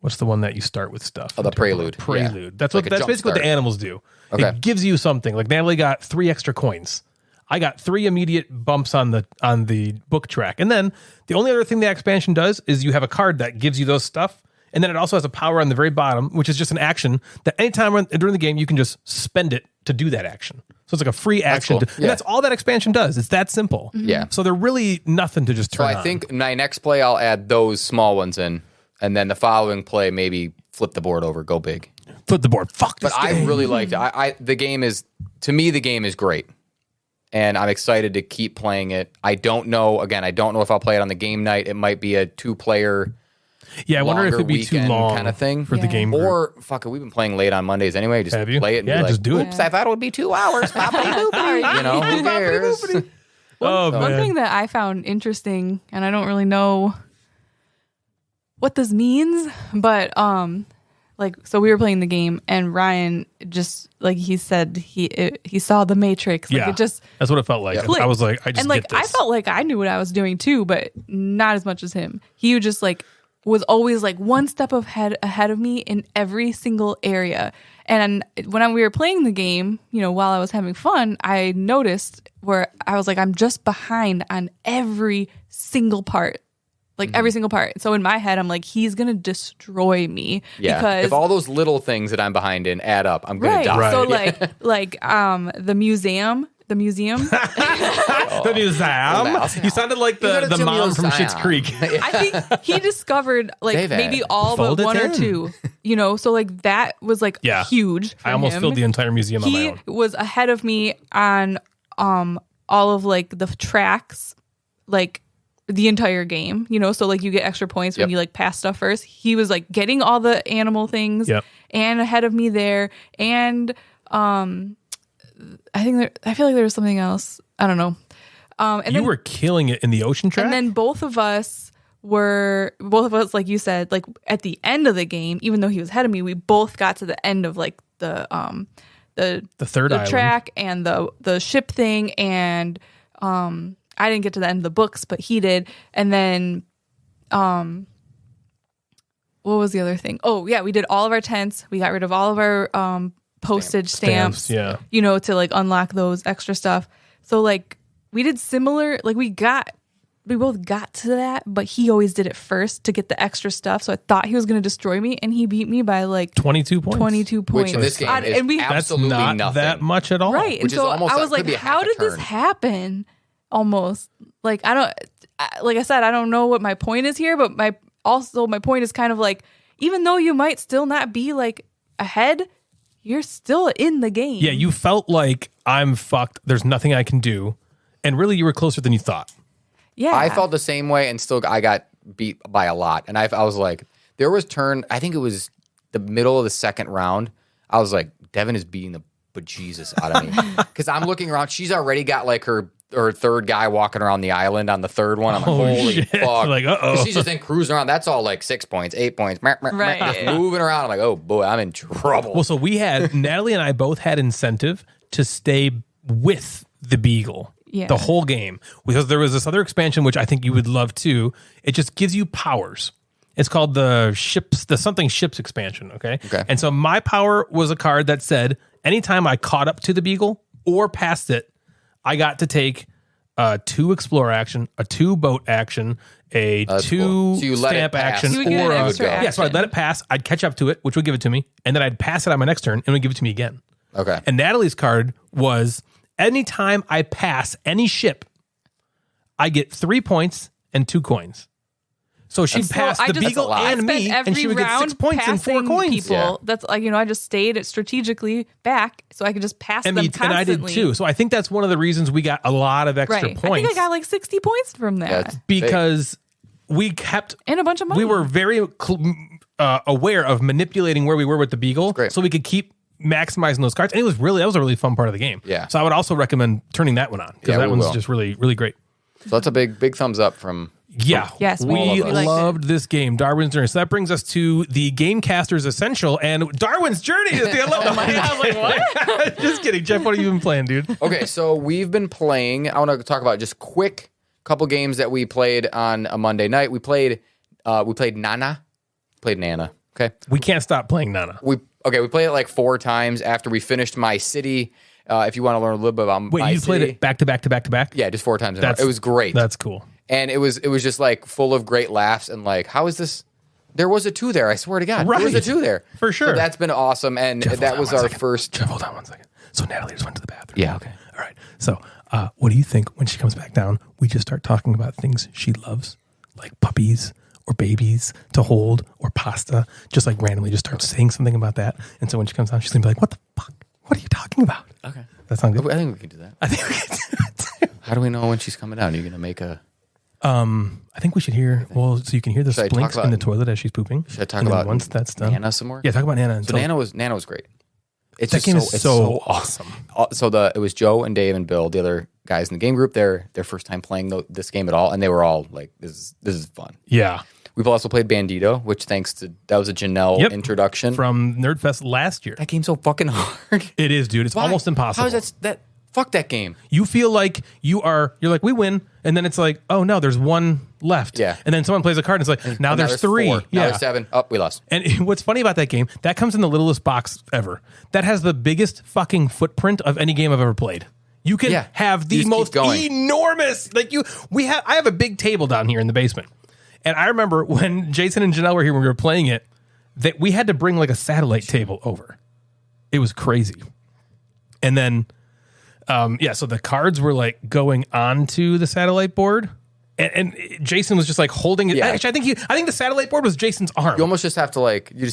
Speaker 2: What's the one that you start with stuff?
Speaker 3: Oh, the Prelude.
Speaker 2: Prelude.
Speaker 3: Yeah.
Speaker 2: That's
Speaker 3: Like
Speaker 2: what.
Speaker 3: a
Speaker 2: That's
Speaker 3: jump
Speaker 2: basically what the
Speaker 3: start.
Speaker 2: animals do.
Speaker 3: Okay.
Speaker 2: It gives you something. Like Natalie got 3 extra coins. I got 3 immediate bumps on the book track, and then the only other thing the expansion does is you have a card that gives you those stuff, and then it also has a power on the very bottom, which is just an action that anytime during the game you can just spend it to do that action. So it's like a free action,
Speaker 3: cool.
Speaker 2: and that's all that expansion does. It's that simple.
Speaker 3: Yeah.
Speaker 2: So they're really nothing to just
Speaker 3: So
Speaker 2: turn.
Speaker 3: I think my next play, I'll add those small ones in, and then the following play, maybe flip the board over, go big.
Speaker 2: flip the board. Fuck this
Speaker 3: But I
Speaker 2: game.
Speaker 3: really liked it. The game is great, and I'm excited to keep playing it. I don't know if I'll play it on the game night. It might be a 2-player
Speaker 2: Yeah, I wonder if
Speaker 3: longer
Speaker 2: it'd be too
Speaker 3: weekend
Speaker 2: long
Speaker 3: kind of thing
Speaker 2: for the
Speaker 4: Yeah.
Speaker 2: game. group.
Speaker 3: Or fuck it, we've been playing late on Mondays anyway. Just
Speaker 2: Have you?
Speaker 3: play it and
Speaker 2: Yeah,
Speaker 3: be like,
Speaker 2: just do it.
Speaker 3: oops, I thought it would be 2 hours. Boppity boopity. You know, who cares?
Speaker 2: Oh,
Speaker 4: One
Speaker 2: man.
Speaker 4: thing that I found interesting, and I don't really know what this means, but so we were playing the game, and Ryan just like he said he saw the Matrix. Like
Speaker 2: Yeah,
Speaker 4: it just
Speaker 2: that's what it felt like.
Speaker 4: clicked.
Speaker 2: I was like, I just
Speaker 4: and like
Speaker 2: get this.
Speaker 4: I felt like I knew what I was doing too, but not as much as him. He just like was always like one step ahead of me in every single area. And when we were playing the game, while I was having fun, I noticed where I was like, I'm just behind on every single part. Like every single part. So in my head, I'm like, he's going to destroy me.
Speaker 3: Yeah.
Speaker 4: Because
Speaker 3: If all those little things that I'm behind in add up, I'm going to die.
Speaker 2: Right.
Speaker 4: So the museum.
Speaker 2: the museum.
Speaker 3: mouse.
Speaker 2: You sounded like the mom from Schitt's Creek.
Speaker 4: I think he discovered like
Speaker 3: They've
Speaker 4: maybe
Speaker 3: had
Speaker 4: all but
Speaker 2: folded
Speaker 4: one or
Speaker 2: in.
Speaker 4: two, so like that was like huge for
Speaker 2: I almost
Speaker 4: him.
Speaker 2: filled the entire museum on my
Speaker 4: He
Speaker 2: own.
Speaker 4: was ahead of me on all of like the tracks, like the entire game, so like you get extra points when you like pass stuff first. He was like getting all the animal things and ahead of me there. And I feel like there was something else. I don't know. And
Speaker 2: You
Speaker 4: then,
Speaker 2: were killing it in the ocean track?
Speaker 4: and then both of us, like you said, like at the end of the game, even though he was ahead of me, we both got to the end of like the
Speaker 2: third island.
Speaker 4: track and the ship thing, and I didn't get to the end of the books, but he did. And then what was the other thing? Oh yeah, we did all of our tents. We got rid of all of our postage stamps,
Speaker 2: yeah.
Speaker 4: to like unlock those extra stuff. So like we did similar, like we both got to that, but he always did it first to get the extra stuff. So I thought he was going to destroy me, and he beat me by like
Speaker 2: 22 points.
Speaker 4: 22 points.
Speaker 3: Which in this game is
Speaker 4: and we,
Speaker 2: That's
Speaker 3: absolutely
Speaker 2: not
Speaker 3: nothing.
Speaker 2: that much at all.
Speaker 4: right. And
Speaker 3: Which is
Speaker 4: so
Speaker 3: almost
Speaker 4: I
Speaker 3: like-
Speaker 4: was
Speaker 3: could
Speaker 4: like,
Speaker 3: be a
Speaker 4: how
Speaker 3: half a
Speaker 4: did this
Speaker 3: turn.
Speaker 4: happen? Almost like like I said, I don't know what my point is here, but my point is kind of like, even though you might still not be like ahead, you're still in the game.
Speaker 2: Yeah, you felt like I'm fucked. There's nothing I can do. And really, you were closer than you thought.
Speaker 4: Yeah.
Speaker 3: I felt the same way, and still I got beat by a lot. And I was like, there was I think it was the middle of the second round. I was like, Devin is beating the bejesus out of me. Because I'm looking around. She's already got like her third guy walking around the island on the third one. I'm like, holy
Speaker 2: shit.
Speaker 3: fuck.
Speaker 2: Like, uh-oh.
Speaker 3: 'Cause she's just in cruising around. That's all like 6 points, 8 points.
Speaker 4: Right.
Speaker 3: Just moving around. I'm like, oh boy, I'm in trouble.
Speaker 2: Well, so we had, Natalie and I both had incentive to stay with the Beagle the whole game. Because there was this other expansion, which I think you would love too. It just gives you powers. It's called the something ships expansion, okay? And so my power was a card that said, anytime I caught up to the Beagle or passed it, I got to take a 2 explore action, a 2 boat action, a 2
Speaker 3: cool. So you let it
Speaker 2: stamp
Speaker 3: pass.
Speaker 2: action,
Speaker 4: You would get
Speaker 2: or
Speaker 4: an extra
Speaker 2: yeah. So I'd
Speaker 4: action.
Speaker 2: let it pass. I'd catch up to it, which would give it to me, and then I'd pass it on my next turn, and it would give it to me again.
Speaker 3: Okay.
Speaker 2: And Natalie's card was, anytime I pass any ship, I get 3 points and 2 coins. So she'd pass
Speaker 4: I
Speaker 2: the
Speaker 4: just-
Speaker 2: Beagle
Speaker 4: I
Speaker 2: and
Speaker 4: spent
Speaker 2: me, and
Speaker 4: every
Speaker 2: she would get 6
Speaker 4: round
Speaker 2: points and 4
Speaker 4: passing
Speaker 2: coins.
Speaker 4: People.
Speaker 3: Yeah.
Speaker 4: That's like, I just stayed strategically back so I could just pass
Speaker 2: And,
Speaker 4: them
Speaker 2: me,
Speaker 4: constantly.
Speaker 2: and I did too. So I think that's one of the reasons we got a lot of extra
Speaker 4: Right.
Speaker 2: points.
Speaker 4: I think I got like 60 points from that.
Speaker 3: That's
Speaker 2: because we kept
Speaker 4: And a bunch of money.
Speaker 2: we were very aware of manipulating where we were with the Beagle,
Speaker 3: Great.
Speaker 2: so we could keep maximizing those cards. And that was a really fun part of the game.
Speaker 3: Yeah.
Speaker 2: So I would also recommend turning that one on, because
Speaker 3: Yeah,
Speaker 2: that
Speaker 3: we
Speaker 2: one's
Speaker 3: will.
Speaker 2: just really, really great.
Speaker 3: So that's a big thumbs up from.
Speaker 2: Yeah.
Speaker 4: Yes, we
Speaker 2: we
Speaker 4: liked it.
Speaker 2: loved this game, Darwin's Journey. So that brings us to the Gamecasters Essential, and Darwin's Journey is the 11th. I was like, what? Just kidding, Jeff. What have you been playing, dude?
Speaker 3: Okay, so we've been playing. I want to talk about just quick couple games that we played on a Monday night. We played Nana. Played Nana. Okay.
Speaker 2: We can't stop playing Nana.
Speaker 3: We played it like 4 times after we finished My City. If you want to learn a little bit about
Speaker 2: Wait,
Speaker 3: My
Speaker 2: you
Speaker 3: City.
Speaker 2: played it back to back to back to back?
Speaker 3: Yeah, just 4 times in a row. It was great.
Speaker 2: That's cool.
Speaker 3: And it was just like full of great laughs and like, how is this? There was a 2 there. I swear to God,
Speaker 2: Right.
Speaker 3: there was a 2 there
Speaker 2: For sure.
Speaker 3: So that's been awesome, and
Speaker 2: Jeff, hold
Speaker 3: that
Speaker 2: on
Speaker 3: was
Speaker 2: one
Speaker 3: our
Speaker 2: second.
Speaker 3: first.
Speaker 2: Jeff, hold on 1 second. So Natalie just went to the bathroom.
Speaker 3: Yeah. Okay.
Speaker 2: All right. So what do you think when she comes back down, we just start talking about things she loves, like puppies or babies to hold or pasta, just like randomly just start saying something about that. And so when she comes down, she's going to be like, what the fuck? What are you talking about?
Speaker 3: Okay.
Speaker 2: That sounds good.
Speaker 3: I think we can do that.
Speaker 2: I think we can do that too.
Speaker 3: How do we know when she's coming down? Are you gonna make a?
Speaker 2: I think we should hear, so you can hear the
Speaker 3: Should I talk
Speaker 2: splinks
Speaker 3: about-
Speaker 2: in the toilet as she's pooping.
Speaker 3: Should I talk
Speaker 2: And then
Speaker 3: about
Speaker 2: once that's done?
Speaker 3: Nana some more?
Speaker 2: Yeah, talk about Nana.
Speaker 3: So Nana was great. It's
Speaker 2: that
Speaker 3: just
Speaker 2: game
Speaker 3: so,
Speaker 2: is so awesome.
Speaker 3: So it was Joe and Dave and Bill, the other guys in the game group, their first time playing this game at all, and they were all like, "This is fun."
Speaker 2: Yeah.
Speaker 3: We've also played Bandito, which that was a Janelle introduction
Speaker 2: from Nerdfest last year.
Speaker 3: That game's so fucking hard.
Speaker 2: It is, dude. It's almost impossible.
Speaker 3: How is that? Fuck that game.
Speaker 2: You feel like you're like, we win, and then it's like, oh no, there's one left.
Speaker 3: Yeah.
Speaker 2: And then someone plays a card, and it's like, now there's 3.
Speaker 3: 4. Now there's 7. Oh, we lost.
Speaker 2: And what's funny about that game, that comes in the littlest box ever. That has the biggest fucking footprint of any game I've ever played. You can have the most enormous, I have a big table down here in the basement. And I remember when Jason and Janelle were here when we were playing it, that we had to bring like a satellite table over. It was crazy. And then, so the cards were like going onto the satellite board, and Jason was just like holding it. Yeah. Actually, I think the satellite board was Jason's arm.
Speaker 3: You almost just have to you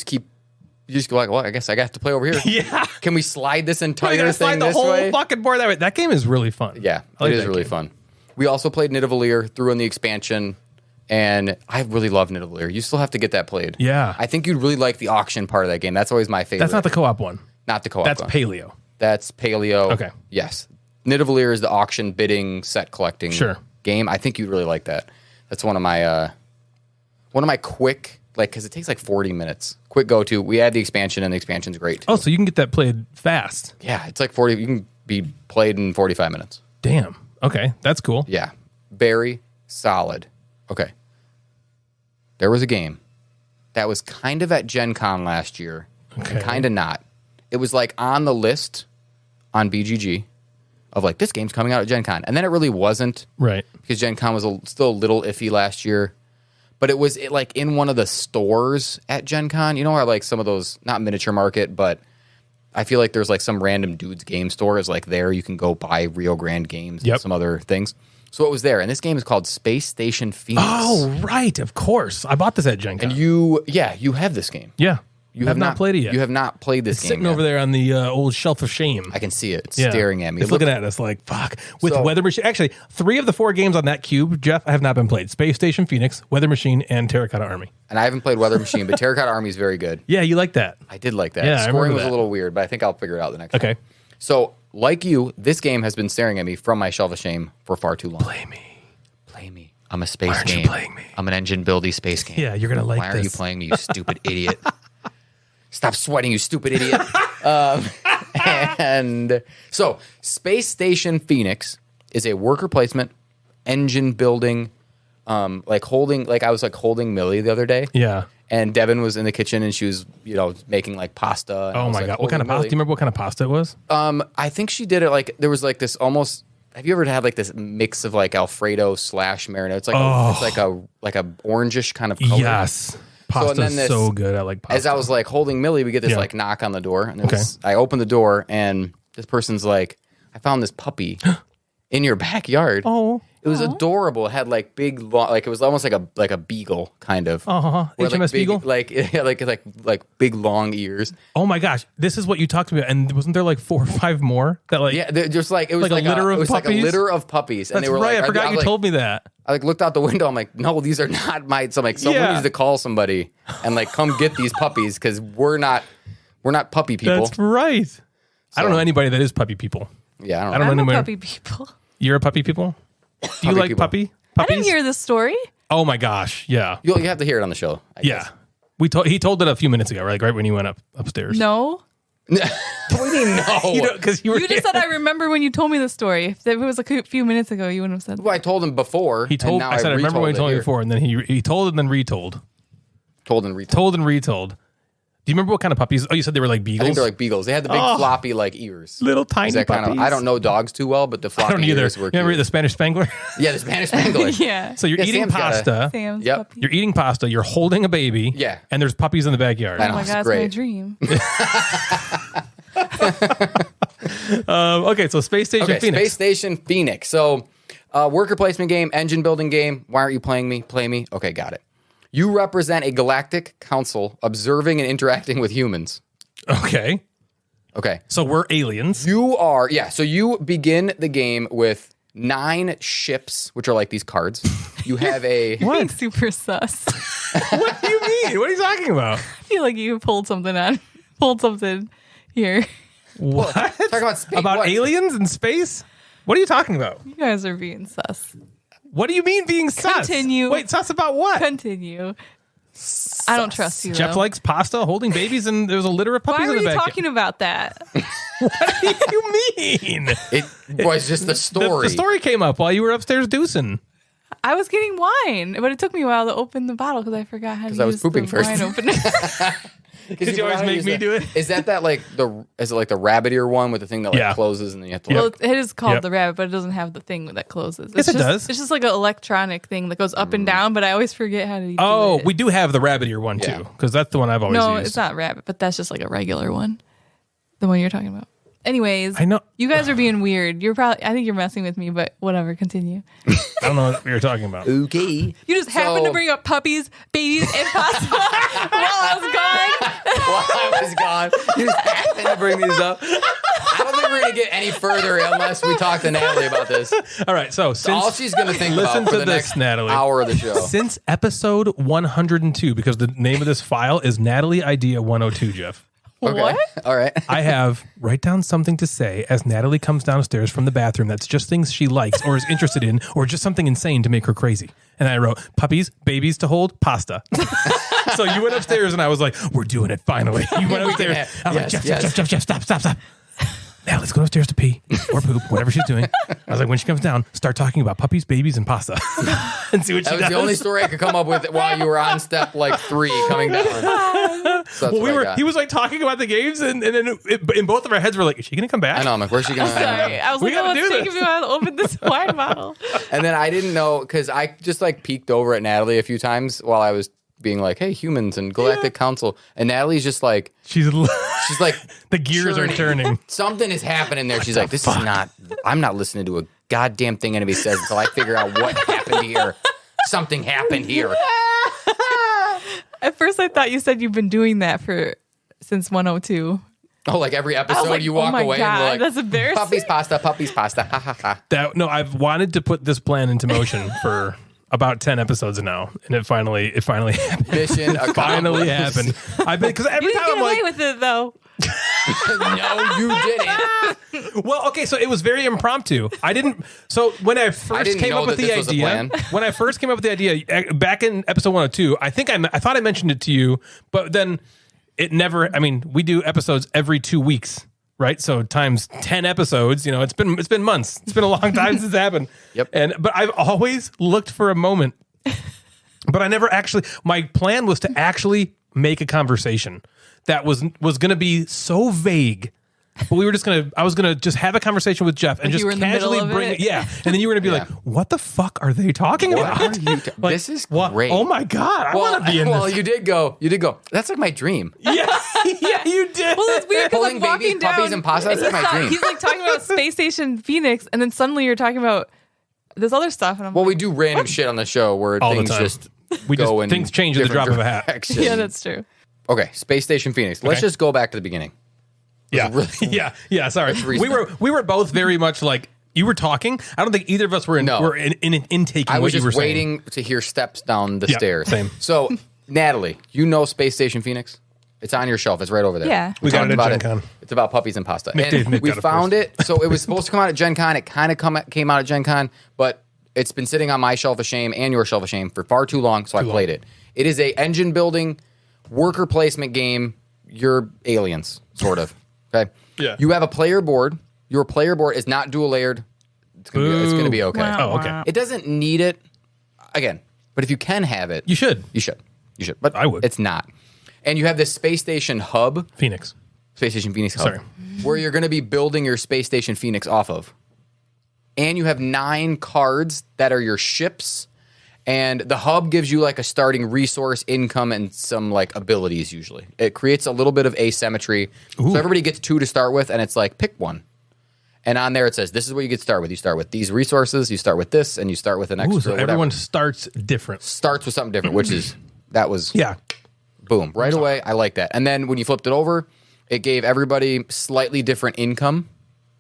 Speaker 3: just go like, well, I guess I have to play over here.
Speaker 2: Yeah.
Speaker 3: Can we slide this entire thing
Speaker 2: slide the
Speaker 3: this
Speaker 2: whole
Speaker 3: way?
Speaker 2: Fucking board that way. That game is really fun.
Speaker 3: Yeah, it is really fun. We also played Nidavellir, threw in the expansion. And I really love Nidavellir. You still have to get that played.
Speaker 2: Yeah.
Speaker 3: I think you'd really like the auction part of that game. That's always my favorite.
Speaker 2: That's not the co-op one.
Speaker 3: Not the co-op
Speaker 2: That's
Speaker 3: one.
Speaker 2: Paleo.
Speaker 3: That's Paleo.
Speaker 2: Okay.
Speaker 3: Yes. Nidavellir is the auction bidding set collecting game. I think you'd really like that. That's one of my quick, because it takes like 40 minutes. Quick go-to. We add the expansion, and the expansion's great too.
Speaker 2: Oh, so you can get that played fast.
Speaker 3: Yeah, it's like 40. You can be played in 45 minutes.
Speaker 2: Damn. Okay, that's cool.
Speaker 3: Yeah. Very solid. Okay. There was a game that was kind of at Gen Con last year, and kind of not. It was like on the list on BGG of like, this game's coming out at Gen Con. And then it really wasn't.
Speaker 2: Right.
Speaker 3: Because Gen Con was still a little iffy last year. But it was like in one of the stores at Gen Con. You know how like some of those, not miniature market, but I feel like there's like some random dude's game store is like there. You can go buy Rio Grande games and some other things. So it was there, and this game is called Space Station Phoenix.
Speaker 2: Oh, right, of course. I bought this at Gen Con.
Speaker 3: And you have this game.
Speaker 2: Yeah. You have not played it yet.
Speaker 3: You have not played this
Speaker 2: it's
Speaker 3: game
Speaker 2: sitting
Speaker 3: yet.
Speaker 2: over there on the old shelf of shame.
Speaker 3: I can see it. It's staring at me.
Speaker 2: It's looking at us like, fuck. With Weather Machine. Actually, 3 of the 4 games on that cube, Jeff, I have not been played. Space Station Phoenix, Weather Machine, and Terracotta Army.
Speaker 3: And I haven't played Weather Machine, but Terracotta Army is very good.
Speaker 2: Yeah, you like that.
Speaker 3: I did like that.
Speaker 2: Yeah,
Speaker 3: Scoring was
Speaker 2: that.
Speaker 3: a little weird, but I think I'll figure it out the next time.
Speaker 2: Okay.
Speaker 3: So, like you, this game has been staring at me from my shelf of shame for far too long.
Speaker 2: Play me.
Speaker 3: I'm a space
Speaker 2: Why aren't
Speaker 3: game.
Speaker 2: you playing me?
Speaker 3: I'm an engine buildy space game.
Speaker 2: Yeah, you're going to like
Speaker 3: Why
Speaker 2: this.
Speaker 3: are you playing me, you stupid idiot? Stop sweating, you stupid idiot. And so, Space Station Phoenix is a worker placement, engine building, I was holding Millie the other day.
Speaker 2: Yeah.
Speaker 3: And Devin was in the kitchen and she was, making like pasta. And
Speaker 2: Oh my God. What kind of pasta? Do you remember what kind of pasta it was?
Speaker 3: I think she did it there was like this almost. Have you ever had like this mix of like Alfredo / marinara? It's like like a orangish kind of color.
Speaker 2: Yes. Pasta's so good. I like pasta.
Speaker 3: As I was like holding Millie, we get this like knock on the door, and I open the door, and this person's like, "I found this puppy in your backyard."
Speaker 2: Oh.
Speaker 3: It was adorable. It had like big, it was almost like a beagle kind of.
Speaker 2: HMS Beagle?
Speaker 3: Like big long ears.
Speaker 2: Oh my gosh, this is what you talked about, and wasn't there like 4 or 5 more that like?
Speaker 3: Yeah, just like it was
Speaker 2: like a litter of
Speaker 3: it was
Speaker 2: puppies?
Speaker 3: like a litter of puppies.
Speaker 2: That's
Speaker 3: and they were
Speaker 2: right.
Speaker 3: like,
Speaker 2: I forgot you told me that.
Speaker 3: I looked out the window. I'm like, no, these are not my. So I'm like, someone needs to call somebody and like come get these puppies because we're not puppy people.
Speaker 2: That's right. I don't know anybody that is puppy people.
Speaker 3: Yeah,
Speaker 2: I don't know
Speaker 4: I'm
Speaker 2: anybody.
Speaker 4: a puppy people.
Speaker 2: You're a puppy people. Do you like
Speaker 3: people.
Speaker 2: puppies?
Speaker 4: I didn't hear this story.
Speaker 2: Oh my gosh, yeah.
Speaker 3: You have to hear it on the show. I guess.
Speaker 2: He told it a few minutes ago, right when you went upstairs.
Speaker 4: No.
Speaker 3: What do you mean no?
Speaker 2: Because you
Speaker 4: You just said I remember when you told me the story. If it was a few minutes ago, you wouldn't have said that.
Speaker 3: Well, I told him before.
Speaker 2: He told. I said I remember when he told me before, and then he told and then retold.
Speaker 3: Told and retold.
Speaker 2: Told and retold. Do you remember what kind of puppies? Oh, you said they were like beagles.
Speaker 3: I think they're like beagles. They had the big floppy like ears.
Speaker 2: Little tiny puppies.
Speaker 3: I don't know dogs too well, but the floppy
Speaker 2: I don't either.
Speaker 3: ears were.
Speaker 2: You remember the Spanish Spangler?
Speaker 3: Yeah, the Spanish Spangler.
Speaker 4: Yeah.
Speaker 2: So you're eating
Speaker 3: Sam's
Speaker 2: pasta.
Speaker 4: Sam's
Speaker 3: Yep.
Speaker 4: puppy.
Speaker 2: You're eating pasta. You're holding a baby.
Speaker 3: Yeah.
Speaker 2: And there's puppies in the backyard.
Speaker 3: I
Speaker 4: Oh
Speaker 3: know.
Speaker 4: my
Speaker 3: It's
Speaker 4: God, it's
Speaker 3: great.
Speaker 4: my dream.
Speaker 2: Okay, so Space Station Phoenix.
Speaker 3: Space Station Phoenix. So, worker placement game, engine building game. Why aren't you playing me? Play me. Okay, got it. You represent a galactic council observing and interacting with humans.
Speaker 2: Okay.
Speaker 3: Okay.
Speaker 2: So we're aliens.
Speaker 3: You are, so you begin the game with 9 ships, which are like these cards. You have a...
Speaker 4: Being super sus.
Speaker 2: What do you mean? What are you talking about?
Speaker 4: I feel like you pulled something here.
Speaker 2: What?
Speaker 3: Talk about space.
Speaker 2: About aliens in space? What are you talking about?
Speaker 4: You guys are being sus.
Speaker 2: What do you mean being sus?
Speaker 4: Continue.
Speaker 2: Wait, sus about what?
Speaker 4: Continue. I don't trust you,
Speaker 2: Jeff
Speaker 4: though.
Speaker 2: likes pasta, holding babies, and there's a litter of puppies
Speaker 4: Why
Speaker 2: in
Speaker 4: were
Speaker 2: the
Speaker 4: you
Speaker 2: back.
Speaker 4: talking about that?
Speaker 2: What do you mean?
Speaker 3: It was just the story.
Speaker 2: The story came up while you were upstairs deucing.
Speaker 4: I was getting wine, but it took me a while to open the bottle because I forgot how to use
Speaker 3: I was pooping
Speaker 4: the
Speaker 3: first.
Speaker 4: wine opener.
Speaker 2: Did you always make me do it?
Speaker 3: Is that like is it like the rabbit ear one with the thing that like
Speaker 2: Yeah.
Speaker 3: closes and then you have to
Speaker 4: Well,
Speaker 3: like,
Speaker 4: it is called
Speaker 2: Yep.
Speaker 4: the rabbit, but it doesn't have the thing that closes.
Speaker 2: Yes,
Speaker 4: It's
Speaker 2: it does.
Speaker 4: It's just like an electronic thing that goes up and down, but I always forget how to do
Speaker 2: Oh,
Speaker 4: it.
Speaker 2: we do have the rabbit ear one
Speaker 3: Yeah.
Speaker 2: too, because that's the one I've always
Speaker 4: No,
Speaker 2: used.
Speaker 4: it's not rabbit, but that's just like a regular one. The one you're talking about. Anyways,
Speaker 2: I know.
Speaker 4: you guys are being weird. I think you're messing with me, but whatever, continue.
Speaker 2: I don't know what you're talking about.
Speaker 3: okay.
Speaker 4: You just happened to bring up puppies, babies, and pasta while I was gone.
Speaker 3: While I was gone, you just happened to bring these up. I don't think we're gonna get any further unless we talk to Natalie about this.
Speaker 2: All right, so since
Speaker 3: All she's gonna think
Speaker 2: listen
Speaker 3: about for
Speaker 2: to
Speaker 3: the
Speaker 2: this,
Speaker 3: next
Speaker 2: Natalie.
Speaker 3: hour of the show.
Speaker 2: since episode 102, because the name of this file is Natalie Idea 102, Jeff.
Speaker 3: Okay.
Speaker 4: What?
Speaker 3: All right.
Speaker 2: I have write down something to say as Natalie comes downstairs from the bathroom that's just things she likes or is interested in or just something insane to make her crazy. And I wrote puppies, babies to hold, pasta. So you went upstairs and I was like, we're doing it finally. You went upstairs. I'm like, Jeff, stop. Now let's go upstairs to pee or poop, whatever she's doing. I was like, when she comes down, start talking about puppies, babies, and pasta. And see what she
Speaker 3: That was
Speaker 2: does.
Speaker 3: the only story I could come up with while you were on step like 3 coming down. So that's what I got.
Speaker 2: He was like talking about the games, and then in both of our heads, we're like, is she going to come back?
Speaker 3: I know. I'm like, where's she going?
Speaker 4: Sorry. I was
Speaker 2: We
Speaker 4: like,
Speaker 2: gotta
Speaker 4: oh,
Speaker 2: do
Speaker 4: it's taking me a while to open this wine bottle.
Speaker 3: And then I didn't know because I just like peeked over at Natalie a few times while I was being like, hey, humans and Galactic Council. And Natalie's just like,
Speaker 2: She's
Speaker 3: like,
Speaker 2: the gears are
Speaker 3: churning.
Speaker 2: turning.
Speaker 3: Something is happening there. She's like, this is not, I'm not listening to a goddamn thing anybody says until I figure out what happened here. Something happened here.
Speaker 4: At first, I thought you said you've been doing that since 102.
Speaker 3: Oh, like every episode
Speaker 4: like,
Speaker 3: you walk
Speaker 4: oh my
Speaker 3: away
Speaker 4: God,
Speaker 3: and you're like,
Speaker 4: that's embarrassing.
Speaker 3: Puppies pasta, ha ha ha.
Speaker 2: No, I've wanted to put this plan into motion for about 10 episodes now, and it finally happened.
Speaker 3: Mission
Speaker 2: Finally
Speaker 3: accomplished.
Speaker 2: happened. I've been because every
Speaker 4: You didn't
Speaker 2: time
Speaker 4: get
Speaker 2: I'm
Speaker 4: away
Speaker 2: like,
Speaker 4: with it, though.
Speaker 3: No, you didn't.
Speaker 2: well, okay, so it was very impromptu. I didn't. So when I first
Speaker 3: didn't
Speaker 2: came
Speaker 3: know
Speaker 2: up with
Speaker 3: that
Speaker 2: the
Speaker 3: this was a
Speaker 2: idea,
Speaker 3: plan.
Speaker 2: when I first came up with the idea back in episode 102, I think I thought I mentioned it to you, but then it never. I mean, we do episodes every 2 weeks. Right, so times 10 episodes. You know, it's been months. It's been a long time since it happened.
Speaker 3: Yep.
Speaker 2: But I've always looked for a moment, but I never actually. My plan was to actually make a conversation that was going to be so vague. But I was gonna just have a conversation with Jeff and
Speaker 4: Like
Speaker 2: just
Speaker 4: you were in the
Speaker 2: casually
Speaker 4: middle of
Speaker 2: bring
Speaker 4: it?
Speaker 2: it. Yeah, and then you were gonna be like, "What the fuck are they talking
Speaker 3: What
Speaker 2: about?"
Speaker 3: are you this is great.
Speaker 2: Oh my god, I want to be in
Speaker 3: well,
Speaker 2: this.
Speaker 3: you did go. That's like my dream.
Speaker 2: Yeah, yeah, you did.
Speaker 4: Well, it's weird because
Speaker 3: Holding
Speaker 4: I'm
Speaker 3: baby
Speaker 4: walking down.
Speaker 3: puppies and pasta, that's my dream.
Speaker 4: He's like talking about Space Station Phoenix, and then suddenly you're talking about this other stuff, and I'm
Speaker 3: Well,
Speaker 4: like,
Speaker 3: we do random shit on the show where
Speaker 2: All the
Speaker 3: things
Speaker 2: time.
Speaker 3: just
Speaker 2: We
Speaker 3: go
Speaker 2: just
Speaker 3: in
Speaker 2: things change at the drop
Speaker 3: different
Speaker 2: of a hat.
Speaker 3: directions.
Speaker 4: yeah, that's true.
Speaker 3: Okay, Space Station Phoenix. Let's
Speaker 2: Okay.
Speaker 3: just go back to the beginning.
Speaker 2: Yeah,
Speaker 3: really-
Speaker 2: yeah. Sorry, we were both very much like you were talking. I don't think either of us were intaking
Speaker 3: I was
Speaker 2: what you were
Speaker 3: just
Speaker 2: saying.
Speaker 3: waiting to hear steps down the
Speaker 2: Yeah,
Speaker 3: stairs.
Speaker 2: same.
Speaker 3: So, Natalie, you know Space Station Phoenix? It's on your shelf. It's right over there.
Speaker 4: Yeah.
Speaker 2: We got
Speaker 3: talked
Speaker 2: it at
Speaker 3: about
Speaker 2: Gen Con.
Speaker 3: It's about puppies and pasta.
Speaker 2: Dave
Speaker 3: And we
Speaker 2: got it
Speaker 3: found
Speaker 2: first.
Speaker 3: it. So it was supposed to come out at Gen Con. It kind of came out at Gen Con, but it's been sitting on my shelf of shame and your shelf of shame for far too long, so I played it. It is a engine building, worker placement game. You're aliens, sort of. Okay?
Speaker 2: Yeah.
Speaker 3: You have a player board. Your player board is not dual layered. It's gonna be okay.
Speaker 4: Wow.
Speaker 2: Oh, okay.
Speaker 3: It doesn't need it. Again, but if you can have it,
Speaker 2: You should.
Speaker 3: You should. But
Speaker 2: I would.
Speaker 3: It's not. And you have this space station hub,
Speaker 2: Phoenix.
Speaker 3: Space Station Phoenix hub,
Speaker 2: Sorry.
Speaker 3: where you're going to be building your Space Station Phoenix off of. And you have 9 cards that are your ships. And the hub gives you like a starting resource, income, and some like abilities usually. It creates a little bit of asymmetry. So everybody gets 2 to start with, and it's like, pick one. And on there it says, this is what you get to start with. You start with these resources, you start with this, and you start with an extra
Speaker 2: Ooh, so
Speaker 3: whatever.
Speaker 2: everyone starts different.
Speaker 3: Starts with something different, that was
Speaker 2: Yeah.
Speaker 3: boom. Right away, I like that. And then when you flipped it over, it gave everybody slightly different income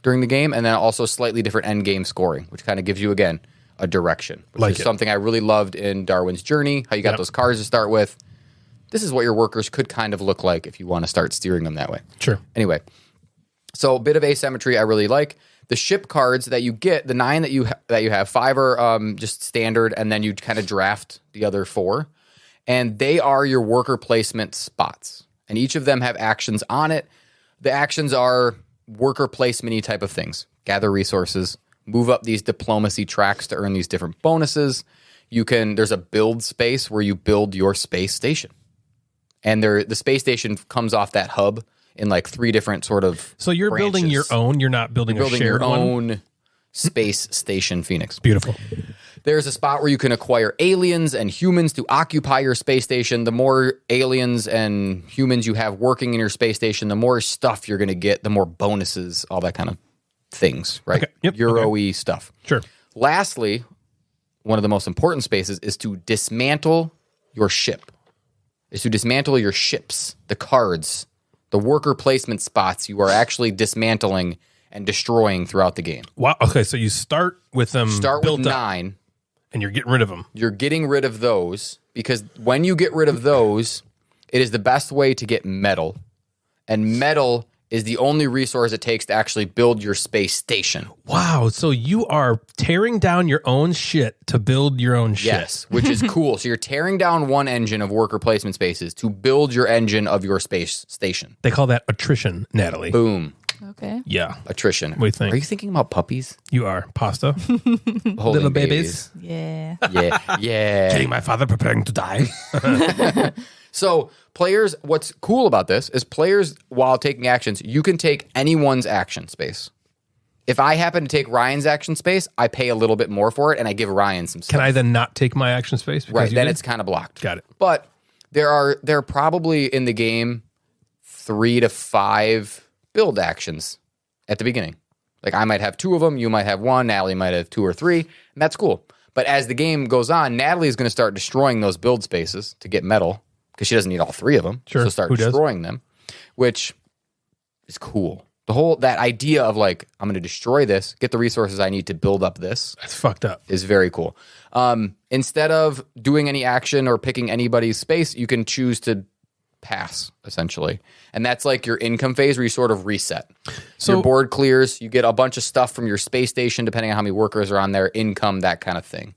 Speaker 3: during the game, and then also slightly different end game scoring, which kind of gives you, again, a direction. Which
Speaker 2: Like
Speaker 3: is
Speaker 2: it.
Speaker 3: something I really loved in Darwin's Journey, how you got
Speaker 2: Yep.
Speaker 3: those cars to start with. This is what your workers could kind of look like if you want to start steering them that way.
Speaker 2: Sure.
Speaker 3: Anyway, so a bit of asymmetry I really like. the ship cards that you get, the 9 that you have, 5 are just standard, and then you kind of draft the other 4. And they are your worker placement spots. And each of them have actions on it. The actions are worker placement-y type of things. Gather resources, move up these diplomacy tracks to earn these different bonuses. There's a build space where you build your space station. And the space station comes off that hub in like 3 different sort of
Speaker 2: So you're
Speaker 3: branches.
Speaker 2: building your own. You're not building a shared
Speaker 3: your
Speaker 2: one.
Speaker 3: own space station, Phoenix.
Speaker 2: Beautiful.
Speaker 3: There's a spot where you can acquire aliens and humans to occupy your space station. The more aliens and humans you have working in your space station, the more stuff you're going to get, the more bonuses, all that kind of things, right?
Speaker 2: Okay. Yep.
Speaker 3: Euro-y stuff.
Speaker 2: Sure.
Speaker 3: Lastly, one of the most important spaces is to dismantle your ship. Is to dismantle your ships, the cards, the worker placement spots you are actually dismantling and destroying throughout the game.
Speaker 2: Wow. Okay, so you start with them
Speaker 3: Start
Speaker 2: built
Speaker 3: with
Speaker 2: up,
Speaker 3: 9.
Speaker 2: and you're getting rid of them.
Speaker 3: You're getting rid of those because when you get rid of those, it is the best way to get metal. And metal is the only resource it takes to actually build your space station.
Speaker 2: Wow. So you are tearing down your own shit to build your own shit.
Speaker 3: Yes, which is cool. So you're tearing down one engine of worker placement spaces to build your engine of your space station.
Speaker 2: They call that attrition, Natalie.
Speaker 3: Boom.
Speaker 4: Okay.
Speaker 2: Yeah.
Speaker 3: Attrition.
Speaker 2: What do you think?
Speaker 3: Are you thinking about puppies?
Speaker 2: You are. Pasta.
Speaker 3: Holding
Speaker 2: Little babies.
Speaker 4: Yeah.
Speaker 3: Yeah. Yeah.
Speaker 2: Getting my father preparing to die.
Speaker 3: So players, what's cool about this is players, while taking actions, you can take anyone's action space. If I happen to take Ryan's action space, I pay a little bit more for it, and I give Ryan some stuff.
Speaker 2: Can I then not take my action space? because
Speaker 3: Right,
Speaker 2: you
Speaker 3: then
Speaker 2: did?
Speaker 3: it's kind of blocked.
Speaker 2: Got it.
Speaker 3: But there are probably in the game 3 to 5 build actions at the beginning. Like I might have 2 of them, you might have 1, Natalie might have 2 or 3, and that's cool. But as the game goes on, Natalie is going to start destroying those build spaces to get metal because she doesn't need all 3 of them.
Speaker 2: Sure.
Speaker 3: She'll start
Speaker 2: Who does?
Speaker 3: destroying them, which is cool. That idea of like, I'm going to destroy this, get the resources I need to build up this
Speaker 2: That's fucked up.
Speaker 3: is very cool. Instead of doing any action or picking anybody's space, you can choose to pass, essentially. And that's like your income phase where you sort of reset.
Speaker 2: So-
Speaker 3: your board clears, you get a bunch of stuff from your space station, depending on how many workers are on there, income, that kind of thing.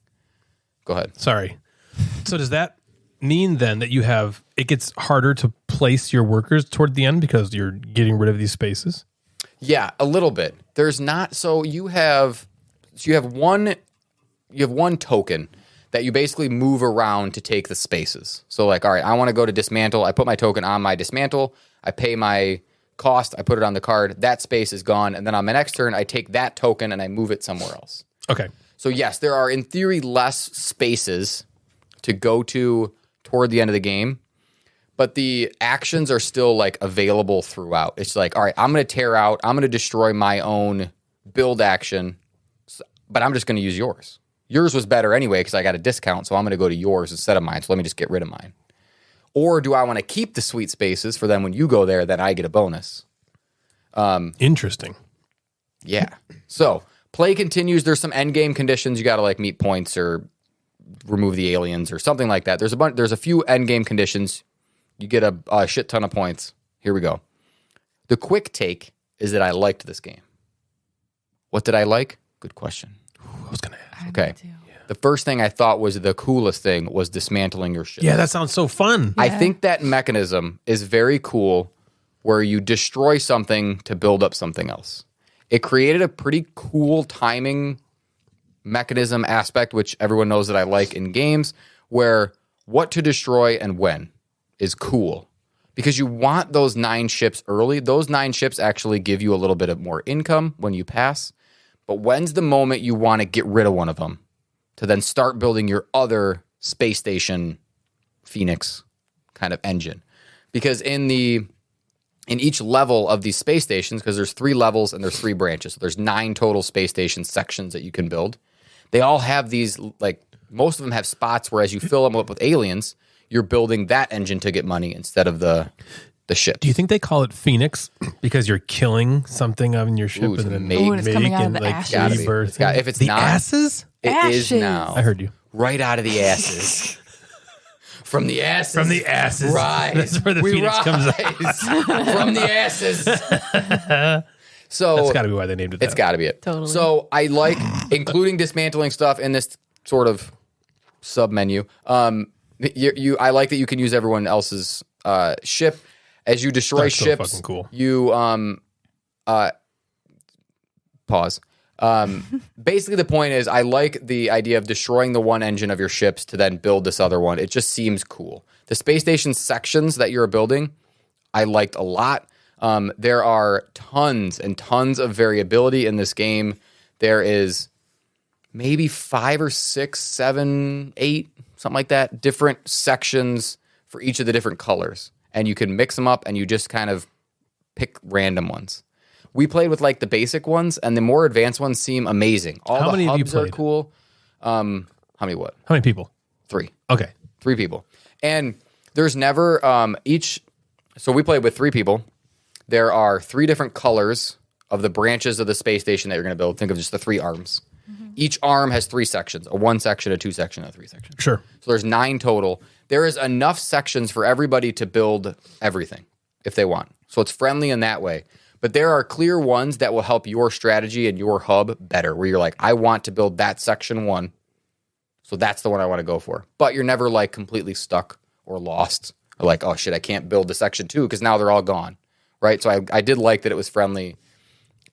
Speaker 3: Go ahead.
Speaker 2: Sorry. So does that mean then that it gets harder to place your workers toward the end because you're getting rid of these spaces?
Speaker 3: Yeah, a little bit. There's not, so you have one token that you basically move around to take the spaces. So like, all right, I want to go to dismantle. I put my token on my dismantle. I pay my cost. I put it on the card. That space is gone. And then on my next turn, I take that token and I move it somewhere else.
Speaker 2: Okay.
Speaker 3: So yes, there are in theory less spaces to go to toward the end of the game, but the actions are still like available throughout. It's like, all right, I'm going to tear out, I'm going to destroy my own build action, but I'm just going to use yours. Yours was better anyway because I got a discount, so I'm going to go to yours instead of mine. So let me just get rid of mine. Or do I want to keep the sweet spaces for then when you go there, then I get a bonus?
Speaker 2: Interesting.
Speaker 3: Yeah. So play continues. There's some end game conditions. You got to like meet points or remove the aliens or something like that. There's a few end game conditions. You get a shit ton of points. Here we go. The quick take is that I liked this game. What did I like? Good question.
Speaker 2: I was gonna ask.
Speaker 3: Okay. The first thing I thought was the coolest thing was dismantling your ship.
Speaker 2: Yeah, that sounds so fun.
Speaker 3: I think that mechanism is very cool where you destroy something to build up something else. It created a pretty cool timing mechanism aspect, which everyone knows that I like in games, where what to destroy and when is cool. Because you want those 9 ships early. Those 9 ships actually give you a little bit of more income when you pass. But when's the moment you want to get rid of one of them to then start building your other space station Phoenix kind of engine? Because in each level of these space stations, because there's 3 levels and there's 3 branches, so there's 9 total space station sections that you can build. They all have these, like, most of them have spots where as you fill them up with aliens, you're building that engine to get money instead of the ship.
Speaker 2: Do you think they call it Phoenix because you're killing something on your ship
Speaker 3: Ooh,
Speaker 2: and then
Speaker 3: maybe.
Speaker 4: Ooh, and it's coming out of the ashes.
Speaker 3: Gotta be.
Speaker 2: rebirth?
Speaker 3: If it's
Speaker 2: the
Speaker 3: not,
Speaker 2: asses,
Speaker 3: it is
Speaker 4: Ashes.
Speaker 3: now.
Speaker 2: I heard you.
Speaker 3: Right out of the asses. From the asses.
Speaker 2: From the asses.
Speaker 3: Rise.
Speaker 2: That's where the
Speaker 3: We
Speaker 2: Phoenix
Speaker 3: rise.
Speaker 2: comes out.
Speaker 3: From the asses. So
Speaker 2: That's got to be why they named it that.
Speaker 3: it's got to be it.
Speaker 4: Totally.
Speaker 3: So I like including dismantling stuff in this sort of sub menu. I like that you can use everyone else's ship as you destroy
Speaker 2: That's so
Speaker 3: ships.
Speaker 2: fucking cool.
Speaker 3: You pause. Basically, the point is, I like the idea of destroying the one engine of your ships to then build this other one. It just seems cool. The space station sections that you're building, I liked a lot. There are tons and tons of variability in this game. There is maybe 5 or 6, 7, 8, something like that, different sections for each of the different colors. And you can mix them up and you just kind of pick random ones. We played with like the basic ones, and the more advanced ones seem amazing. All
Speaker 2: How
Speaker 3: the
Speaker 2: many have you
Speaker 3: hubs are
Speaker 2: played?
Speaker 3: cool. How many what?
Speaker 2: How many people?
Speaker 3: 3.
Speaker 2: Okay.
Speaker 3: 3 people. And there's never each. So we played with 3 people. There are 3 different colors of the branches of the space station that you're going to build. Think of just the 3 arms. Mm-hmm. Each arm has 3 sections: a 1 section, a 2 section, and a 3 section.
Speaker 2: Sure.
Speaker 3: So there's 9 total. There is enough sections for everybody to build everything if they want. So it's friendly in that way. But there are clear ones that will help your strategy and your hub better, where you're like, I want to build that section 1. So that's the one I want to go for. But you're never like completely stuck or lost. Or like, oh shit, I can't build the section 2 because now they're all gone. Right? So I did like that it was friendly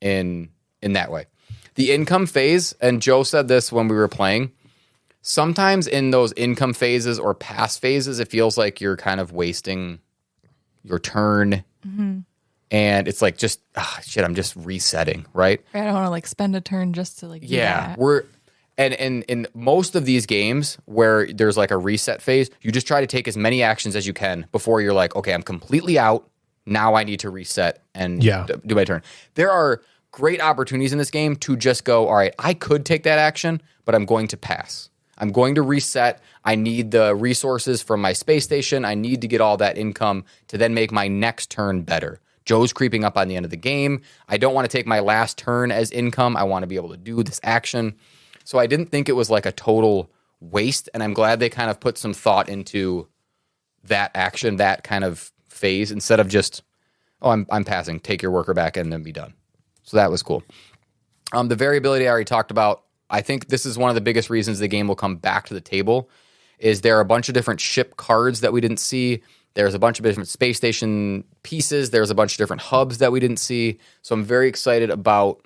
Speaker 3: in that way. The income phase, and Joe said this when we were playing, sometimes in those income phases or pass phases, it feels like you're kind of wasting your turn. Mm-hmm. And it's like just, shit, I'm just resetting, right?
Speaker 4: I don't want to like spend a turn just to like do that.
Speaker 3: And in most of these games where there's like a reset phase, you just try to take as many actions as you can before you're like, okay, I'm completely out. Now I need to reset and do my turn. There are great opportunities in this game to just go, all right, I could take that action, but I'm going to pass. I'm going to reset. I need the resources from my space station. I need to get all that income to then make my next turn better. Joe's creeping up on the end of the game. I don't want to take my last turn as income. I want to be able to do this action. So I didn't think it was like a total waste, and I'm glad they kind of put some thought into that action, that kind of phase, instead of just, oh, I'm passing, take your worker back, and then be done. So that was cool. The variability I already talked about. I think this is one of the biggest reasons the game will come back to the table, is there are a bunch of different ship cards that we didn't see. There's a bunch of different space station pieces. There's a bunch of different hubs that we didn't see. So I'm very excited about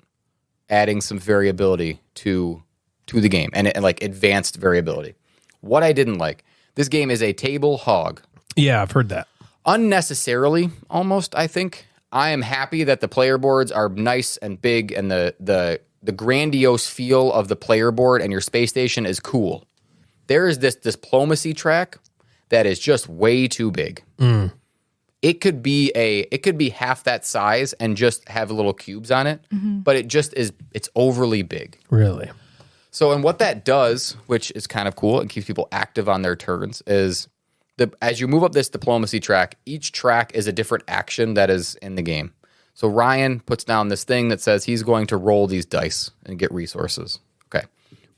Speaker 3: adding some variability to the game and like advanced variability. What I didn't like, this game is a table hog.
Speaker 2: Yeah, I've heard that.
Speaker 3: Unnecessarily, almost, I think. I am happy that the player boards are nice and big, and the grandiose feel of the player board and your space station is cool. There is this diplomacy track that is just way too big. Mm. It could be half that size and just have little cubes on it, but it's overly big.
Speaker 2: Really?
Speaker 3: So, and what that does, which is kind of cool and keeps people active on their turns, is as you move up this diplomacy track, each track is a different action that is in the game. So Ryan puts down this thing that says he's going to roll these dice and get resources. Okay.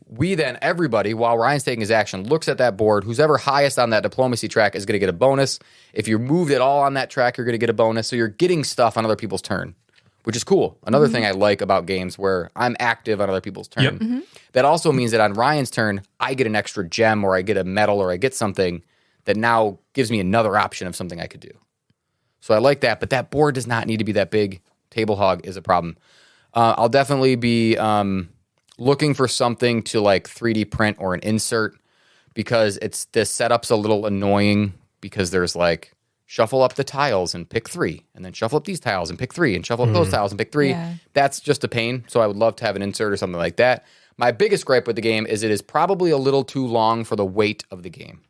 Speaker 3: We then, everybody, while Ryan's taking his action, looks at that board. Who's ever highest on that diplomacy track is going to get a bonus. If you moved at all on that track, you're going to get a bonus. So you're getting stuff on other people's turn, which is cool. Another thing I like about games where I'm active on other people's turn.
Speaker 2: Yep.
Speaker 4: Mm-hmm.
Speaker 3: That also means that on Ryan's turn, I get an extra gem, or I get a medal, or I get something that now gives me another option of something I could do. So I like that, but that board does not need to be that big. Table hog is a problem. I'll definitely be looking for something to like 3D print or an insert, because the setup's a little annoying, because there's like shuffle up the tiles and pick 3, and then shuffle up these tiles and pick 3, and shuffle up those tiles and pick 3.
Speaker 4: Yeah.
Speaker 3: That's just a pain. So I would love to have an insert or something like that. My biggest gripe with the game is it is probably a little too long for the weight of the game.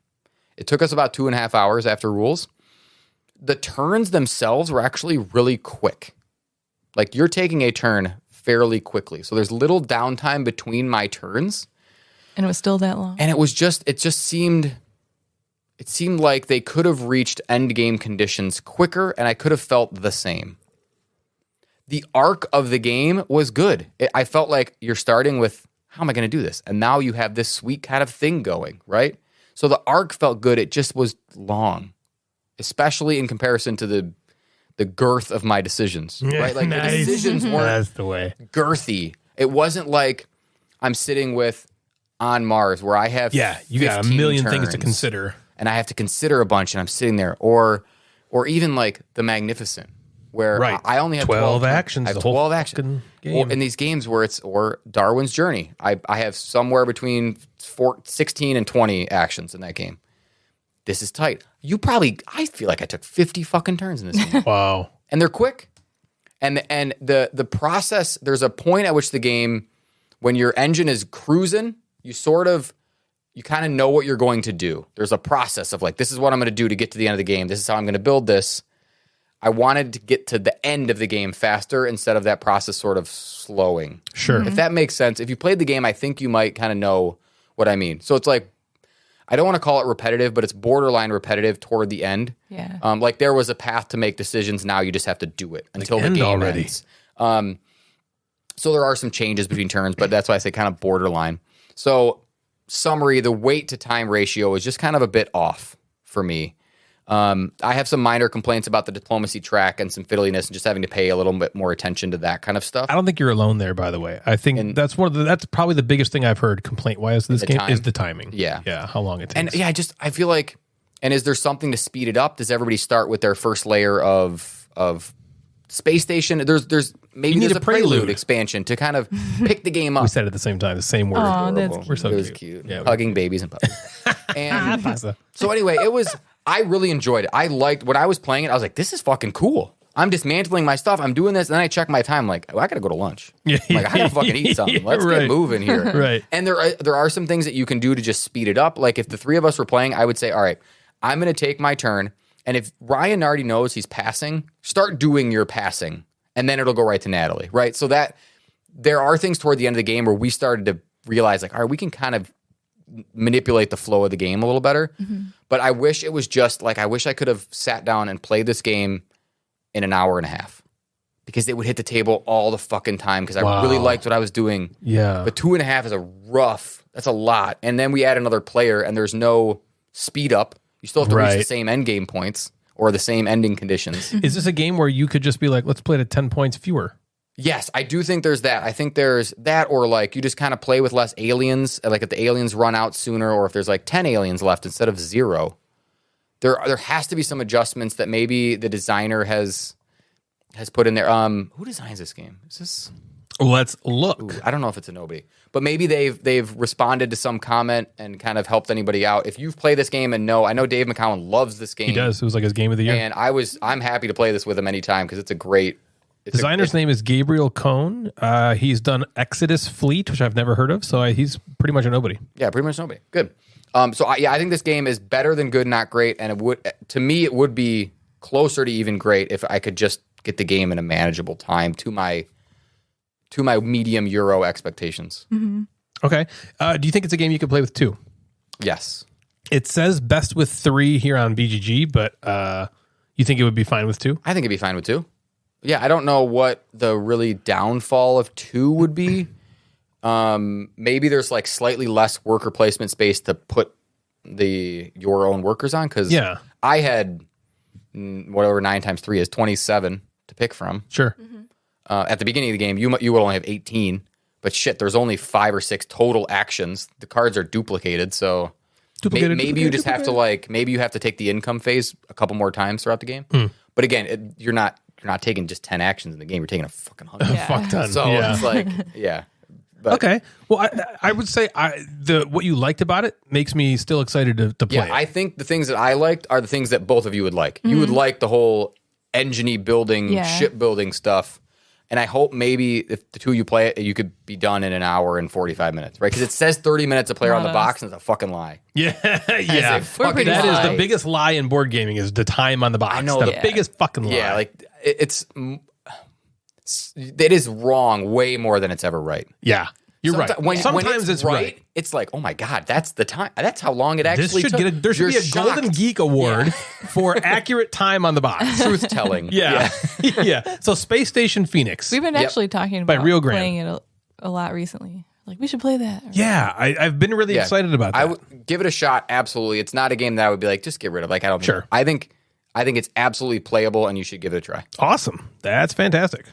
Speaker 3: It took us about 2.5 hours after rules. The turns themselves were actually really quick. Like, you're taking a turn fairly quickly. So there's little downtime between my turns.
Speaker 4: And it was still that long.
Speaker 3: And it seemed like they could have reached end game conditions quicker, and I could have felt the same. The arc of the game was good. I felt like you're starting with, how am I going to do this? And now you have this sweet kind of thing going, right? So the arc felt good. It just was long, especially in comparison to the the girth of my decisions, right? Like
Speaker 2: nice.
Speaker 3: the decisions weren't
Speaker 2: That's the way.
Speaker 3: girthy. It wasn't like I'm sitting with On Mars where I have
Speaker 2: You got a
Speaker 3: 15
Speaker 2: million things to
Speaker 3: turns,
Speaker 2: consider.
Speaker 3: and I have to consider a bunch, and I'm sitting there, or even like The Magnificent, where
Speaker 2: Right.
Speaker 3: I only have
Speaker 2: 12
Speaker 3: turns.
Speaker 2: actions,
Speaker 3: I have
Speaker 2: the whole
Speaker 3: 12 actions.
Speaker 2: fucking game.
Speaker 3: Or in these games where or Darwin's Journey, I have somewhere between 16 and 20 actions in that game. This is tight. I feel like I took 50 fucking turns in this game.
Speaker 2: Wow.
Speaker 3: And they're quick. And the process, there's a point at which the game, when your engine is cruising, you kind of know what you're going to do. There's a process of like, this is what I'm going to do to get to the end of the game. This is how I'm going to build this. I wanted to get to the end of the game faster instead of that process sort of slowing.
Speaker 2: Sure.
Speaker 3: If that makes sense. If you played the game, I think you might kind of know what I mean. So it's like, I don't want to call it repetitive, but it's borderline repetitive toward the end.
Speaker 4: Yeah.
Speaker 3: Like there was a path to make decisions. Now you just have to do it until the
Speaker 2: end
Speaker 3: game
Speaker 2: already.
Speaker 3: ends. So there are some changes between turns, but that's why I say kind of borderline. So summary, the weight to time ratio is just kind of a bit off for me. I have some minor complaints about the diplomacy track and some fiddliness and just having to pay a little bit more attention to that kind of stuff.
Speaker 2: I don't think you're alone there, by the way. I think that's probably the biggest thing I've heard complaint-wise this game is the timing.
Speaker 3: Yeah.
Speaker 2: Yeah, how long it takes.
Speaker 3: And yeah, I feel like, and is there something to speed it up? Does everybody start with their first layer of space station? There's maybe there's a prelude expansion to kind of pick the game up.
Speaker 2: We said it at the same time, the same word.
Speaker 4: Aw, that's cute.
Speaker 2: We're so
Speaker 3: It was
Speaker 2: cute.
Speaker 3: cute.
Speaker 2: Yeah,
Speaker 3: Hugging babies and puppies. And
Speaker 2: Pasta.
Speaker 3: so anyway, I really enjoyed it. I liked when I was playing it. I was like, this is fucking cool. I'm dismantling my stuff. I'm doing this. And then I check my time. Like, oh, I got to go to lunch.
Speaker 2: Yeah.
Speaker 3: I'm like, I got to fucking eat something. Let's
Speaker 2: Right.
Speaker 3: get moving here.
Speaker 2: Right.
Speaker 3: And there are some things that you can do to just speed it up. Like if the three of us were playing, I would say, all right, I'm going to take my turn. And if Ryan already knows he's passing, start doing your passing. And then it'll go right to Natalie. Right. So that there are things toward the end of the game where we started to realize like, all right, we can kind of manipulate the flow of the game a little better. Mm-hmm. But I wish it was just like, I wish I could have sat down and played this game in an hour and a half because it would hit the table all the fucking time because I really liked what I was doing.
Speaker 2: Yeah.
Speaker 3: But 2.5 is that's a lot. And then we add another player and there's no speed up. You still have to reach the same end game points or the same ending conditions.
Speaker 2: Is this a game where you could just be like, let's play it at 10 points fewer?
Speaker 3: Yes, I do think there's that. I think there's that, or like you just kind of play with less aliens. Like if the aliens run out sooner, or if there's like 10 aliens left instead of 0. There has to be some adjustments that maybe the designer has put in there. Who designs this game? Is this?
Speaker 2: Let's look.
Speaker 3: Ooh, I don't know if it's a nobody, but maybe they've responded to some comment and kind of helped anybody out. If you've played this game and I know Dave McCowan loves this game.
Speaker 2: He does. It was like his game of the year.
Speaker 3: And I'm happy to play this with him anytime because it's a great.
Speaker 2: Designer's name is Gabriel Cohn. He's done Exodus Fleet, which I've never heard of, so he's pretty much a nobody.
Speaker 3: Yeah, pretty much nobody. Good. So I think this game is better than good, not great, and it would be closer to even great if I could just get the game in a manageable time to my medium Euro expectations.
Speaker 4: Mm-hmm.
Speaker 2: Okay. Do you think it's a game you could play with 2?
Speaker 3: Yes.
Speaker 2: It says best with 3 here on BGG, but you think it would be fine with 2?
Speaker 3: I think it'd be fine with 2. Yeah, I don't know what the really downfall of 2 would be. Maybe there's like slightly less worker placement space to put your own workers on because I had whatever 9 times 3 is 27 to pick from.
Speaker 2: Sure.
Speaker 4: Mm-hmm.
Speaker 3: At the beginning of the game, you would only have 18, but shit, there's only 5 or 6 total actions. The cards are duplicated, so maybe you just have to maybe you have to take the income phase a couple more times throughout the game. But again, you're not taking just 10 actions in the game. You're taking a fucking 100.
Speaker 2: Fuck ton.
Speaker 3: So it's like, yeah. But,
Speaker 2: okay. Well, I would say what you liked about it makes me still excited to play it.
Speaker 3: I think the things that I liked are the things that both of you would like. You would like the whole engine-y building, shipbuilding stuff. And I hope maybe if the two of you play it, you could be done in an hour and 45 minutes, right? Because it says 30 minutes a player on the box, and it's a fucking lie.
Speaker 2: Yeah.
Speaker 3: Fucking
Speaker 2: That
Speaker 3: lie.
Speaker 2: is the biggest lie in board gaming is the time on the box.
Speaker 3: I know,
Speaker 2: the biggest fucking lie.
Speaker 3: Yeah, like it is wrong way more than it's ever right.
Speaker 2: Yeah. You're right.
Speaker 3: Sometimes it's right. It's like, oh my God, that's the time. That's how long it actually took.
Speaker 2: There should
Speaker 3: You're
Speaker 2: be a Golden Geek Award for accurate time on the box.
Speaker 3: Truth telling.
Speaker 2: Yeah. Yeah. So Space Station Phoenix.
Speaker 4: We've been actually talking about
Speaker 2: Rio Grande.
Speaker 4: playing it a lot recently. Like, we should play that.
Speaker 2: Yeah. I've been really excited about that.
Speaker 3: I would give it a shot. Absolutely. It's not a game that I would be like, just get rid of. Like, I don't.
Speaker 2: Sure.
Speaker 3: I think I think it's absolutely playable, and you should give it a try.
Speaker 2: Awesome. That's fantastic.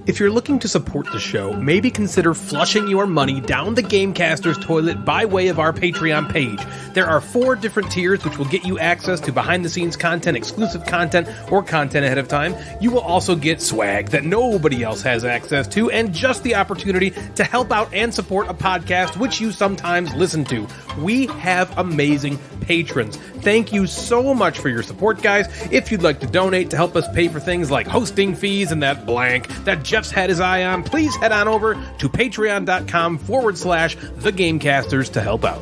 Speaker 2: If you're looking to support the show, maybe consider flushing your money down the Gamecasters toilet by way of our Patreon page. There are 4 different tiers which will get you access to behind-the-scenes content, exclusive content, or content ahead of time. You will also get swag that nobody else has access to, and just the opportunity to help out and support a podcast which you sometimes listen to. We have amazing patrons. Thank you so much for your support, guys. If you'd like to donate to help us pay for things like hosting fees and that blank that Jeff's had his eye on, please head on over to patreon.com/The Gamecasters to help out.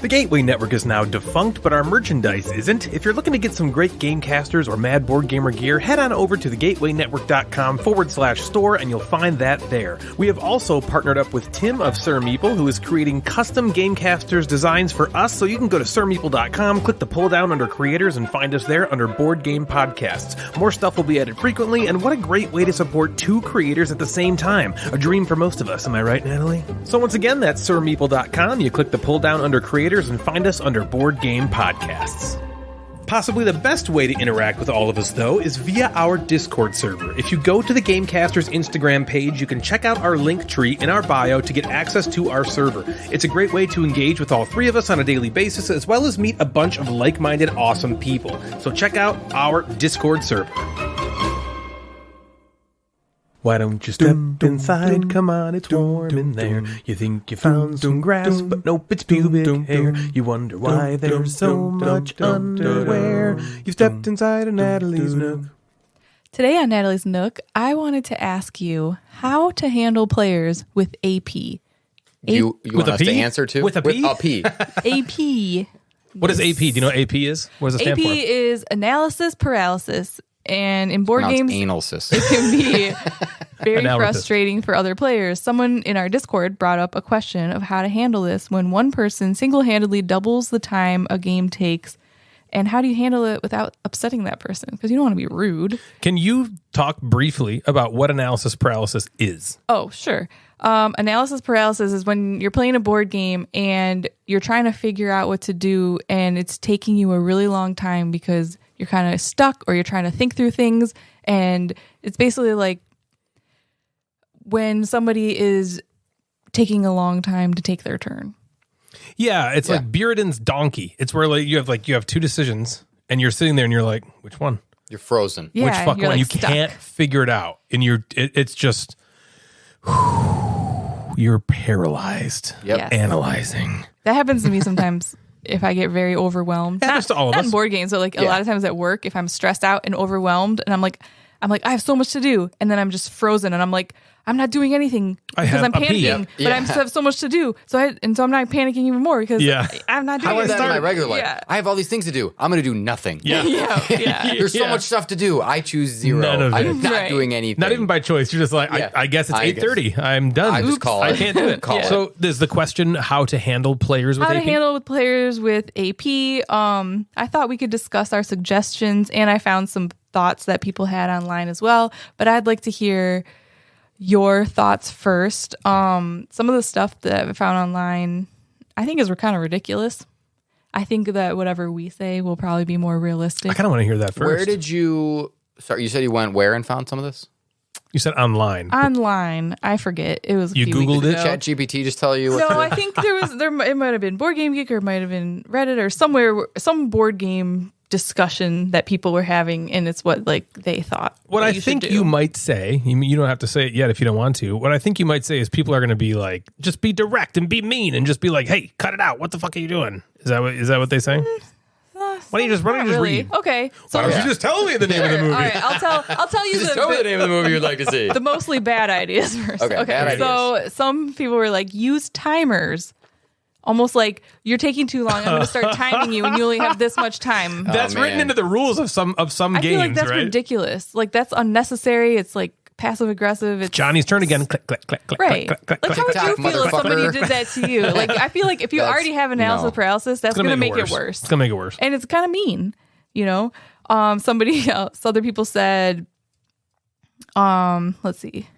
Speaker 2: The Gateway Network is now defunct, but our merchandise isn't. If you're looking to get some great Gamecasters or Mad Board Gamer gear, head on over to thegatewaynetwork.com/store and you'll find that there. We have also partnered up with Tim of Sir Meeple, who is creating custom Gamecasters designs for us, so you can go to sirmeeple.com, click the pull down under creators, and find us there under Board Game Podcasts. More stuff will be added frequently, and what a great way to support 2 creators at the same time. A dream for most of us, am I right, Natalie? So once again, that's sirmeeple.com. You click the pull down under creators and find us under Board Game Podcasts. Possibly the best way to interact with all of us, though, is via our Discord server. If you go to the Gamecasters Instagram page, you can check out our link tree in our bio to get access to our server. It's a great way to engage with all 3 of us on a daily basis, as well as meet a bunch of like-minded, awesome people. So check out our Discord server. Why don't you step inside? Come on, it's warm in there. You think you found some grass, but nope, it's pubic hair. You wonder why there's so much underwear. You've stepped inside of Natalie's Nook.
Speaker 4: Today on Natalie's Nook, I wanted to ask you how to handle players with AP.
Speaker 3: You want us to answer to?
Speaker 2: With a P?
Speaker 3: With a P.
Speaker 4: AP.
Speaker 2: What is AP? Do you know what AP is? What does it stand
Speaker 4: AP
Speaker 2: for?
Speaker 4: is analysis paralysis. And in board games,
Speaker 3: analysis.
Speaker 4: it can be very
Speaker 2: Analysis.
Speaker 4: frustrating for other players. Someone in our Discord brought up a question of how to handle this when one person single-handedly doubles the time a game takes. And how do you handle it without upsetting that person? Because you don't want to be rude.
Speaker 2: Can you talk briefly about what analysis paralysis is?
Speaker 4: Oh, sure. Analysis paralysis is when you're playing a board game and you're trying to figure out what to do and it's taking you a really long time because you're kind of stuck or you're trying to think through things. And it's basically like when somebody is taking a long time to take their turn.
Speaker 2: Yeah, it's like Buridan's donkey. It's where you have 2 decisions and you're sitting there and you're like, which one?
Speaker 3: You're frozen.
Speaker 4: Yeah,
Speaker 2: Which fuck
Speaker 4: you're
Speaker 2: one?
Speaker 4: like
Speaker 2: You
Speaker 4: stuck.
Speaker 2: can't figure it out. And it's just you're paralyzed.
Speaker 3: Yep.
Speaker 4: Yes.
Speaker 2: Analyzing.
Speaker 4: That happens to me sometimes if I get very overwhelmed.
Speaker 2: Happens to all of
Speaker 4: not
Speaker 2: us.
Speaker 4: in board games, but like a lot of times at work, if I'm stressed out and overwhelmed and I'm like, I have so much to do. And then I'm just frozen and I'm like, I'm not doing anything
Speaker 2: I
Speaker 4: because
Speaker 2: have
Speaker 4: I'm
Speaker 2: a pee.
Speaker 4: panicking,
Speaker 3: Yeah.
Speaker 4: but I have so much to do. So I'm not panicking even more because
Speaker 2: Yeah.
Speaker 4: I'm not doing
Speaker 3: How is that in my
Speaker 4: anything.
Speaker 3: regular life?
Speaker 4: Yeah.
Speaker 3: I have all these things to do. I'm going to do nothing.
Speaker 2: Yeah.
Speaker 4: Yeah.
Speaker 3: There's so
Speaker 2: Yeah.
Speaker 3: much stuff to do. I choose 0.
Speaker 2: None of it.
Speaker 3: I'm not
Speaker 4: Right.
Speaker 3: doing anything.
Speaker 2: Not even by choice. You're just like,
Speaker 3: Yeah.
Speaker 2: I guess it's
Speaker 3: I guess.
Speaker 2: 8:30. I'm done.
Speaker 3: I just call
Speaker 2: I
Speaker 3: it.
Speaker 2: can't do it.
Speaker 3: Call it.
Speaker 2: So there's the question how to handle players with
Speaker 4: How
Speaker 2: AP.
Speaker 4: to handle with players with AP. I thought we could discuss our suggestions, and I found some thoughts that people had online as well. But I'd like to hear your thoughts first. Some of the stuff that I found online, I think is kind of ridiculous. I think that whatever we say will probably be more realistic.
Speaker 2: I kind of want to hear that first.
Speaker 3: Where did you... Sorry, you said you went where and found some of this?
Speaker 2: You said online.
Speaker 4: Online, I forget. It was a
Speaker 2: You
Speaker 4: few
Speaker 2: Googled
Speaker 4: weeks
Speaker 2: it?
Speaker 4: ago.
Speaker 3: Chat GPT just tell you what
Speaker 4: No,
Speaker 3: to
Speaker 4: I think it might have been Board Game Geek or it might have been Reddit or somewhere, some board game discussion that people were having, and it's what like they thought.
Speaker 2: What
Speaker 4: that
Speaker 2: I
Speaker 4: should
Speaker 2: think
Speaker 4: do.
Speaker 2: you might say, you don't have to say it yet if you don't want to. What I think you might say is people are going to be like, just be direct and be mean and just be like, hey, cut it out. What the fuck are you doing? Is that what they say? Why don't you just
Speaker 4: Not really.
Speaker 2: read?
Speaker 4: Okay, so
Speaker 2: Why don't you just tell me the name of the movie?
Speaker 4: all right, I'll tell you
Speaker 3: Just tell me the name of the movie you'd like to see.
Speaker 4: the mostly bad ideas first.
Speaker 3: Okay, bad
Speaker 4: So some people were like, use timers. Almost like you're taking too long. I'm going to start timing you, and you only have this much time.
Speaker 2: That's
Speaker 3: man.
Speaker 2: written into the rules of some
Speaker 4: I
Speaker 2: games,
Speaker 4: feel like that's
Speaker 2: right?
Speaker 4: ridiculous. Like that's unnecessary. It's like passive aggressive. It's
Speaker 2: Johnny's turn again. Click, click, click, click,
Speaker 4: right.
Speaker 2: click, click,
Speaker 4: Like
Speaker 2: click.
Speaker 4: how would you
Speaker 3: TikTok,
Speaker 4: feel if somebody
Speaker 3: motherfucker.
Speaker 4: did that to you? Like I feel like if you
Speaker 3: That's-
Speaker 4: already have analysis
Speaker 3: no.
Speaker 4: paralysis, that's
Speaker 2: It's
Speaker 4: going to make it worse.
Speaker 2: It's going to make it worse.
Speaker 4: And it's kind of mean, you know. Somebody else, other people said, let's see.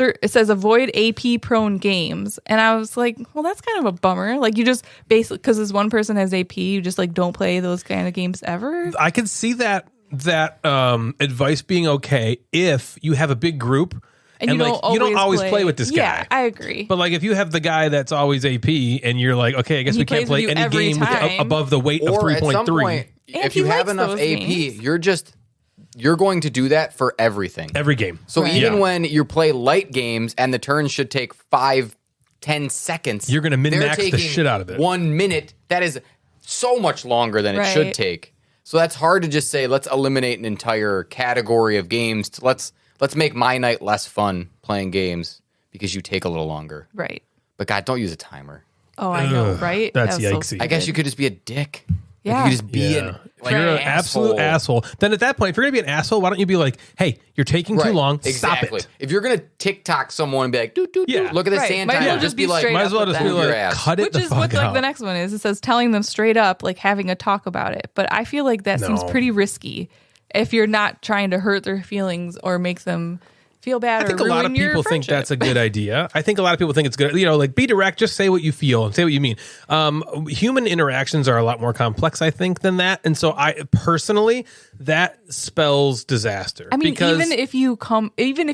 Speaker 4: it says avoid AP prone games. And I was like, well, that's kind of a bummer. Like you just basically, because this one person has AP, you just like don't play those kind of games ever.
Speaker 2: I can see that advice being okay if you have a big group and you don't always play with this guy.
Speaker 4: Yeah, I agree.
Speaker 2: But like if you have the guy that's always AP and you're like, okay, I guess we can't play any game above the weight of 3.3.
Speaker 3: If you have enough AP, you're going to do that for everything.
Speaker 2: Every game.
Speaker 3: So even when you play light games and the turns should take 5-10 seconds,
Speaker 2: you're going to min-max the shit out of it.
Speaker 3: 1 minute. That is so much longer than it should take. So that's hard to just say, let's eliminate an entire category of games. Let's make my night less fun playing games because you take a little longer.
Speaker 4: Right.
Speaker 3: But God, don't use a timer.
Speaker 4: Oh, I know, right?
Speaker 2: That's
Speaker 4: yikesy.
Speaker 2: So
Speaker 3: I guess you could just be a dick.
Speaker 4: Yeah.
Speaker 3: You could just be
Speaker 2: you're an absolute asshole. Then at that point, if you're going to be an asshole, why don't you be like, hey, you're taking too long.
Speaker 3: Exactly.
Speaker 2: Stop it.
Speaker 3: If you're going to TikTok someone and be like, look at the sand timer. Just be like,
Speaker 2: might as well just be like, cut it the fuck out. Which is what like
Speaker 4: the next one is. It says telling them straight up, like having a talk about it. But I feel like that seems pretty risky if you're not trying to hurt their feelings or make them feel bad.
Speaker 2: I think a lot of people think that's a good idea. I think a lot of people think it's good. Like be direct, just say what you feel and say what you mean. Human interactions are a lot more complex, I think, than that. And so I personally, that spells disaster.
Speaker 4: I mean, even if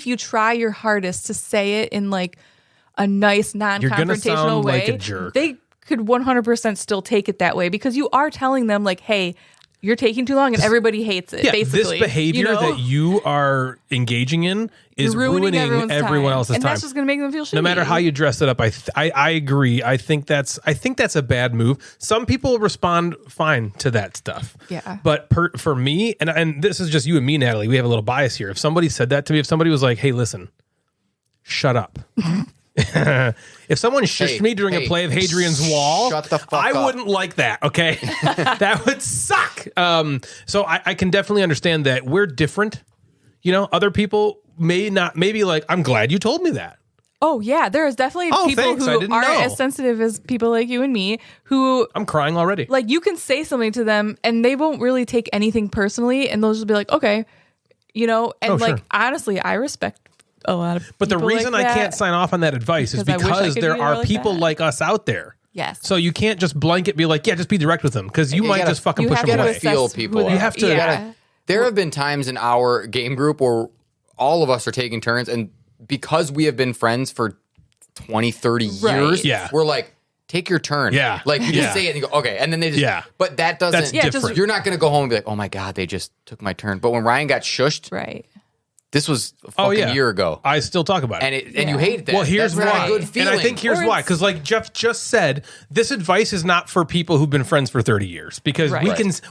Speaker 4: you try your hardest to say it in like a nice, non-confrontational way,
Speaker 2: like a jerk.
Speaker 4: They could 100% still take it that way because you are telling them like, hey, you're taking too long and everybody hates it, basically.
Speaker 2: This behavior that you are engaging in is ruining everyone else's
Speaker 4: and
Speaker 2: time.
Speaker 4: that's just going to make them feel shitty.
Speaker 2: No matter how you dress it up, I agree. I think that's a bad move. Some people respond fine to that stuff.
Speaker 4: Yeah.
Speaker 2: But for me, and this is just you and me, Natalie, we have a little bias here. If somebody said that to me, if somebody was like, hey, listen, shut up. If someone shushed me during a play of Hadrian's Wall,
Speaker 3: shut the fuck
Speaker 2: I
Speaker 3: up.
Speaker 2: wouldn't like that, okay? That would suck. So I can definitely understand that we're different. Other people may be like, I'm glad you told me that.
Speaker 4: Oh, yeah. There's definitely people who aren't as sensitive as people like you and me who...
Speaker 2: I'm crying already.
Speaker 4: Like, you can say something to them and they won't really take anything personally and they'll just be like, okay. And honestly, I respect a lot of people.
Speaker 2: But the reason
Speaker 4: like
Speaker 2: I can't sign off on that advice is because there are people like us out there.
Speaker 4: Yes.
Speaker 2: So you can't just blanket be like, yeah, just be direct with them because you might just fucking push them away.
Speaker 3: Feel people.
Speaker 2: You have to.
Speaker 3: There have been times in our game group where all of us are taking turns, and because we have been friends for 20, 30 years, we're like, take your turn.
Speaker 2: Yeah.
Speaker 3: Like you just say it and you go, okay. And then they just, but that doesn't,
Speaker 2: that's different.
Speaker 3: You're not going to go home and be like, oh my God, they just took my turn. But when Ryan got shushed,
Speaker 4: right.
Speaker 3: This was a fucking year ago.
Speaker 2: I still talk about it.
Speaker 3: And you hated that.
Speaker 2: Well, here's
Speaker 3: That's
Speaker 2: why.
Speaker 3: not a good feeling.
Speaker 2: And I think here's why. Because like Jeff just said, this advice is not for people who've been friends for 30 years. Because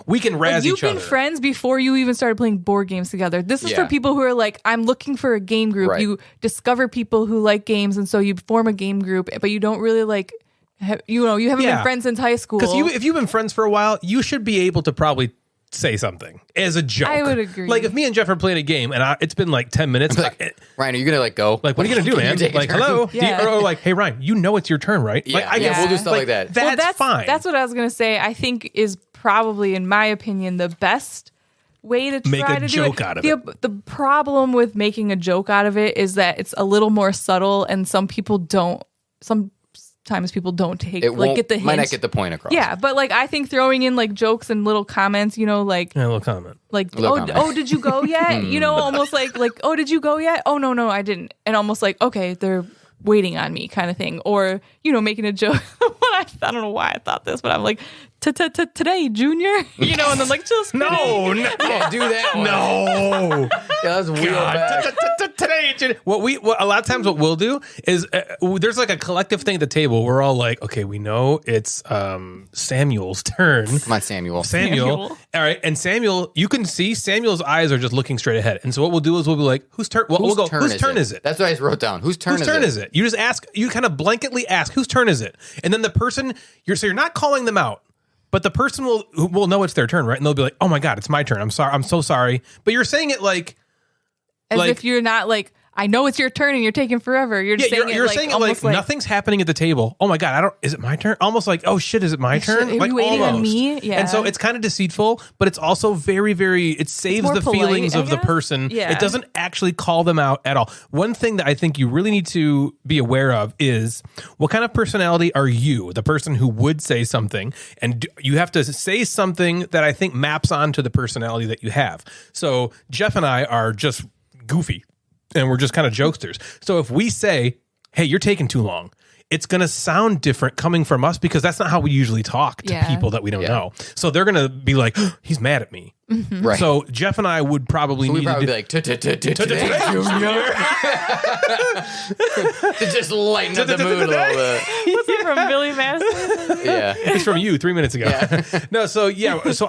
Speaker 2: we can razz
Speaker 4: you've
Speaker 2: each other.
Speaker 4: You've been friends before you even started playing board games together. This is for people who are like, I'm looking for a game group. Right. You discover people who like games, and so you form a game group, but you don't really like... you haven't been friends since high school.
Speaker 2: Because if you've been friends for a while, you should be able to probably say something as a joke.
Speaker 4: I would agree.
Speaker 2: Like if me and Jeff are playing a game and it's been like 10 minutes.
Speaker 3: Like, Ryan, are you going to go?
Speaker 2: Like, what are you going to do, man? Like, hello? Or like, hey, Ryan, it's your turn, right?
Speaker 3: Yeah,
Speaker 2: like, I guess
Speaker 3: we'll do stuff like that.
Speaker 2: That's fine.
Speaker 4: That's what I was going to say. I think is probably, in my opinion, the best way to try
Speaker 2: make a
Speaker 4: to
Speaker 2: joke
Speaker 4: do it.
Speaker 2: out of it.
Speaker 4: The problem with making a joke out of it is that it's a little more subtle, and sometimes people don't take get the hint.
Speaker 3: Might not get the point across.
Speaker 4: Yeah, but like I think throwing in like jokes and little comments, a little
Speaker 2: comment.
Speaker 4: Like, oh, did you go yet? Almost like, oh, did you go yet? Oh, no, I didn't. And almost like, okay, they're waiting on me kind of thing. Or, making a joke. I don't know why I thought this, but I'm like, today, Junior, and then like, just
Speaker 2: no,
Speaker 3: can't do that one.
Speaker 2: No.
Speaker 3: Yeah, that's weird.
Speaker 2: Today, a lot of times what we'll do is there's like a collective thing at the table. We're all like, okay, we know it's Samuel's turn.
Speaker 3: Come on, Samuel.
Speaker 2: All right, and Samuel, you can see Samuel's eyes are just looking straight ahead. And so what we'll do is we'll be like, whose turn? We'll go, whose turn is it?
Speaker 3: That's what I just wrote down. Whose turn is it?
Speaker 2: You just ask. You kind of blanketly ask, whose turn is it? And then the person you're not calling them out. But the person will know it's their turn, right? And they'll be like, "Oh my God, it's my turn. I'm sorry. I'm so sorry." But you're saying it like
Speaker 4: if you're not like, I know it's your turn and you're taking forever. You're just saying
Speaker 2: you're
Speaker 4: it like,
Speaker 2: saying it
Speaker 4: almost
Speaker 2: like nothing's happening at the table. Oh my God, is it my turn? Almost like, oh shit, is it my turn?
Speaker 4: Are
Speaker 2: Like
Speaker 4: you waiting
Speaker 2: almost.
Speaker 4: on me? Yeah.
Speaker 2: And so it's kind of deceitful, but it's also very, very, it saves
Speaker 4: more
Speaker 2: the
Speaker 4: polite,
Speaker 2: feelings
Speaker 4: I
Speaker 2: of the
Speaker 4: guess.
Speaker 2: person.
Speaker 4: Yeah.
Speaker 2: It doesn't actually call them out at all. One thing that I think you really need to be aware of is what kind of personality are you? The person who would say something, and you have to say something that I think maps onto the personality that you have. So Jeff and I are just goofy. And we're just kind of jokesters. So if we say, hey, you're taking too long, it's going to sound different coming from us because that's not how we usually talk to people that we don't know. So they're going to be like, oh, he's mad at me.
Speaker 3: Right.
Speaker 2: So Jeff and I would probably
Speaker 3: So
Speaker 2: need
Speaker 3: we'd probably
Speaker 2: to
Speaker 3: be like, today, Junior. To just lighten up the mood a little bit.
Speaker 4: What's it from Billy Madison?
Speaker 3: Yeah.
Speaker 2: It's from you 3 minutes ago. No, so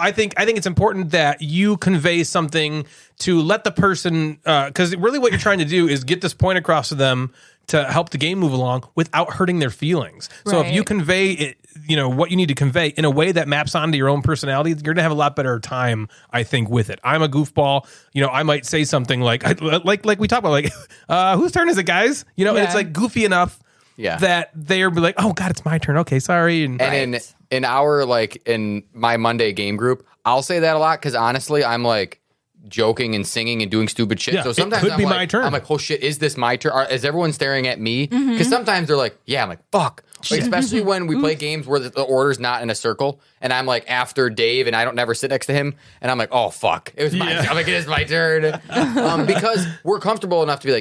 Speaker 2: I think it's important that you convey something to let the person, because really what you're trying to do is get this point across to them to help the game move along without hurting their feelings. So if you convey it, what you need to convey in a way that maps onto your own personality, you're gonna have a lot better time, I think, with it. I'm a goofball. I might say something like we talk about, like, whose turn is it, guys? And it's like goofy enough.
Speaker 3: Yeah.
Speaker 2: That they're like, oh God, it's my turn. Okay, sorry. And
Speaker 3: in our, like, in my Monday game group, I'll say that a lot because honestly, I'm like joking and singing and doing stupid shit.
Speaker 2: Yeah,
Speaker 3: so sometimes
Speaker 2: it could
Speaker 3: I'm
Speaker 2: be
Speaker 3: like,
Speaker 2: my turn.
Speaker 3: I'm like, oh shit, is this my turn? Is everyone staring at me? Because sometimes they're like, yeah. I'm like, fuck. Like, especially when we play games where the order's not in a circle, and I'm like after Dave, and I don't never sit next to him, and I'm like, oh fuck, it was my turn. I'm like, it is my turn. Because we're comfortable enough to be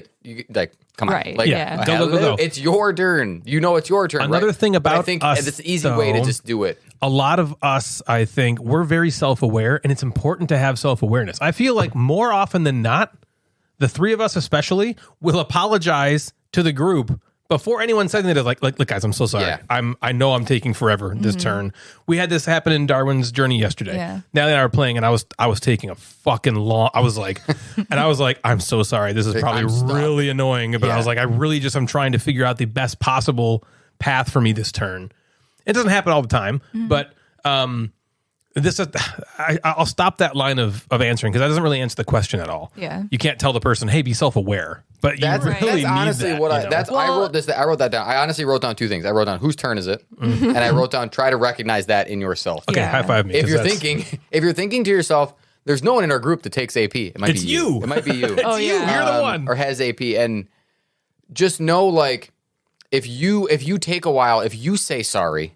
Speaker 3: like, come on,
Speaker 4: Right,
Speaker 3: like,
Speaker 4: yeah.
Speaker 2: Go.
Speaker 3: It's your turn. It's your turn.
Speaker 2: Another
Speaker 3: right?
Speaker 2: thing
Speaker 3: But I
Speaker 2: about
Speaker 3: think
Speaker 2: us,
Speaker 3: it's an easy way to
Speaker 2: though,
Speaker 3: just do it.
Speaker 2: a lot of us, I think, we're very self-aware, and it's important to have self-awareness. I feel like more often than not, the three of us especially will apologize to the group before anyone says anything. Like, look, guys, I'm so sorry.
Speaker 3: Yeah.
Speaker 2: I know I'm taking forever this turn. We had this happen in Darwin's journey yesterday.
Speaker 4: Yeah.
Speaker 2: Natalie and I were playing, and I was taking a fucking long. I was like, I'm so sorry. This is probably
Speaker 3: I'm stuck.
Speaker 2: really annoying, but I
Speaker 3: Yeah.
Speaker 2: was like, I'm trying to figure out the best possible path for me this turn. It doesn't happen all the time, but I'll stop that line of answering because that doesn't really answer the question at all.
Speaker 4: Yeah.
Speaker 2: You can't tell the person, hey, be self-aware, but you really need
Speaker 3: honestly
Speaker 2: that,
Speaker 3: what
Speaker 2: you know?
Speaker 3: I wrote that down. I honestly wrote down two things. I wrote down whose turn is it, and I wrote down try to recognize that in yourself.
Speaker 2: Okay,
Speaker 4: Yeah.
Speaker 2: high five me.
Speaker 3: If
Speaker 2: 'cause
Speaker 3: you're
Speaker 2: that's-
Speaker 3: thinking to yourself, there's no one in our group that takes AP. It might
Speaker 2: It's
Speaker 3: be
Speaker 2: you.
Speaker 3: It might be you.
Speaker 4: Oh,
Speaker 2: you,
Speaker 4: yeah.
Speaker 2: you're the one.
Speaker 3: Or has AP, and just know, like, if you take a while, if you say sorry,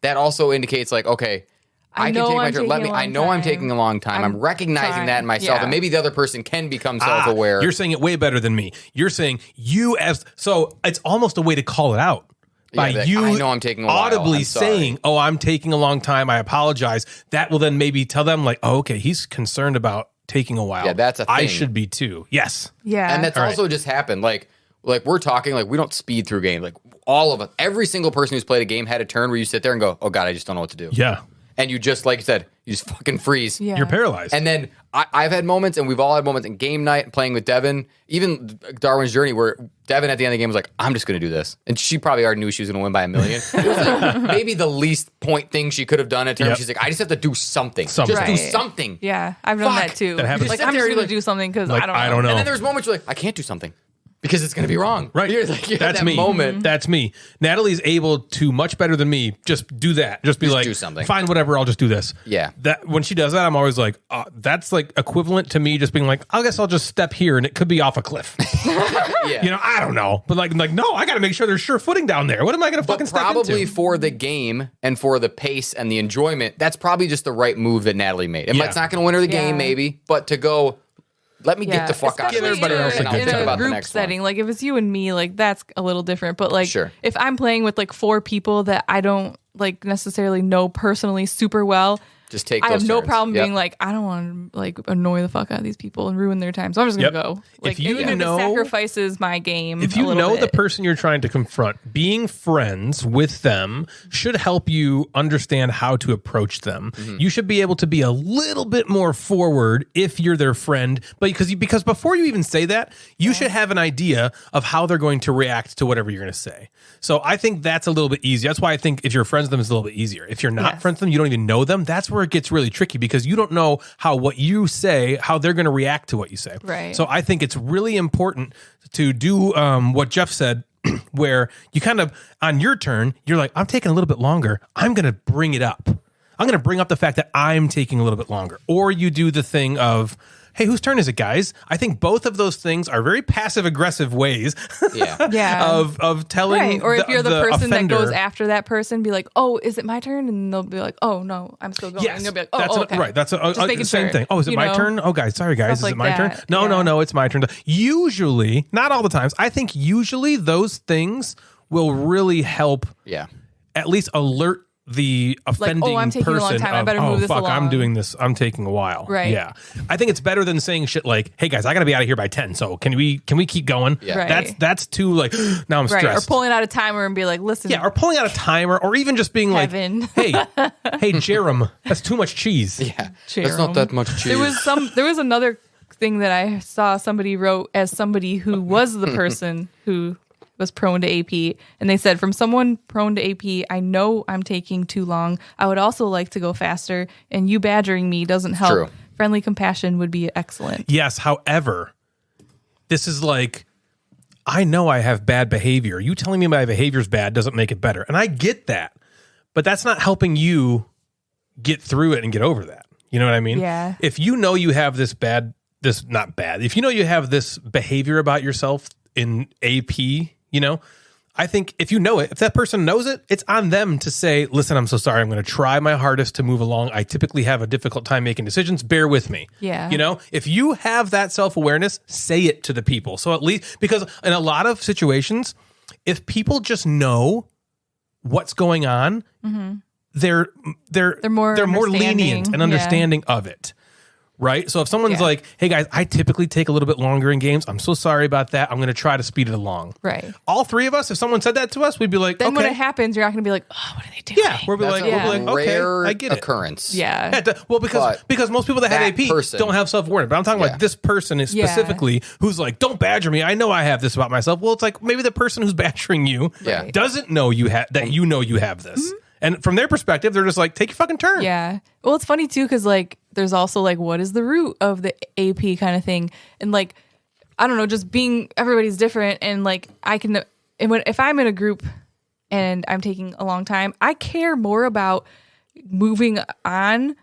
Speaker 3: that also indicates, like, okay, I can
Speaker 4: know
Speaker 3: take my
Speaker 4: I'm
Speaker 3: turn.
Speaker 4: taking a long
Speaker 3: I know I'm
Speaker 4: time.
Speaker 3: taking a long time. I'm recognizing
Speaker 4: trying.
Speaker 3: that in myself,
Speaker 4: Yeah.
Speaker 3: and maybe the other person can become self-aware.
Speaker 2: You're saying it way better than me. You're saying so it's almost a way to call it out. By
Speaker 3: that
Speaker 2: you
Speaker 3: I know I'm taking a while.
Speaker 2: audibly
Speaker 3: I'm sorry.
Speaker 2: saying, oh, I'm taking a long time. I apologize. That will then maybe tell them, like, oh, okay, he's concerned about taking a while.
Speaker 3: Yeah, that's a
Speaker 2: I
Speaker 3: thing.
Speaker 2: should be too. Yes.
Speaker 4: Yeah.
Speaker 3: And that's
Speaker 2: All
Speaker 3: also just happened. Like we're talking, like, we don't speed through games. Like, all of us, every single person who's played a game had a turn where you sit there and go, oh God, I just don't know what to do.
Speaker 2: Yeah.
Speaker 3: And you just, like you said, you just fucking freeze.
Speaker 4: Yeah.
Speaker 2: You're paralyzed.
Speaker 3: And then I've had moments, and we've all had moments in game night playing with Devin, even Darwin's Journey, where Devin at the end of the game was like, I'm just going to do this. And she probably already knew she was going to win by 1 million. It was like maybe the least point thing she could have done in terms.
Speaker 2: Yep.
Speaker 3: She's like, I just have to do something.
Speaker 2: Something.
Speaker 3: Just do
Speaker 4: Right.
Speaker 3: something.
Speaker 4: Yeah, I've done
Speaker 3: Fuck.
Speaker 4: that too.
Speaker 2: That happens.
Speaker 4: Like,
Speaker 3: You
Speaker 4: I'm
Speaker 3: sit there
Speaker 4: just
Speaker 3: and
Speaker 4: going to
Speaker 3: you're
Speaker 4: do something because
Speaker 2: Like,
Speaker 4: I don't know.
Speaker 3: And then there's moments you're like, I can't do something because it's going to be wrong.
Speaker 2: Right.
Speaker 3: You're like, you have
Speaker 2: That's
Speaker 3: that
Speaker 2: me.
Speaker 3: moment.
Speaker 2: That's me. Natalie's able to much better than me. Just do that. Just be
Speaker 3: Just
Speaker 2: like,
Speaker 3: do something.
Speaker 2: fine, whatever. I'll just do this.
Speaker 3: Yeah.
Speaker 2: That when she does that, I'm always like, that's like equivalent to me just being like, I guess I'll just step here and it could be off a cliff.
Speaker 3: Yeah.
Speaker 2: I don't know, but like no, I got to make sure there's sure footing down there. What am I going to fucking
Speaker 3: But
Speaker 2: step
Speaker 3: probably
Speaker 2: into?
Speaker 3: for the game and for the pace and the enjoyment, that's probably just the right move that Natalie made.
Speaker 2: Yeah.
Speaker 3: It's not going to win her the
Speaker 4: Yeah.
Speaker 3: game, maybe, but to go, let me get the fuck out of
Speaker 4: Especially
Speaker 3: this.
Speaker 2: everybody
Speaker 4: in
Speaker 2: else a
Speaker 3: and I'll
Speaker 2: good
Speaker 3: think
Speaker 2: time.
Speaker 3: about the
Speaker 4: group
Speaker 3: next
Speaker 4: setting.
Speaker 3: one.
Speaker 4: Like, if it's you and me, like, that's a little different. But like,
Speaker 3: Sure.
Speaker 4: if I'm playing with like 4 people that I don't like necessarily know personally super well,
Speaker 3: Just take
Speaker 4: I have
Speaker 3: those
Speaker 4: no
Speaker 3: turns.
Speaker 4: problem
Speaker 3: Yep.
Speaker 4: being like, I don't want to like annoy the fuck out of these people and ruin their time. So I'm just gonna
Speaker 2: Yep.
Speaker 4: go.
Speaker 2: If
Speaker 4: Like,
Speaker 2: you
Speaker 4: even
Speaker 2: know-
Speaker 4: if it sacrifices my game.
Speaker 2: If
Speaker 4: a
Speaker 2: you
Speaker 4: little
Speaker 2: know the
Speaker 4: bit.
Speaker 2: person you're trying to confront, being friends with them should help you understand how to approach them. You should be able to be a little bit more forward if you're their friend, but because before you even say that, you should have an idea of how they're going to react to whatever you're going to say. So I think that's a little bit easier. That's why I think if you're friends with them, it's a little bit easier. If you're not
Speaker 4: Yes.
Speaker 2: friends with them, you don't even know them. That's where where it gets really tricky because you don't know how what you say, how they're going to react to what you say.
Speaker 4: Right.
Speaker 2: So I think it's really important to do what Jeff said, where you kind of, on your turn, you're like, I'm taking a little bit longer. I'm going to bring it up. I'm going to bring up the fact that I'm taking a little bit longer. Or you do the thing of, hey, whose turn is it, guys? I think both of those things are very passive-aggressive ways of telling
Speaker 4: right. Or if you're the person
Speaker 2: offender,
Speaker 4: that goes after that person, be like, oh, is it my turn? And they'll be like, oh, no, I'm still going.
Speaker 2: Yes,
Speaker 4: And you'll be like,
Speaker 2: that's
Speaker 4: okay.
Speaker 2: right. That's the same thing. Oh, is it my
Speaker 4: know?
Speaker 2: turn? Oh, guys, sorry, guys.
Speaker 4: Stuff
Speaker 2: Is it
Speaker 4: like
Speaker 2: my turn?
Speaker 4: that.
Speaker 2: No, it's my turn. Usually, not all the times, I think usually those things will really help at least alert the offending
Speaker 4: I'm taking a long
Speaker 2: person
Speaker 4: time. I better
Speaker 2: of,
Speaker 4: move this
Speaker 2: fuck,
Speaker 4: along.
Speaker 2: I'm doing this. I'm taking a while.
Speaker 4: Right.
Speaker 2: Yeah. I think it's better than saying shit like, hey, guys, I got to be out of here by 10. So can we keep going?
Speaker 3: Yeah.
Speaker 4: Right.
Speaker 2: That's too like, now I'm stressed.
Speaker 4: Right. Or pulling out a timer and be like, listen.
Speaker 2: Yeah, or pulling out a timer, or even just being
Speaker 4: Kevin.
Speaker 2: like, hey, Jerem, that's too much cheese.
Speaker 3: Yeah.
Speaker 4: Jerome.
Speaker 3: That's not that much cheese.
Speaker 4: There was another thing that I saw somebody wrote as somebody who was the person who was prone to AP, and they said, from someone prone to AP, I know I'm taking too long. I would also like to go faster, and you badgering me doesn't help.
Speaker 3: True.
Speaker 4: Friendly compassion would be excellent.
Speaker 2: Yes, however, this is like, I know I have bad behavior. You telling me my behavior's bad doesn't make it better. And I get that, but that's not helping you get through it and get over that. You know what I mean?
Speaker 4: Yeah.
Speaker 2: If you know you have if you know you have this behavior about yourself in AP, I think if you know it, if that person knows it, it's on them to say, listen, I'm so sorry. I'm going to try my hardest to move along. I typically have a difficult time making decisions. Bear with me.
Speaker 4: Yeah.
Speaker 2: If you have that self-awareness, say it to the people. So at least, because in a lot of situations, if people just know what's going on, they're
Speaker 4: more
Speaker 2: lenient and understanding of it. Right? So if someone's like, hey guys, I typically take a little bit longer in games. I'm so sorry about that. I'm going to try to speed it along.
Speaker 4: Right.
Speaker 2: All three of us, if someone said that to us, we'd be like,
Speaker 4: Then
Speaker 2: okay.
Speaker 4: when it happens, you're not going to be like, oh, what are they doing?
Speaker 2: Yeah. We'll be like,
Speaker 3: rare
Speaker 2: okay, I get it.
Speaker 3: occurrence.
Speaker 4: Yeah.
Speaker 2: Because most people that have AP
Speaker 3: person-
Speaker 2: don't have self-awareness. But I'm talking about this person is specifically who's like, don't badger me. I know I have this about myself. Well, it's like maybe the person who's badgering you doesn't know you have that. You know you have this.
Speaker 4: Mm-hmm.
Speaker 2: And from their perspective, they're just like, take your fucking turn.
Speaker 4: Yeah. Well, it's funny too, because like there's also like, what is the root of the AP kind of thing? And like, I don't know, just being, everybody's different. And like, if I'm in a group and I'm taking a long time, I care more about moving on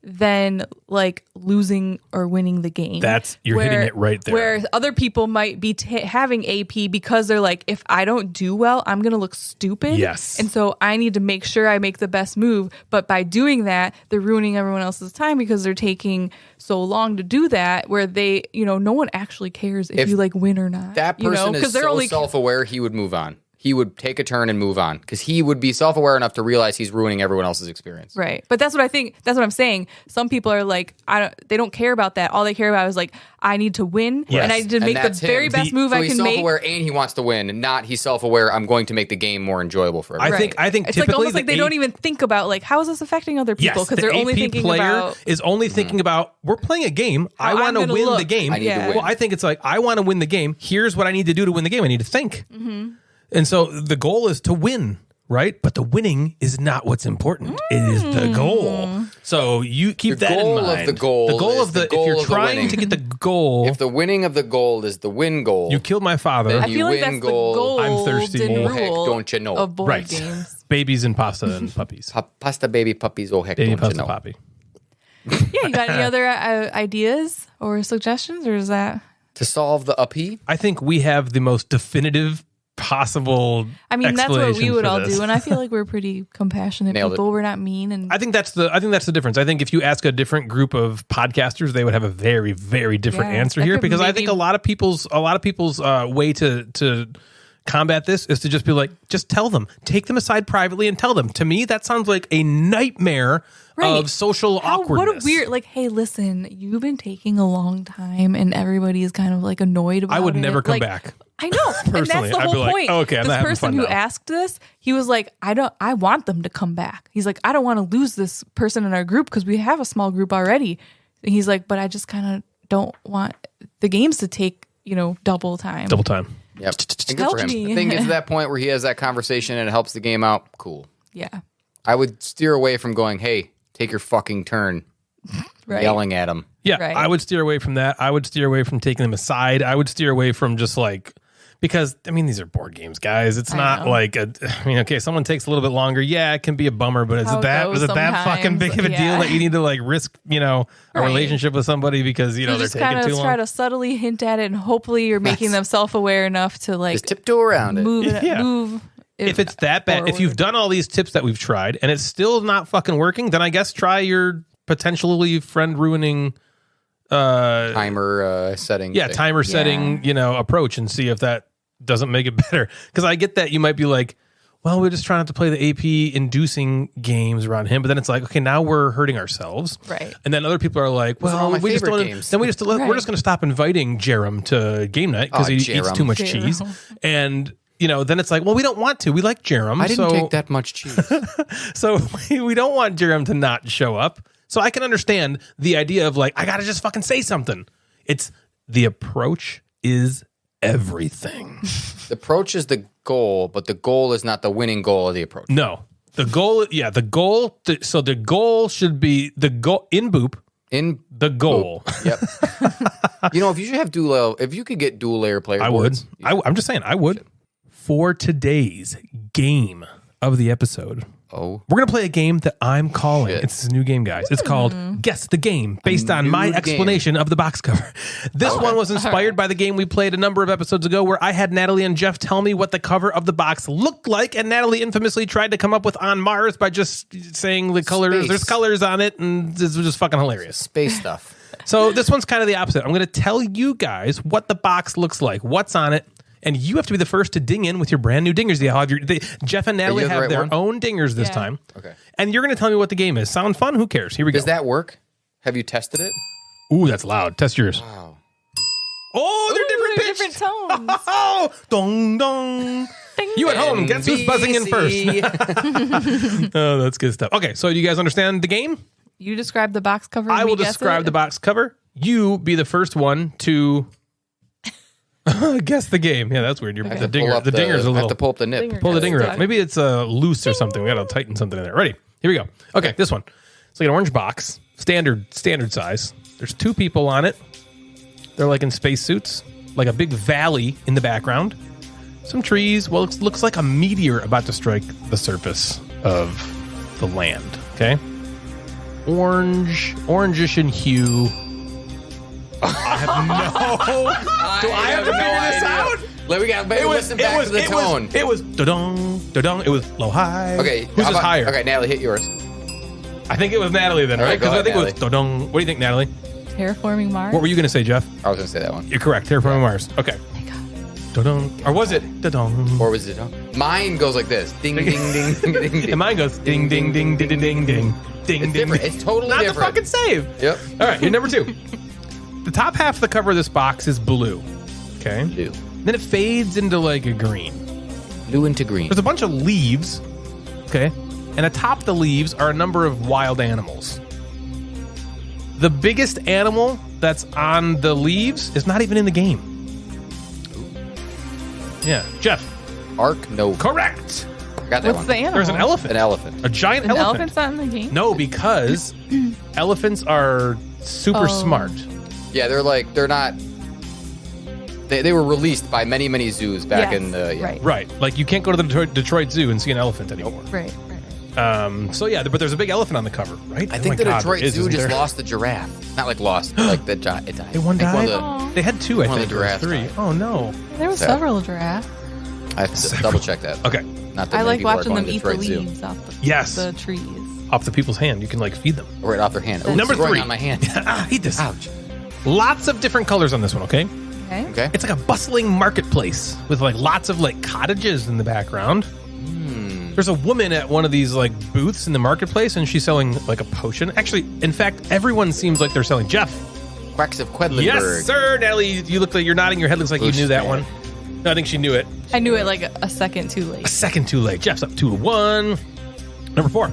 Speaker 4: than like losing or winning the game.
Speaker 2: You're hitting it right there.
Speaker 4: Where other people might be having AP because they're like, if I don't do well, I'm going to look stupid.
Speaker 2: Yes.
Speaker 4: And so I need to make sure I make the best move. But by doing that, they're ruining everyone else's time because they're taking so long to do that, where they, no one actually cares if you like win or not.
Speaker 3: That person is so self-aware, he would move on. He would take a turn and move on because he would be self-aware enough to realize he's ruining everyone else's experience.
Speaker 4: Right. But that's what I think. That's what I'm saying. Some people are like, they don't care about that. All they care about is like, I need to win and I need to make the very best move I can
Speaker 3: make.
Speaker 4: He's
Speaker 3: self-aware and he wants to win, and not he's self-aware. I'm going to make the game more enjoyable for everyone.
Speaker 2: I think
Speaker 4: it's
Speaker 2: typically
Speaker 4: like almost like they don't even think about like, how is this affecting other people? Because they're only thinking about
Speaker 2: is only thinking about, we're playing a game. I want to win the game.
Speaker 3: I need to win.
Speaker 2: Well, I think it's like, I want to win the game. Here's what I need to do to win the game. I need to think. And so the goal is to win, right? But the winning is not what's important. It is the goal. So you keep that in mind.
Speaker 3: The goal
Speaker 2: of the goal if you're trying to get the goal.
Speaker 3: If the winning of the goal is the win goal.
Speaker 2: You killed my father.
Speaker 3: Then
Speaker 4: I feel like that's the goal.
Speaker 2: I'm thirsty.
Speaker 4: Rule
Speaker 3: heck, don't you know?
Speaker 4: Of board
Speaker 2: Right.
Speaker 4: games.
Speaker 2: Babies and pasta and puppies.
Speaker 3: Pasta baby puppies, oh heck,
Speaker 2: Baby
Speaker 3: don't you
Speaker 2: pasta
Speaker 3: know?
Speaker 2: poppy.
Speaker 4: Yeah, you got any other ideas or suggestions, or is that?
Speaker 3: To solve the AP?
Speaker 2: I think we have the most definitive possible.
Speaker 4: I mean, that's what we would
Speaker 2: for
Speaker 4: all
Speaker 2: this.
Speaker 4: do, and I feel like we're pretty compassionate
Speaker 3: Nailed it.
Speaker 4: people. We're not mean, and
Speaker 2: I think that's the difference. I think if you ask a different group of podcasters, they would have a very, very different
Speaker 4: Yeah,
Speaker 2: answer
Speaker 4: that
Speaker 2: here,
Speaker 4: could
Speaker 2: because I
Speaker 4: maybe-
Speaker 2: think a lot of people's way to combat this is to just be like, just tell them, take them aside privately and tell them. To me, that sounds like a nightmare of social awkwardness.
Speaker 4: What a weird, like, hey, listen, you've been taking a long time, and everybody is kind of like annoyed about it.
Speaker 2: I would never come
Speaker 4: Like,
Speaker 2: back.
Speaker 4: I know, and that's
Speaker 2: Personally,
Speaker 4: the
Speaker 2: I'd be
Speaker 4: whole
Speaker 2: like,
Speaker 4: point.
Speaker 2: oh, okay, I'm
Speaker 4: this
Speaker 2: not having
Speaker 4: person
Speaker 2: fun
Speaker 4: who
Speaker 2: now.
Speaker 4: asked this, he was like, I want them to come back. He's like, I don't want to lose this person in our group because we have a small group already. And he's like, but I just kind of don't want the games to take double time.
Speaker 2: Double time.
Speaker 3: Yep. And good
Speaker 4: Help
Speaker 3: for him.
Speaker 4: me.
Speaker 3: The thing gets to that point where he has that conversation and it helps the game out. Cool.
Speaker 4: Yeah.
Speaker 3: I would steer away from going, hey, take your fucking turn
Speaker 4: Right.
Speaker 3: yelling at them.
Speaker 2: Yeah,
Speaker 4: Right.
Speaker 2: I would steer away from that. I would steer away from taking them aside. I would steer away from just like, because I mean, these are board games, guys. It's
Speaker 4: I
Speaker 2: not
Speaker 4: know.
Speaker 2: like okay, someone takes a little bit longer. Yeah, it can be a bummer, but is
Speaker 4: How
Speaker 2: it
Speaker 4: it
Speaker 2: that
Speaker 4: goes
Speaker 2: is it that fucking
Speaker 4: sometimes,
Speaker 2: big of a deal
Speaker 4: yeah.
Speaker 2: that you need to like risk, a
Speaker 4: Right.
Speaker 2: relationship with somebody because
Speaker 4: You
Speaker 2: they're
Speaker 4: just
Speaker 2: taking
Speaker 4: kind
Speaker 2: too
Speaker 4: of
Speaker 2: long?
Speaker 4: try to subtly hint at it, and hopefully you're making them self-aware enough to like
Speaker 3: Just tiptoe around it.
Speaker 4: move it,
Speaker 2: Yeah.
Speaker 4: move.
Speaker 2: If it's that bad, if you've done all these tips that we've tried and it's still not fucking working, then I guess try your potentially friend ruining
Speaker 3: Timer setting.
Speaker 2: yeah,
Speaker 3: thing.
Speaker 2: timer setting, approach and see if that doesn't make it better. Because I get that you might be like, well, we're just trying not to play the AP inducing games around him. But then it's like, okay, now we're hurting ourselves.
Speaker 4: Right.
Speaker 2: And then other people are like,
Speaker 3: Those are all
Speaker 2: well,
Speaker 3: my
Speaker 2: we just
Speaker 3: favorite
Speaker 2: don't.
Speaker 3: games.
Speaker 2: Then we're just
Speaker 4: Right.
Speaker 2: going to stop inviting Jerem to game night because
Speaker 3: Oh,
Speaker 2: he eats
Speaker 3: Jerem.
Speaker 2: too much
Speaker 4: Jerem.
Speaker 2: cheese. And then it's like, well, we don't want to. We like Jerem.
Speaker 3: I didn't
Speaker 2: so,
Speaker 3: take that much cheese.
Speaker 2: So we don't want Jerem to not show up. So I can understand the idea of like, I got to just fucking say something. It's the approach is everything.
Speaker 3: The approach is the goal, but the goal is not the winning goal of the approach.
Speaker 2: No, the goal. Yeah, the goal. So the goal should be the goal in boop.
Speaker 3: In
Speaker 2: The goal.
Speaker 3: Yep. If you should have if you could get dual layer player
Speaker 2: I would.
Speaker 3: boards,
Speaker 2: I'm just saying. I would. For today's game of the episode,
Speaker 3: Oh,
Speaker 2: we're gonna play a game that I'm calling.
Speaker 3: Shit.
Speaker 2: It's a new game, guys. It's called Guess the Game, based on my
Speaker 3: new
Speaker 2: explanation of the box cover. This one was inspired by the game we played a number of episodes ago, where I had Natalie and Jeff tell me what the cover of the box looked like, and Natalie infamously tried to come up with On Mars by just saying the colors.
Speaker 3: Space.
Speaker 2: There's colors on it, and this was just fucking hilarious.
Speaker 3: space stuff.
Speaker 2: So this one's kind of the opposite. I'm going to tell you guys what the box looks like, what's on it, and you have to be the first to ding in with your brand new dingers. Jeff and Natalie
Speaker 3: you have the
Speaker 2: have
Speaker 3: right
Speaker 2: their
Speaker 3: one?
Speaker 2: own dingers this
Speaker 4: Yeah.
Speaker 2: time.
Speaker 3: Okay.
Speaker 2: And you're going to tell me what the game is. Sound fun? Who cares? Here we
Speaker 3: Does
Speaker 2: go.
Speaker 3: that work? Have you tested it?
Speaker 2: Ooh, that's loud. Test yours.
Speaker 3: Wow.
Speaker 2: Oh, they're different
Speaker 4: They're
Speaker 2: pitched.
Speaker 4: different tones.
Speaker 2: Oh, dong, dong. You at home, guess who's buzzing in first? Oh, that's good stuff. Okay, so do you guys understand the game?
Speaker 4: You describe the box cover.
Speaker 2: I
Speaker 4: and
Speaker 2: will
Speaker 4: we guess
Speaker 2: describe
Speaker 4: it?
Speaker 2: the box cover. You be the first one to guess the game. Yeah, that's weird. You're, the dinger. The dinger's a
Speaker 3: I
Speaker 2: little.
Speaker 3: have to pull up the nip.
Speaker 4: Dinger.
Speaker 2: Pull the dinger up.
Speaker 4: Stuck.
Speaker 2: Maybe it's loose or something. We got to tighten something in there. Ready? Here we go. Okay, this one. It's like an orange box, standard size. There's two people on it. They're like in spacesuits, like a big valley in the background. Some trees. Well, it looks like a meteor about to strike the surface of the land. Okay, orangish in hue. I have no. Do I have to figure this out?
Speaker 3: We got to listen back to the tone.
Speaker 2: It was da-dong, da-dong. It was low high.
Speaker 3: Okay.
Speaker 2: Who's
Speaker 3: how
Speaker 2: is higher?
Speaker 3: Okay, Natalie, hit yours.
Speaker 2: I think it was Natalie then,
Speaker 3: All
Speaker 2: right?
Speaker 3: right, go
Speaker 2: Because I
Speaker 3: ahead,
Speaker 2: think it was da-dong. What do you think, Natalie?
Speaker 4: Terraforming Mars.
Speaker 2: What were you going to say, Jeff?
Speaker 3: I was going to say that one.
Speaker 2: You're correct. Terraforming Mars. Okay. Da-dong. Or was it da-dong?
Speaker 3: Or was it? Mine goes like this. Ding, ding, ding, ding, ding, ding.
Speaker 2: And mine goes ding, ding, ding, ding, ding, ding, ding. Ding,
Speaker 3: It's
Speaker 2: ding,
Speaker 3: different.
Speaker 2: ding.
Speaker 3: It's totally
Speaker 2: Not
Speaker 3: different.
Speaker 2: the fucking save.
Speaker 3: Yep.
Speaker 2: All right, you're number 2. The top half of the cover of this box is blue. Okay.
Speaker 3: Blue.
Speaker 2: Then it fades into like a green.
Speaker 3: Blue into green.
Speaker 2: There's a bunch of leaves. Okay. And atop the leaves are a number of wild animals. The biggest animal that's on the leaves is not even in the game. Yeah. Jeff.
Speaker 3: Arc? No.
Speaker 2: Correct.
Speaker 3: Got that
Speaker 4: What's
Speaker 3: one.
Speaker 4: the animal?
Speaker 2: There's an elephant.
Speaker 3: An elephant.
Speaker 2: A giant
Speaker 4: An
Speaker 2: elephant.
Speaker 4: elephant's not in the game.
Speaker 2: No, because elephants are super
Speaker 4: Oh.
Speaker 2: smart.
Speaker 3: Yeah, they're not. They were released by many zoos back
Speaker 4: Yes,
Speaker 3: in the. Yeah.
Speaker 4: right.
Speaker 2: Right. Like you can't go to the Detroit Zoo and see an elephant anymore.
Speaker 4: Right.
Speaker 2: So yeah, but there's a big elephant on the cover, right?
Speaker 3: I
Speaker 2: Oh
Speaker 3: think
Speaker 2: my
Speaker 3: the
Speaker 2: God,
Speaker 3: Detroit
Speaker 2: there is,
Speaker 3: Zoo
Speaker 2: isn't
Speaker 3: just
Speaker 2: there?
Speaker 3: lost the giraffe. Not like lost, but like it died.
Speaker 2: They one
Speaker 3: I think
Speaker 2: died?
Speaker 3: the-
Speaker 4: Aw.
Speaker 2: They had 2, I
Speaker 3: One of
Speaker 2: think.
Speaker 3: the
Speaker 2: or
Speaker 3: giraffes
Speaker 2: 3.
Speaker 3: died.
Speaker 2: Oh no.
Speaker 4: There were
Speaker 3: Sad.
Speaker 4: several giraffes.
Speaker 3: I have to double check that.
Speaker 2: Okay.
Speaker 3: Not that
Speaker 4: I
Speaker 3: many
Speaker 4: like
Speaker 3: people are
Speaker 4: watching
Speaker 3: going
Speaker 4: them
Speaker 3: to
Speaker 4: eat the
Speaker 3: Detroit Zoo.
Speaker 4: leaves off the,
Speaker 2: Yes.
Speaker 4: the trees.
Speaker 2: Off the people's hand, you can like feed them.
Speaker 3: Right off their hand. Oh,
Speaker 2: Number
Speaker 3: it's growing
Speaker 2: 3.
Speaker 3: on my hand.
Speaker 2: Eat this.
Speaker 3: Ouch.
Speaker 2: Lots of different colors on this one. Okay.
Speaker 4: Okay.
Speaker 3: Okay.
Speaker 2: It's like a bustling marketplace with like lots of like cottages in the background. There's a woman at one of these like booths in the marketplace, and she's selling like a potion. Actually, in fact, everyone seems like they're selling. Jeff.
Speaker 3: Quacks of Quedlinburg.
Speaker 2: Yes, sir. Natalie, you look like you're nodding your head. Looks like you knew that one.
Speaker 3: Bushman.
Speaker 2: No, I think she knew it.
Speaker 4: I knew it like a second too late.
Speaker 2: A second too late. Jeff's up 2-1. Number 4.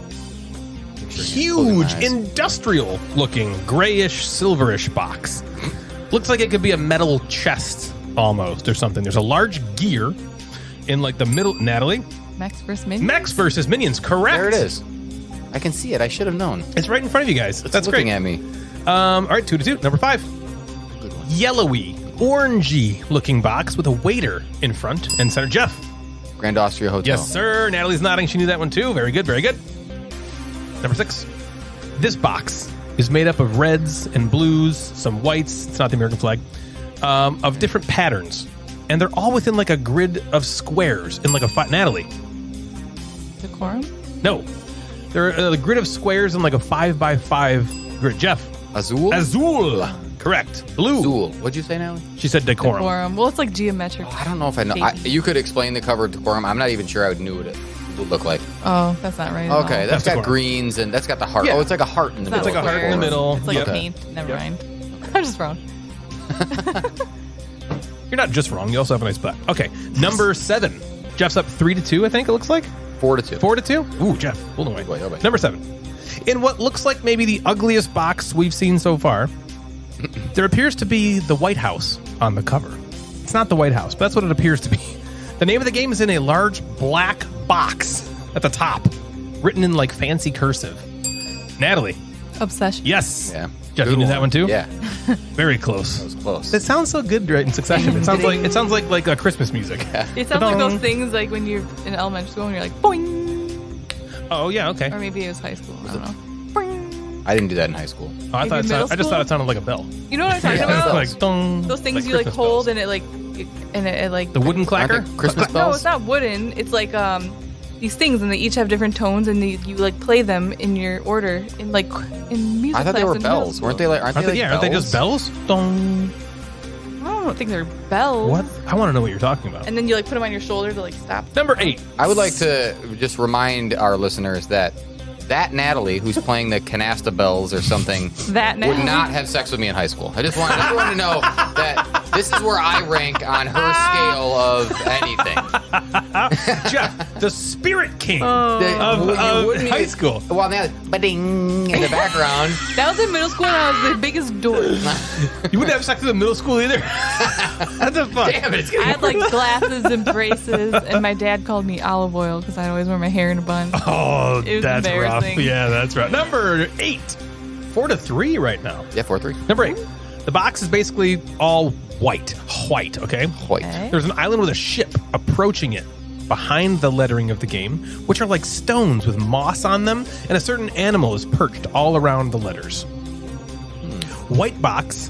Speaker 2: Huge, industrial looking, grayish, silverish box. Looks like it could be a metal chest almost or something. There's a large gear in like the middle. Natalie?
Speaker 4: Mechs vs. Minions.
Speaker 2: Mechs versus Minions. Correct.
Speaker 3: There it is. I can see it. I should have known.
Speaker 2: It's right in front of you guys.
Speaker 3: It's
Speaker 2: That's
Speaker 3: looking
Speaker 2: great.
Speaker 3: at me.
Speaker 2: All right, 2-2. Number 5.
Speaker 3: Good one.
Speaker 2: Yellowy, orangey looking box with a waiter in front and center. Jeff.
Speaker 3: Grand Austria Hotel.
Speaker 2: Yes, sir. Natalie's nodding. She knew that one too. Very good. Very good. Number 6. This box is made up of reds and blues, some whites. It's not the American flag. Of different patterns. And they're all within like a grid of squares in like a Natalie.
Speaker 4: Decorum?
Speaker 2: No. They're a grid of squares in like a 5x5 grid. Jeff.
Speaker 3: Azul?
Speaker 2: Azul. Correct. Blue.
Speaker 3: Azul. What'd you say, Natalie?
Speaker 2: She said decorum.
Speaker 4: Decorum. Well, it's like geometric.
Speaker 3: I don't know if I know.
Speaker 4: Shapes.
Speaker 3: You could explain the cover of Decorum. I'm not even sure I knew what it would look like.
Speaker 4: Oh, that's not right.
Speaker 3: Okay,
Speaker 2: That's
Speaker 3: that's got
Speaker 2: Decorum.
Speaker 3: greens and that's got the heart.
Speaker 2: Yeah.
Speaker 3: Oh, it's like a heart in the
Speaker 4: It's
Speaker 3: middle.
Speaker 4: not
Speaker 2: like a heart in the
Speaker 4: squares.
Speaker 2: middle.
Speaker 4: It's like
Speaker 2: Yep.
Speaker 4: a paint. Never mind. I'm just wrong.
Speaker 2: You're not just wrong. You also have a nice butt. Okay. Number 7. Jeff's up 3-2, I think it looks like.
Speaker 3: 4-2.
Speaker 2: 4-2? Ooh, Jeff. Hold on. Wait.
Speaker 3: Wait.
Speaker 2: Number 7. In what looks like maybe the ugliest box we've seen so far, there appears to be the White House on the cover. It's not the White House, but that's what it appears to be. The name of the game is in a large black box at the top, written in like fancy cursive. Natalie.
Speaker 4: Obsession.
Speaker 2: Yes.
Speaker 3: Yeah.
Speaker 2: Jeff,
Speaker 3: Good
Speaker 2: you knew
Speaker 3: one.
Speaker 2: that one too?
Speaker 3: Yeah.
Speaker 2: Very close.
Speaker 3: That was close.
Speaker 2: It sounds so good right in succession. It sounds like a Christmas music.
Speaker 4: It sounds like those things like when you're in elementary school and you're like, boing.
Speaker 2: Oh yeah, okay.
Speaker 4: Or maybe it was high school. I don't know. Boing.
Speaker 3: I didn't do that in high school.
Speaker 2: Oh, I
Speaker 4: Maybe middle
Speaker 2: just thought
Speaker 4: school?
Speaker 2: it sounded like a bell.
Speaker 4: You know what I'm talking
Speaker 3: Yeah,
Speaker 4: about?
Speaker 2: Like dong.
Speaker 4: Those things you like
Speaker 2: Christmas
Speaker 4: hold
Speaker 2: bells.
Speaker 4: and it like
Speaker 2: The wooden clacker.
Speaker 3: Aren't they Christmas
Speaker 4: No,
Speaker 3: bells?
Speaker 4: it's not wooden. It's like these things, and they each have different tones, and you like play them in your order in music.
Speaker 3: I thought they
Speaker 4: class
Speaker 3: were
Speaker 4: in middle
Speaker 3: bells.
Speaker 4: school.
Speaker 3: Weren't they like? Aren't they
Speaker 2: just bells? Dong.
Speaker 4: I don't think they're bells.
Speaker 2: What? I want to know what you're talking about.
Speaker 4: And then you like put them on your shoulder to like stop.
Speaker 2: Number 8.
Speaker 3: I would like to just remind our listeners that Natalie, who's playing the canasta bells or something,
Speaker 4: That
Speaker 3: would
Speaker 4: Natalie?
Speaker 3: not have sex with me in high school. I just want everyone to know that this is where I rank on her scale of anything.
Speaker 2: Jeff, the Spirit King
Speaker 3: That-
Speaker 2: of
Speaker 3: you wouldn't
Speaker 2: high
Speaker 3: even-
Speaker 2: school.
Speaker 3: Well, now, ba-ding in the background.
Speaker 4: That was in middle school, and I was the biggest dork.
Speaker 2: You wouldn't have sex in middle school either. That's a fun.
Speaker 3: Damn it! It's
Speaker 4: I
Speaker 3: getting
Speaker 4: had like glasses and braces, and my dad called me olive oil because I always wear my hair in a bun.
Speaker 2: Oh,
Speaker 4: It was
Speaker 2: that's rough.
Speaker 4: embarrassing.
Speaker 2: Yeah, that's right. Number 8. 4-3 right now.
Speaker 3: Yeah, 4-3.
Speaker 2: Number 8. The box is basically all white. White, okay?
Speaker 3: White.
Speaker 4: Okay.
Speaker 2: There's an island with a ship approaching it behind the lettering of the game, which are like stones with moss on them, and a certain animal is perched all around the letters. White box,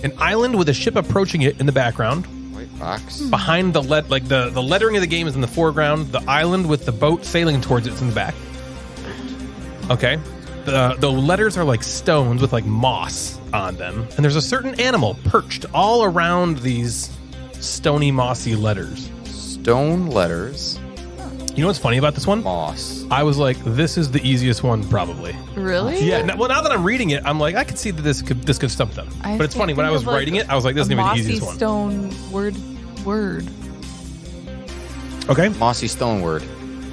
Speaker 2: an island with a ship approaching it in the background.
Speaker 3: White box.
Speaker 2: Behind the the lettering of the game is in the foreground. The island with the boat sailing towards it's in the back. Okay. The letters are like stones with like moss on them, and there's a certain animal perched all around these stony, mossy letters.
Speaker 3: Stone letters.
Speaker 2: You know what's funny about this one?
Speaker 3: Moss.
Speaker 2: I was like, this is the easiest one probably.
Speaker 4: Really?
Speaker 2: Yeah. Well, now that I'm reading it, I'm like, I could see that this could stump them.
Speaker 4: I
Speaker 2: But it's funny
Speaker 4: can't
Speaker 2: when I
Speaker 4: think
Speaker 2: was
Speaker 4: of, like,
Speaker 2: writing it, I was like, this is
Speaker 4: a
Speaker 2: gonna be the
Speaker 4: mossy
Speaker 2: easiest one.
Speaker 4: stone word.
Speaker 2: Okay.
Speaker 3: Mossy stone word.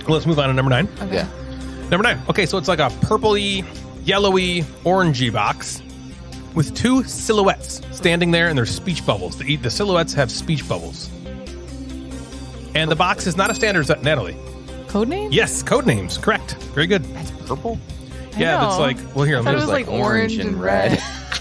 Speaker 2: Well, let's move on to number 9.
Speaker 4: Okay.
Speaker 3: Yeah.
Speaker 2: Number 9. Okay, so it's like a purpley, yellowy, orangey box with 2 silhouettes standing there, and there's speech bubbles. The silhouettes have speech bubbles. And the box is not a standard set, Natalie.
Speaker 4: Codename?
Speaker 2: Yes, code names. Correct. Very good.
Speaker 3: That's purple.
Speaker 2: Yeah, that's
Speaker 4: know.
Speaker 2: like, well, here,
Speaker 4: I thought
Speaker 2: let
Speaker 4: it
Speaker 2: me
Speaker 4: was like orange and red.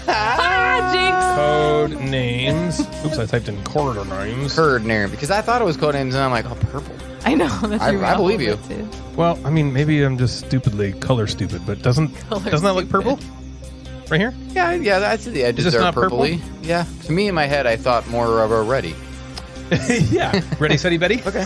Speaker 4: Ah,
Speaker 2: code names. Oops, I typed in corridor names.
Speaker 3: Curd name. Because I thought it was code names and I'm like, oh, purple.
Speaker 4: Jinx. I know. That's
Speaker 3: I believe you.
Speaker 4: Too.
Speaker 2: Well, I mean, maybe I'm just stupidly color stupid, but doesn't that look purple? Right here?
Speaker 3: Yeah, that's the edges
Speaker 2: this
Speaker 3: are
Speaker 2: not purple?
Speaker 3: purpley. Yeah. To me, in my head, I thought more of a ready.
Speaker 2: Yeah. Ready, steady, Betty?
Speaker 3: Okay.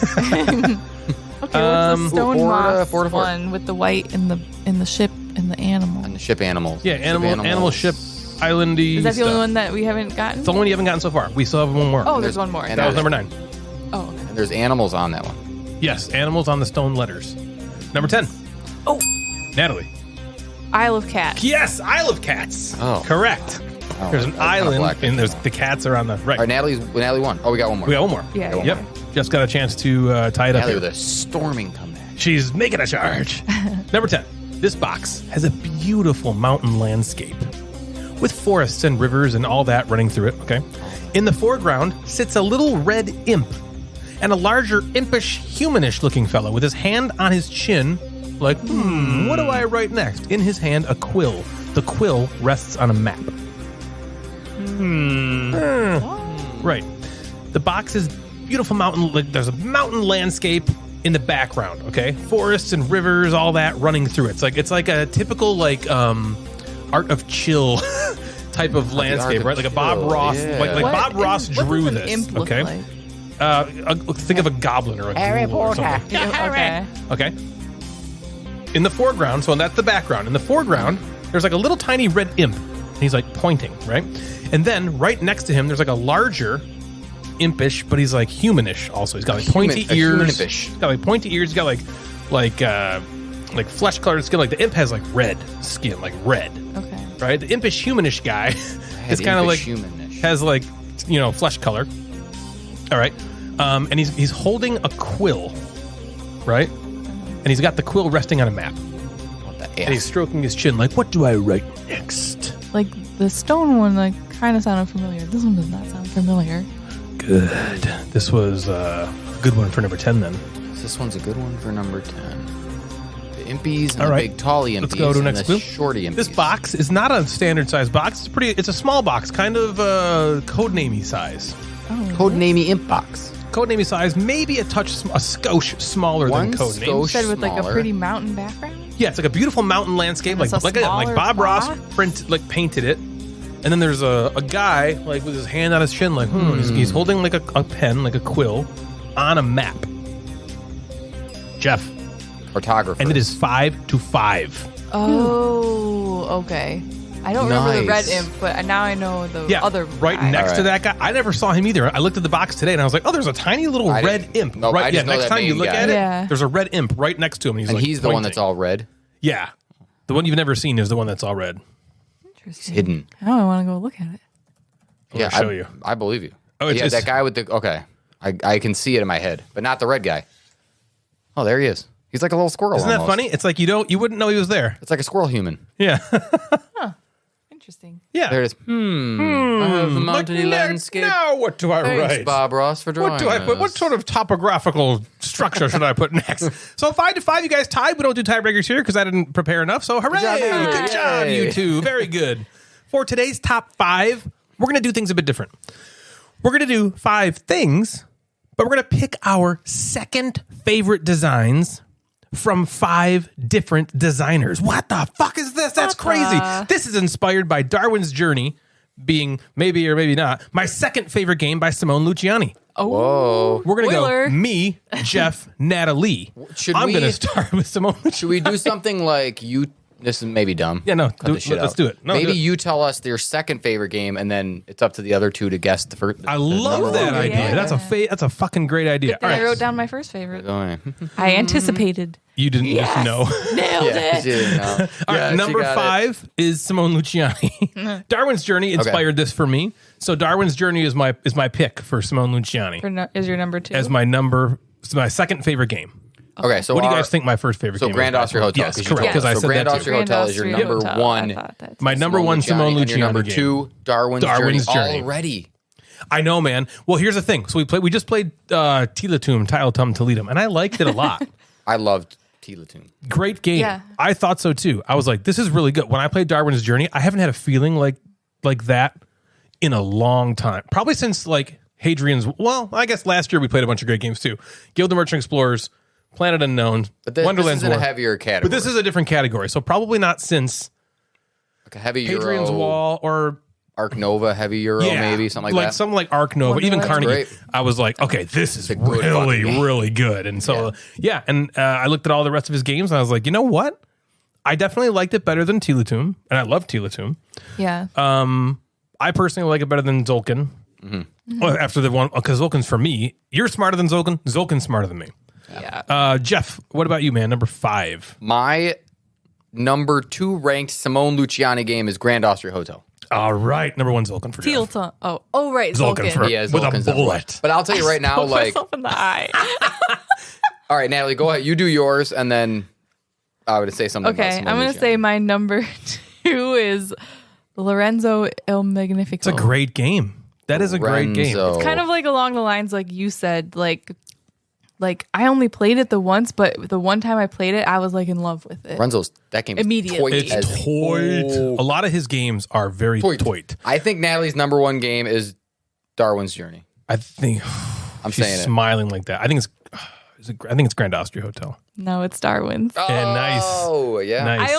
Speaker 4: Okay, what's the stone
Speaker 3: four to-
Speaker 4: moss
Speaker 3: 4 to 4.
Speaker 4: one with the white and the ship and the animal?
Speaker 3: And the ship animals.
Speaker 2: Yeah,
Speaker 3: Ship
Speaker 2: animal ship, islandy.
Speaker 4: Is that the only
Speaker 2: stuff.
Speaker 4: one that we haven't gotten?
Speaker 2: It's the only one you haven't gotten so far. We still have one more.
Speaker 4: Oh, there's one more.
Speaker 3: and
Speaker 2: that was
Speaker 3: there's-
Speaker 2: number 9.
Speaker 4: Oh, okay.
Speaker 3: And there's animals on that one.
Speaker 2: Yes, animals on the stone letters. Number 10.
Speaker 4: Oh,
Speaker 2: Natalie.
Speaker 4: Isle of Cats.
Speaker 2: Yes, Isle of Cats.
Speaker 3: Oh.
Speaker 2: Correct.
Speaker 3: Oh,
Speaker 2: There's an
Speaker 3: that's kinda
Speaker 2: island,
Speaker 3: black.
Speaker 2: and there's the cats are on the right.
Speaker 3: All right, Natalie won. Oh, we got one more.
Speaker 2: We got one more.
Speaker 4: Yeah,
Speaker 3: one
Speaker 4: yeah.
Speaker 2: Yep. Just got a chance to tie it up
Speaker 3: Natalie
Speaker 2: here.
Speaker 3: with a storming comeback.
Speaker 2: She's making a charge. Number 10. This box has a beautiful mountain landscape with forests and rivers and all that running through it, okay? In the foreground sits a little red imp and a larger impish, humanish looking fellow with his hand on his chin Like, what do I write next? In his hand, a quill. The quill rests on a map. Right. The box is beautiful mountain. Like, there's a mountain landscape in the background. Okay, forests and rivers, all that running through it. It's like a typical Art of Chill type of landscape, right? Like a Bob Ross, like Bob Ross drew
Speaker 4: what does an
Speaker 2: this.
Speaker 4: imp look
Speaker 2: Okay,
Speaker 4: like?
Speaker 2: think of a goblin or a ghoul or something.
Speaker 4: Okay.
Speaker 2: Okay. In the foreground, so that's the background. In the foreground, there's like a little tiny red imp. And he's like pointing, right? And then right next to him, there's like a larger impish, but he's like humanish also. He's got like pointy ears. He's got like pointy ears. He's got like flesh colored skin. Like the imp has like red skin, like red.
Speaker 4: Okay.
Speaker 2: Right? The impish humanish guy is kind of like
Speaker 3: humanish.
Speaker 2: has like, flesh color. All right. And he's holding a quill, right? And he's got the quill resting on a map.
Speaker 3: What the
Speaker 2: And he's
Speaker 3: F?
Speaker 2: stroking his chin like, what do I write next?
Speaker 4: Like the stone one, like kind of sounded familiar. This one does not sound familiar.
Speaker 2: Good. This was a good one for number 10 then.
Speaker 3: This one's a good one for number 10. The impies and
Speaker 2: All
Speaker 3: the
Speaker 2: right.
Speaker 3: big tally impies.
Speaker 2: Let's go to
Speaker 3: and
Speaker 2: next
Speaker 3: the
Speaker 2: clue.
Speaker 3: shorty impies.
Speaker 2: This box is not a standard size box. It's a small box, kind of codenamey size.
Speaker 4: Oh,
Speaker 3: Codenamey imp box.
Speaker 2: Codenamey size, maybe a skosh smaller
Speaker 3: One
Speaker 2: than codename.
Speaker 3: skosh.
Speaker 4: you said with like a
Speaker 3: Smaller.
Speaker 4: pretty mountain background?
Speaker 2: Yeah, it's like a beautiful mountain landscape,
Speaker 4: And
Speaker 2: like
Speaker 4: it's a
Speaker 2: like
Speaker 4: smaller
Speaker 2: Bob Ross
Speaker 4: box?
Speaker 2: painted it. And then there's a guy like with his hand on his chin, like he's holding like a pen, like a quill, on a map. Jeff,
Speaker 3: Cartographer.
Speaker 2: and it is 5-5.
Speaker 4: Oh, okay. I don't remember the red
Speaker 3: Nice.
Speaker 4: imp, but now I know the
Speaker 2: Yeah,
Speaker 4: other
Speaker 2: right
Speaker 4: guy.
Speaker 2: next to
Speaker 3: All
Speaker 2: that guy. I never saw him either. I looked at the box today and I was like, oh, there's a tiny little
Speaker 3: I
Speaker 2: red
Speaker 3: didn't-
Speaker 2: imp.
Speaker 3: Nope,
Speaker 2: right,
Speaker 3: I just know
Speaker 2: next
Speaker 3: that
Speaker 2: time you
Speaker 3: main
Speaker 2: look
Speaker 3: guy.
Speaker 2: at it,
Speaker 4: Yeah.
Speaker 2: there's a red imp right next to him. And
Speaker 3: And
Speaker 2: like
Speaker 3: he's the one
Speaker 2: pointing.
Speaker 3: that's all red.
Speaker 2: Yeah. The one you've never seen is the one that's all red.
Speaker 4: Interesting.
Speaker 3: Hidden.
Speaker 4: Now I want to go look at it.
Speaker 2: I'm gonna show you.
Speaker 3: I believe you.
Speaker 2: Oh, it's
Speaker 3: yeah,
Speaker 2: just-
Speaker 3: that guy with the... Okay. I can see it in my head, but not the red guy. Oh, there he is. He's like a little squirrel
Speaker 2: Isn't that
Speaker 3: almost.
Speaker 2: funny? It's like you wouldn't know he was there.
Speaker 3: It's like a squirrel human.
Speaker 2: Yeah.
Speaker 4: Interesting.
Speaker 2: Yeah.
Speaker 3: There it is. I have the mountainy
Speaker 2: Like,
Speaker 3: landscape.
Speaker 2: Now what do I
Speaker 3: Thanks,
Speaker 2: write?
Speaker 3: Bob Ross, for drawing
Speaker 2: What do I put? What
Speaker 3: this.
Speaker 2: sort of topographical structure should I put next? So 5-5, you guys tied. We don't do tiebreakers here because I didn't prepare enough. So hooray! Good job,
Speaker 3: Yay.
Speaker 2: you two. Very good. For today's top 5, we're going to do things a bit different. We're going to do 5 things, but we're going to pick our second favorite designs from 5 different designers. What the fuck is this? That's crazy. This is inspired by Darwin's Journey, being maybe or maybe not my second favorite game by Simone Luciani.
Speaker 4: Oh,
Speaker 3: Whoa.
Speaker 2: We're going to
Speaker 4: Spoiler.
Speaker 2: go me, Jeff, Natalie.
Speaker 3: Should
Speaker 2: I'm
Speaker 3: we-
Speaker 2: going to start with Simone Luciani.
Speaker 3: Should we do something like you... This is maybe dumb.
Speaker 2: Yeah, no,
Speaker 3: Cut this shit
Speaker 2: let's
Speaker 3: out.
Speaker 2: do it. No,
Speaker 3: maybe
Speaker 2: do it.
Speaker 3: you tell us your second favorite game, and then it's up to the other two to guess the first.
Speaker 2: I love that
Speaker 4: one.
Speaker 2: idea.
Speaker 4: Yeah.
Speaker 2: That's a fucking great idea. All
Speaker 4: I
Speaker 2: right.
Speaker 4: wrote down my first favorite.
Speaker 3: Going.
Speaker 4: I anticipated.
Speaker 2: You didn't just know.
Speaker 4: Nailed
Speaker 3: Yeah,
Speaker 4: it.
Speaker 3: she didn't know.
Speaker 2: All right,
Speaker 3: Yes, you
Speaker 2: number
Speaker 3: got
Speaker 2: 5 is Simone Luciani. Darwin's Journey inspired this for me. So Darwin's Journey is my pick for Simone Luciani
Speaker 4: Is your number 2?
Speaker 2: as my second favorite game.
Speaker 3: Okay, so
Speaker 2: What do you guys think my first favorite
Speaker 3: So
Speaker 2: game
Speaker 3: Grand
Speaker 2: is?
Speaker 3: Austria Hotel.
Speaker 2: Yes,
Speaker 3: 'cause you
Speaker 2: correct.
Speaker 3: told
Speaker 2: Because
Speaker 3: us.
Speaker 2: I
Speaker 3: So
Speaker 2: said
Speaker 3: Grand
Speaker 2: that too.
Speaker 3: Austria Hotel is your number one.
Speaker 2: My number 1 Simone
Speaker 3: and your
Speaker 2: Luciani
Speaker 3: number
Speaker 2: game.
Speaker 3: 2 Darwin's,
Speaker 2: Darwin's Journey.
Speaker 3: Already.
Speaker 2: I know, man. Well, here's the thing. So we just played Tilatum, Tiletum, Toletum, and I liked it a lot.
Speaker 3: I loved Tilatum.
Speaker 2: Great game.
Speaker 4: Yeah.
Speaker 2: I thought so too. I was like, this is really good. When I played Darwin's Journey, I haven't had a feeling like that in a long time. Probably since like Hadrian's. Well, I guess last year we played a bunch of great games too. Guild of Merchant Explorers, Planet Unknown,
Speaker 3: But this
Speaker 2: Wonderland's
Speaker 3: is in a
Speaker 2: War.
Speaker 3: heavier category.
Speaker 2: But this is a different category. So probably not since
Speaker 3: like a heavy
Speaker 2: Hadrian's
Speaker 3: Euro,
Speaker 2: Wall or
Speaker 3: Arc Nova, heavy Euro, maybe something like that.
Speaker 2: Something like Arc Nova, even
Speaker 4: Wonderland's
Speaker 2: Carnegie.
Speaker 3: great.
Speaker 2: I was like, okay, this is
Speaker 3: a good
Speaker 2: really,
Speaker 3: fucking game.
Speaker 2: really good. And so, and I looked at all the rest of his games and I was like, you know what? I definitely liked it better than Tilatum, and I love Tilatum.
Speaker 4: Yeah.
Speaker 2: I personally like it better than Zolkin. Well, after the one, because Zolkin's for me. You're smarter than Zolkin. Zolkin's smarter than me.
Speaker 4: yeah.
Speaker 2: Jeff, what about you, man? Number 5.
Speaker 3: My number 2 ranked Simone Luciani game is Grand Austria Hotel.
Speaker 2: All right, number 1 Zolkin for Jeff.
Speaker 4: Teal tongue. Oh, right.
Speaker 2: Zolkin
Speaker 4: Zolkin.
Speaker 2: for-
Speaker 3: Yeah,
Speaker 2: With a
Speaker 3: Zolkin's number
Speaker 2: bullet.
Speaker 3: 1. But I'll tell you right now,
Speaker 4: Put
Speaker 3: like,
Speaker 4: myself in the eye.
Speaker 3: all right, Natalie, go ahead. You do yours, and then I would say something about
Speaker 4: Okay,
Speaker 3: Simone
Speaker 4: I'm going
Speaker 3: Luciani.
Speaker 4: to say my number 2 is Lorenzo Il Magnifico.
Speaker 2: It's a great game. That is a great game.
Speaker 3: Lorenzo.
Speaker 4: Kind of like along the lines like you said, like Like, I only played it the once, but the one time I played it, I was like in love with it.
Speaker 3: That game
Speaker 4: Immediately.
Speaker 3: is toy as
Speaker 2: Toit.
Speaker 3: oh.
Speaker 2: A lot of his games are very toit.
Speaker 3: I think Natalie's number one game is Darwin's Journey.
Speaker 2: I think
Speaker 3: I'm
Speaker 2: she's
Speaker 3: saying it.
Speaker 2: smiling like that. I think it's Grand Austria Hotel.
Speaker 4: No, it's Darwin's.
Speaker 2: Yeah, nice.
Speaker 3: Oh, yeah.
Speaker 2: Nice.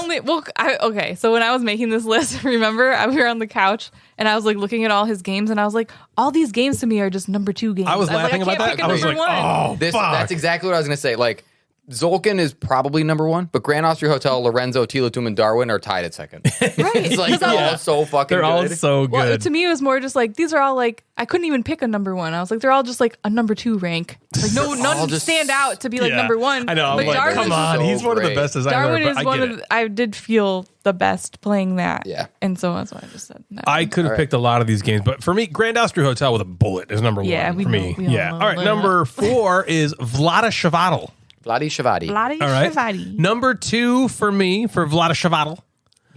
Speaker 4: Okay, so when I was making this list, remember, we were on the couch and I was like looking at all his games and I was like, all these games to me are just number 2 games.
Speaker 2: I was laughing about that. I was like, oh, fuck.
Speaker 3: That's exactly what I was going to say. Like, Zolkin is probably number 1, but Grand Austria Hotel, Lorenzo, Tilatum, and Darwin are tied at second.
Speaker 4: Right.
Speaker 3: It's like they're all so fucking
Speaker 2: They're
Speaker 3: good.
Speaker 2: all so good.
Speaker 4: Well, to me, it was more just like, these are all like, I couldn't even pick a number 1. I was like, they're all just like a number 2 rank. Like, none
Speaker 3: just
Speaker 4: stand out to be like number 1.
Speaker 2: I know. I'm
Speaker 4: But
Speaker 2: like,
Speaker 4: Darwin's
Speaker 2: come on.
Speaker 3: so
Speaker 2: He's one of the
Speaker 3: great.
Speaker 2: best designers.
Speaker 4: Darwin
Speaker 2: but
Speaker 4: is
Speaker 2: I
Speaker 4: one
Speaker 2: get
Speaker 4: of
Speaker 2: it.
Speaker 4: I did feel the best playing that.
Speaker 3: Yeah.
Speaker 4: And so that's why I just said that.
Speaker 2: I could have picked a lot of these games, but for me, Grand Austria Hotel with a bullet is number
Speaker 4: Yeah,
Speaker 2: one
Speaker 4: we
Speaker 2: for
Speaker 4: know-
Speaker 2: me.
Speaker 4: we all
Speaker 2: Yeah.
Speaker 4: know
Speaker 2: All right.
Speaker 4: that.
Speaker 2: Number 4 is Vlada Shavatal.
Speaker 3: Vladi Shavadi.
Speaker 4: Bloody
Speaker 2: All right.
Speaker 4: Shivadi.
Speaker 2: Number 2 for me for Vlada Shavatal.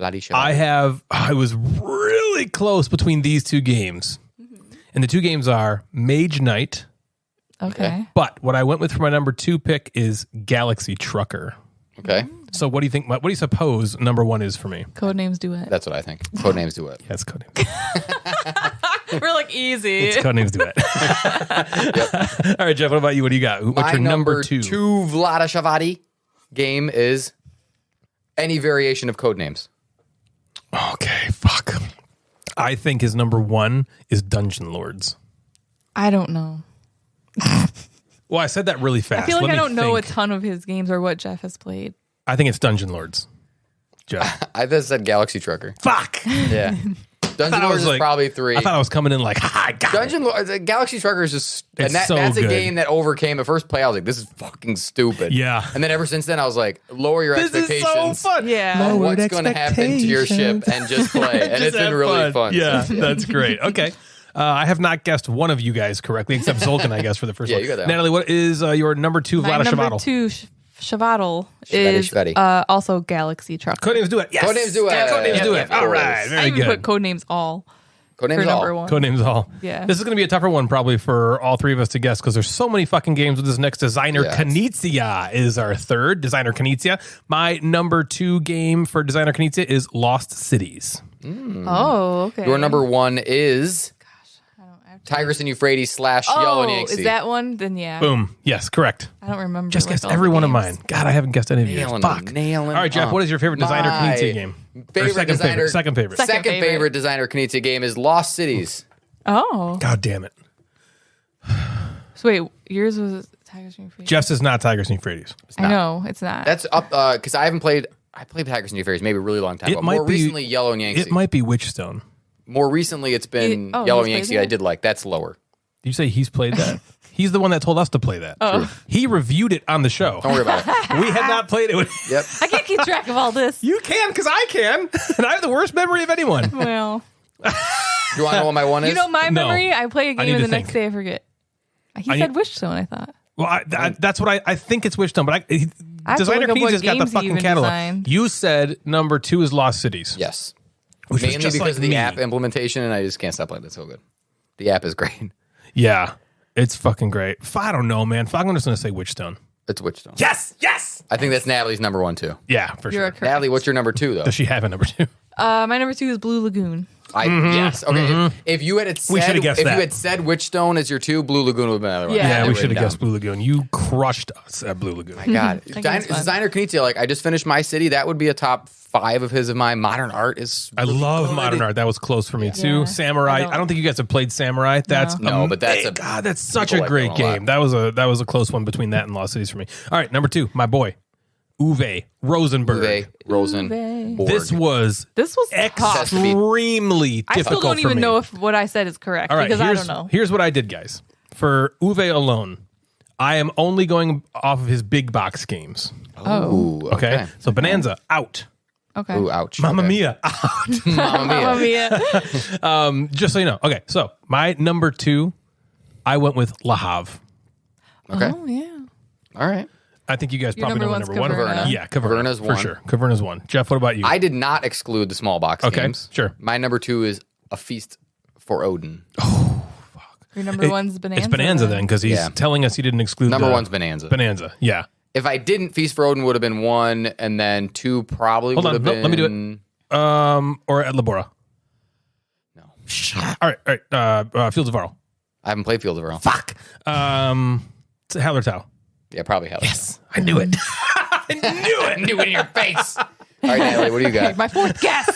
Speaker 3: Vladi Shavadi.
Speaker 2: I was really close between these 2 games. And the 2 games are Mage Knight,
Speaker 4: Okay.
Speaker 2: but what I went with for my number 2 pick is Galaxy Trucker.
Speaker 3: Okay.
Speaker 2: So what do you think? What do you suppose number 1 is for me?
Speaker 4: Codenames Duet.
Speaker 3: That's what I think. Codenames do it.
Speaker 2: Yeah, it's Codenames.
Speaker 4: We're like easy.
Speaker 2: It's Codenames Duet. All right, Jeff, what about you? What do you got? What's
Speaker 3: My
Speaker 2: your number 2?
Speaker 3: 2 Vlada Shavadi game is any variation of Codenames.
Speaker 2: Okay, fuck. I think his number 1 is Dungeon Lords.
Speaker 4: I don't know.
Speaker 2: Well, I said that really fast.
Speaker 4: I feel like
Speaker 2: Let
Speaker 4: I
Speaker 2: me
Speaker 4: don't know a
Speaker 2: think.
Speaker 4: ton of his games or what Jeff has played.
Speaker 2: I think it's Dungeon Lords. Jeff.
Speaker 3: I just said Galaxy Trucker.
Speaker 2: Fuck.
Speaker 3: Yeah. Dungeon
Speaker 2: I
Speaker 3: Lords
Speaker 2: was
Speaker 3: is
Speaker 2: like-
Speaker 3: probably 3.
Speaker 2: I thought I was coming in like, ha, I got it.
Speaker 3: Dungeon Lords, Galaxy Trucker is just,
Speaker 2: It's
Speaker 3: and
Speaker 2: so
Speaker 3: that's a
Speaker 2: good.
Speaker 3: game that overcame the first play. I was like, this is fucking stupid.
Speaker 2: Yeah.
Speaker 3: And then ever since then, I was like, lower your
Speaker 2: This is
Speaker 3: expectations.
Speaker 2: so fun.
Speaker 4: Yeah.
Speaker 3: of what's going to happen to your ship and just play. And it's been
Speaker 2: Have
Speaker 3: really fun.
Speaker 2: Yeah, that's great. Okay. I have not guessed one of you guys correctly, except Zoltan, I guess, for the first
Speaker 3: Yeah,
Speaker 2: one.
Speaker 3: you got that one.
Speaker 2: Natalie, what is your number 2
Speaker 4: My
Speaker 2: Vlada
Speaker 4: number
Speaker 2: Shavatal?
Speaker 4: 2 Shavatal is
Speaker 3: Shivadi.
Speaker 4: also Galaxy Trucker.
Speaker 2: Codenames Do It. Yes.
Speaker 3: Codenames Do It.
Speaker 2: Yeah, Codenames Do
Speaker 3: Yeah,
Speaker 2: It.
Speaker 3: of
Speaker 2: All
Speaker 3: course.
Speaker 2: right.
Speaker 4: I
Speaker 2: Very
Speaker 4: even
Speaker 2: good.
Speaker 4: put Codenames All
Speaker 3: Codenames
Speaker 4: for number
Speaker 3: all.
Speaker 4: 1.
Speaker 2: Codenames All.
Speaker 4: Yeah.
Speaker 2: This is going to be a tougher one probably for all 3 of us to guess because there's so many fucking games with this next. Designer
Speaker 3: Yeah,
Speaker 2: Knizia is our 3rd. Designer Knizia. My number 2 game for Designer Knizia is Lost Cities.
Speaker 4: Oh, okay.
Speaker 3: Your number 1 is
Speaker 4: I don't-
Speaker 3: Tigris and Euphrates / Yellow and
Speaker 4: Oh,
Speaker 3: Yangtze.
Speaker 4: is that one? Then yeah.
Speaker 2: Boom. Yes, correct.
Speaker 4: I don't remember.
Speaker 2: Just
Speaker 4: like,
Speaker 2: guessed
Speaker 4: all
Speaker 2: every
Speaker 4: the
Speaker 2: one of
Speaker 4: games.
Speaker 2: mine. God, I haven't guessed any of yours.
Speaker 3: Nailing
Speaker 2: Fuck.
Speaker 3: them, nailing
Speaker 2: All right, Jeff,
Speaker 3: them.
Speaker 2: what is your favorite Designer
Speaker 3: My
Speaker 2: Knizia game?
Speaker 3: favorite
Speaker 2: Or second
Speaker 3: designer-
Speaker 2: favorite. Second favorite.
Speaker 4: Second
Speaker 3: Second
Speaker 4: favorite.
Speaker 3: favorite Designer Knizia game is Lost Cities.
Speaker 4: Oh.
Speaker 2: God damn it.
Speaker 4: So wait, yours was Tigers and Euphrates.
Speaker 2: Jeff's is not Tigers and Euphrates.
Speaker 4: I know it's not.
Speaker 3: That's up because I haven't played. I played Tigris and Euphrates maybe a really long time
Speaker 2: It
Speaker 3: ago.
Speaker 2: might
Speaker 3: More
Speaker 2: be-
Speaker 3: recently, Yellow and Yangtze.
Speaker 2: It might be Witchstone.
Speaker 3: More recently, it's been
Speaker 4: Oh,
Speaker 3: Yellow
Speaker 4: he's
Speaker 3: and Yangtze.
Speaker 4: played
Speaker 3: I
Speaker 4: that?
Speaker 3: did like that's lower.
Speaker 2: Did you say he's played that? He's the one that told us to play that.
Speaker 4: Oh.
Speaker 2: He reviewed it on the show.
Speaker 3: Don't worry about it.
Speaker 2: We had not played it.
Speaker 3: Yep.
Speaker 4: I can't keep track of all this.
Speaker 2: You can, because I can. And I have the worst memory of anyone.
Speaker 4: Well,
Speaker 3: You want to know what my one is?
Speaker 4: you know my
Speaker 2: No.
Speaker 4: memory. I play a
Speaker 2: I need
Speaker 4: game and
Speaker 2: to
Speaker 4: the next
Speaker 2: think.
Speaker 4: day I forget. He
Speaker 2: I
Speaker 4: said
Speaker 2: need-
Speaker 4: Wishstone. I thought.
Speaker 2: Well, that's what I think it's Witchstone, but
Speaker 4: I have to
Speaker 2: Designer
Speaker 4: look up what
Speaker 2: Knees has got the
Speaker 4: games he
Speaker 2: fucking
Speaker 4: even
Speaker 2: catalog.
Speaker 4: designed.
Speaker 2: You said number 2 is Lost Cities.
Speaker 3: Yes.
Speaker 2: Which was
Speaker 3: Mainly
Speaker 2: just
Speaker 3: because
Speaker 2: like
Speaker 3: of the
Speaker 2: me.
Speaker 3: app implementation, and I just can't stop playing. It's so good. The app is great.
Speaker 2: Yeah. It's fucking great. I don't know, man. I'm just going to say Witchstone.
Speaker 3: It's Witchstone.
Speaker 2: Yes. Yes.
Speaker 3: I think that's Natalie's number 1 too.
Speaker 2: Yeah, for
Speaker 4: You're
Speaker 2: sure.
Speaker 4: correct.
Speaker 3: Natalie, what's your number 2 though?
Speaker 2: Does she have a number 2?
Speaker 4: My number 2 is Blue Lagoon.
Speaker 3: Yes. Okay. If you had
Speaker 2: We shoulda guessed that.
Speaker 3: you had said Witchstone as your 2, Blue Lagoon would have been another one.
Speaker 4: Yeah.
Speaker 3: I
Speaker 2: Yeah,
Speaker 3: had
Speaker 2: we
Speaker 3: it
Speaker 2: should have
Speaker 3: written
Speaker 2: guessed Blue Lagoon. You crushed us at Blue Lagoon.
Speaker 3: down. My God.
Speaker 4: That game's fun.
Speaker 3: Designer Knizia, like I just finished My City. That would be a top 5 of his of mine. Modern art is.
Speaker 2: I
Speaker 3: really
Speaker 2: love
Speaker 3: good.
Speaker 2: Modern Art. That was close for me too.
Speaker 4: Yeah.
Speaker 2: Samurai. I don't think you guys have played Samurai. That's
Speaker 3: No, but that's a-
Speaker 2: God. That's such
Speaker 3: people
Speaker 2: a
Speaker 3: like
Speaker 2: great
Speaker 3: that one a lot.
Speaker 2: game. That was a close one between that and Lost Cities for me. All right, number 2, my boy, Uwe Rosenberg.
Speaker 3: Uwe, Rosen.
Speaker 4: Uwe.
Speaker 3: Borg.
Speaker 2: This was
Speaker 4: This was tough.
Speaker 2: extremely
Speaker 4: I
Speaker 2: difficult
Speaker 4: still don't
Speaker 2: for
Speaker 4: even
Speaker 2: me.
Speaker 4: know if what I said is correct
Speaker 2: All right,
Speaker 4: because I
Speaker 2: here's,
Speaker 4: don't know.
Speaker 2: here's what I did, guys. For Uwe alone, I am only going off of his big box games.
Speaker 3: Ooh,
Speaker 2: Okay, so Bonanza out.
Speaker 4: Okay.
Speaker 3: Ooh, ouch.
Speaker 2: Mamma
Speaker 3: Okay.
Speaker 2: Mia.
Speaker 3: Mamma Mia.
Speaker 4: Mamma Mia.
Speaker 2: Just so you know. Okay, so my number 2, I went with La Havre.
Speaker 3: Okay.
Speaker 4: Oh yeah.
Speaker 3: All right.
Speaker 2: I think you guys
Speaker 4: Your
Speaker 2: probably know my
Speaker 4: number
Speaker 2: number 1.
Speaker 4: one's Caverna.
Speaker 2: Yeah, Caverna.
Speaker 3: Caverna's
Speaker 2: for
Speaker 3: 1.
Speaker 2: sure. Caverna's 1. Jeff, what about you?
Speaker 3: I did not exclude the small box
Speaker 2: Okay,
Speaker 3: games.
Speaker 2: sure.
Speaker 3: My number 2 is A Feast for Odin.
Speaker 4: Your number one's Bonanza.
Speaker 2: It's Bonanza then, because he's telling us he didn't exclude
Speaker 3: Number one's Bonanza.
Speaker 2: Bonanza, yeah.
Speaker 3: If I didn't, Feast for Odin would have been 1, and then 2 probably would have been...
Speaker 2: let me do it. Or at Labora.
Speaker 3: No.
Speaker 2: All right. Fields of Varl.
Speaker 3: I haven't played Field of Arrow.
Speaker 2: Fuck. Hallertau.
Speaker 3: Yeah, probably Hell.
Speaker 2: Yes, I knew it. I knew it.
Speaker 3: Knew it in your face. All right, Natalie, what do you got?
Speaker 4: My fourth guess.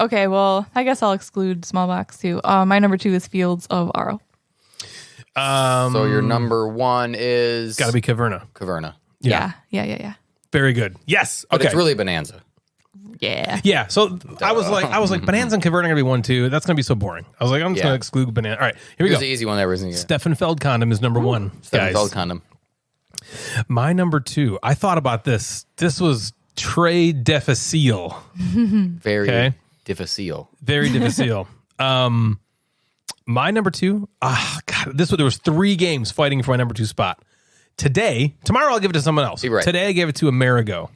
Speaker 4: Okay, well, I guess I'll exclude small box too. My number 2 is Fields of Arrow.
Speaker 3: So your number 1 is...
Speaker 2: Got to be Caverna.
Speaker 3: Caverna.
Speaker 4: Yeah.
Speaker 2: Very good. Yes.
Speaker 3: But
Speaker 2: Okay.
Speaker 3: it's really Bonanza.
Speaker 4: Yeah.
Speaker 2: Yeah. So I was like, Bonanza and Caverna are gonna be 1, 2. That's gonna be so boring. I was like, I'm just gonna exclude Bonanza. All right, here we
Speaker 3: Here's
Speaker 2: go.
Speaker 3: the easy one that wasn't here.
Speaker 2: Steffenfeld condom is number 1. Guys.
Speaker 3: Steffenfeld condom.
Speaker 2: My number 2. I thought about this. This was Très difficile.
Speaker 3: Very difficile.
Speaker 2: Very difficile. My number 2. God, there was 3 games fighting for my number 2 spot. Tomorrow I'll give it to someone else.
Speaker 3: Right.
Speaker 2: Today I gave it to Amerigo.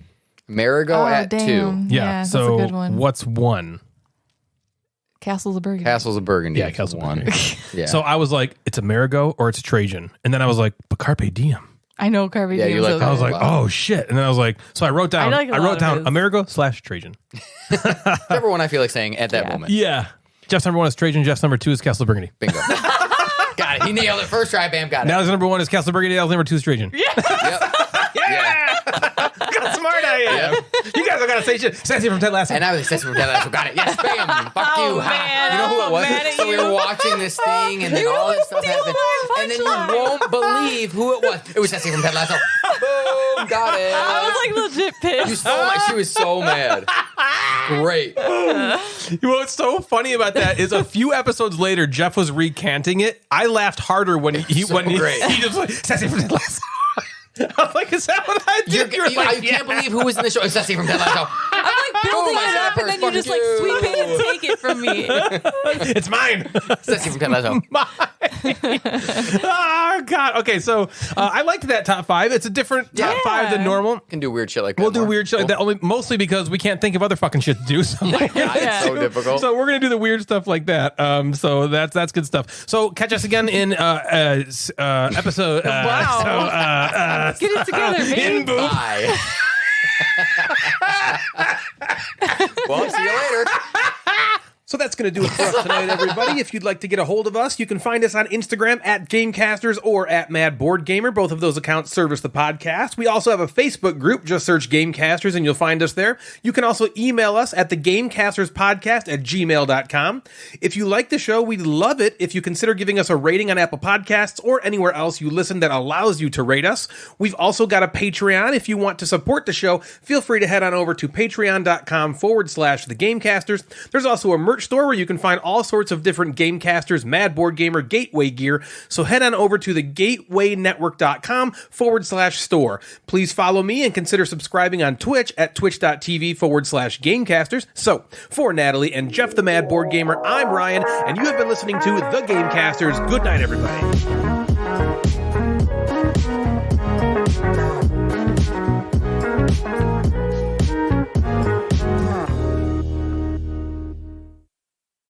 Speaker 3: Amerigo at
Speaker 4: damn.
Speaker 3: 2.
Speaker 2: Yeah.
Speaker 4: That's
Speaker 2: So
Speaker 4: a good one.
Speaker 2: what's 1?
Speaker 4: Castles of Burgundy.
Speaker 3: Castles of Burgundy.
Speaker 2: Yeah,
Speaker 3: is
Speaker 2: Castles of
Speaker 3: 1.
Speaker 2: Burgundy.
Speaker 3: Yeah.
Speaker 2: So I was like, it's Amerigo or it's Trajan. And then I was like, but Carpe Diem.
Speaker 4: I know Carpe
Speaker 3: Yeah,
Speaker 4: Diem.
Speaker 3: you like
Speaker 2: I was like,
Speaker 3: Wow.
Speaker 2: oh shit. And then I was like, so I wrote down,
Speaker 4: I like a lot of his.
Speaker 2: Amerigo / Trajan.
Speaker 3: Whichever one I feel like saying at that moment.
Speaker 2: Yeah. Jeff's number 1 is Trajan. Jeff's number 2 is Castle of Burgundy.
Speaker 3: Bingo. Got it. He nailed it. First try, bam, got it.
Speaker 2: Nata's number 1 is Castle of Burgundy. Nata's number 2 is Trajan.
Speaker 3: Yep.
Speaker 2: Yeah. Look how smart I am. You guys don't gotta say shit. Sassy from Ted Lasso.
Speaker 3: And I was Sesame from Ted Lasso. Got it. Yes, bam. Fuck you. Ha.
Speaker 4: man.
Speaker 3: You know who it
Speaker 4: I'm mad
Speaker 3: was?
Speaker 4: at
Speaker 3: So we
Speaker 4: you.
Speaker 3: were watching this thing, and then all this stuff happened. And then you won't believe who it was. It was Sesame from Ted Lasso. Boom. Got it.
Speaker 4: I was like legit pissed.
Speaker 3: She was so mad. Great.
Speaker 2: What's so funny about that is a few episodes later, Jeff was recanting it. I laughed harder when he
Speaker 3: great.
Speaker 2: he just like Sassy from Ted Lasso. I was like, is that what I did?
Speaker 3: You can't believe who was in the show. It's Sesame from Ted Lasso.
Speaker 4: I'm like building
Speaker 3: I
Speaker 4: it
Speaker 3: said
Speaker 4: up, and then you
Speaker 3: fuck
Speaker 4: just like
Speaker 3: you.
Speaker 4: sweep in and take it from me.
Speaker 2: It's mine.
Speaker 3: Sesame from Ted Lasso.
Speaker 2: Oh God. Okay, so I liked that top 5. It's a different top 5 than normal.
Speaker 3: Can do weird shit like that.
Speaker 2: We'll do
Speaker 3: more.
Speaker 2: weird shit like that mostly because we can't think of other fucking shit to do. So,
Speaker 3: God, it's so difficult.
Speaker 2: so we're gonna do the weird stuff like that. So that's good stuff. So catch us again in episode.
Speaker 4: Wow. Get it together, man.
Speaker 2: In booth.
Speaker 3: Bye. Well, see you later.
Speaker 2: So that's going to do it for us tonight, everybody. If you'd like to get a hold of us, you can find us on Instagram at Gamecasters or at Mad Board Gamer. Both of those accounts service the podcast. We also have a Facebook group. Just search Gamecasters and you'll find us there. You can also email us at thegamecasterspodcast@gmail.com. If you like the show, we'd love it if you consider giving us a rating on Apple Podcasts or anywhere else you listen that allows you to rate us. We've also got a Patreon. If you want to support the show, feel free to head on over to patreon.com/thegamecasters. There's also a merch store where you can find all sorts of different Gamecasters, Mad Board Gamer, Gateway gear. So head on over to thegatewaynetwork.com/store. Please follow me and consider subscribing on Twitch at twitch.tv/Gamecasters. So for Natalie and Jeff the Mad Board Gamer, I'm Ryan, and you have been listening to The Gamecasters. Good night, everybody.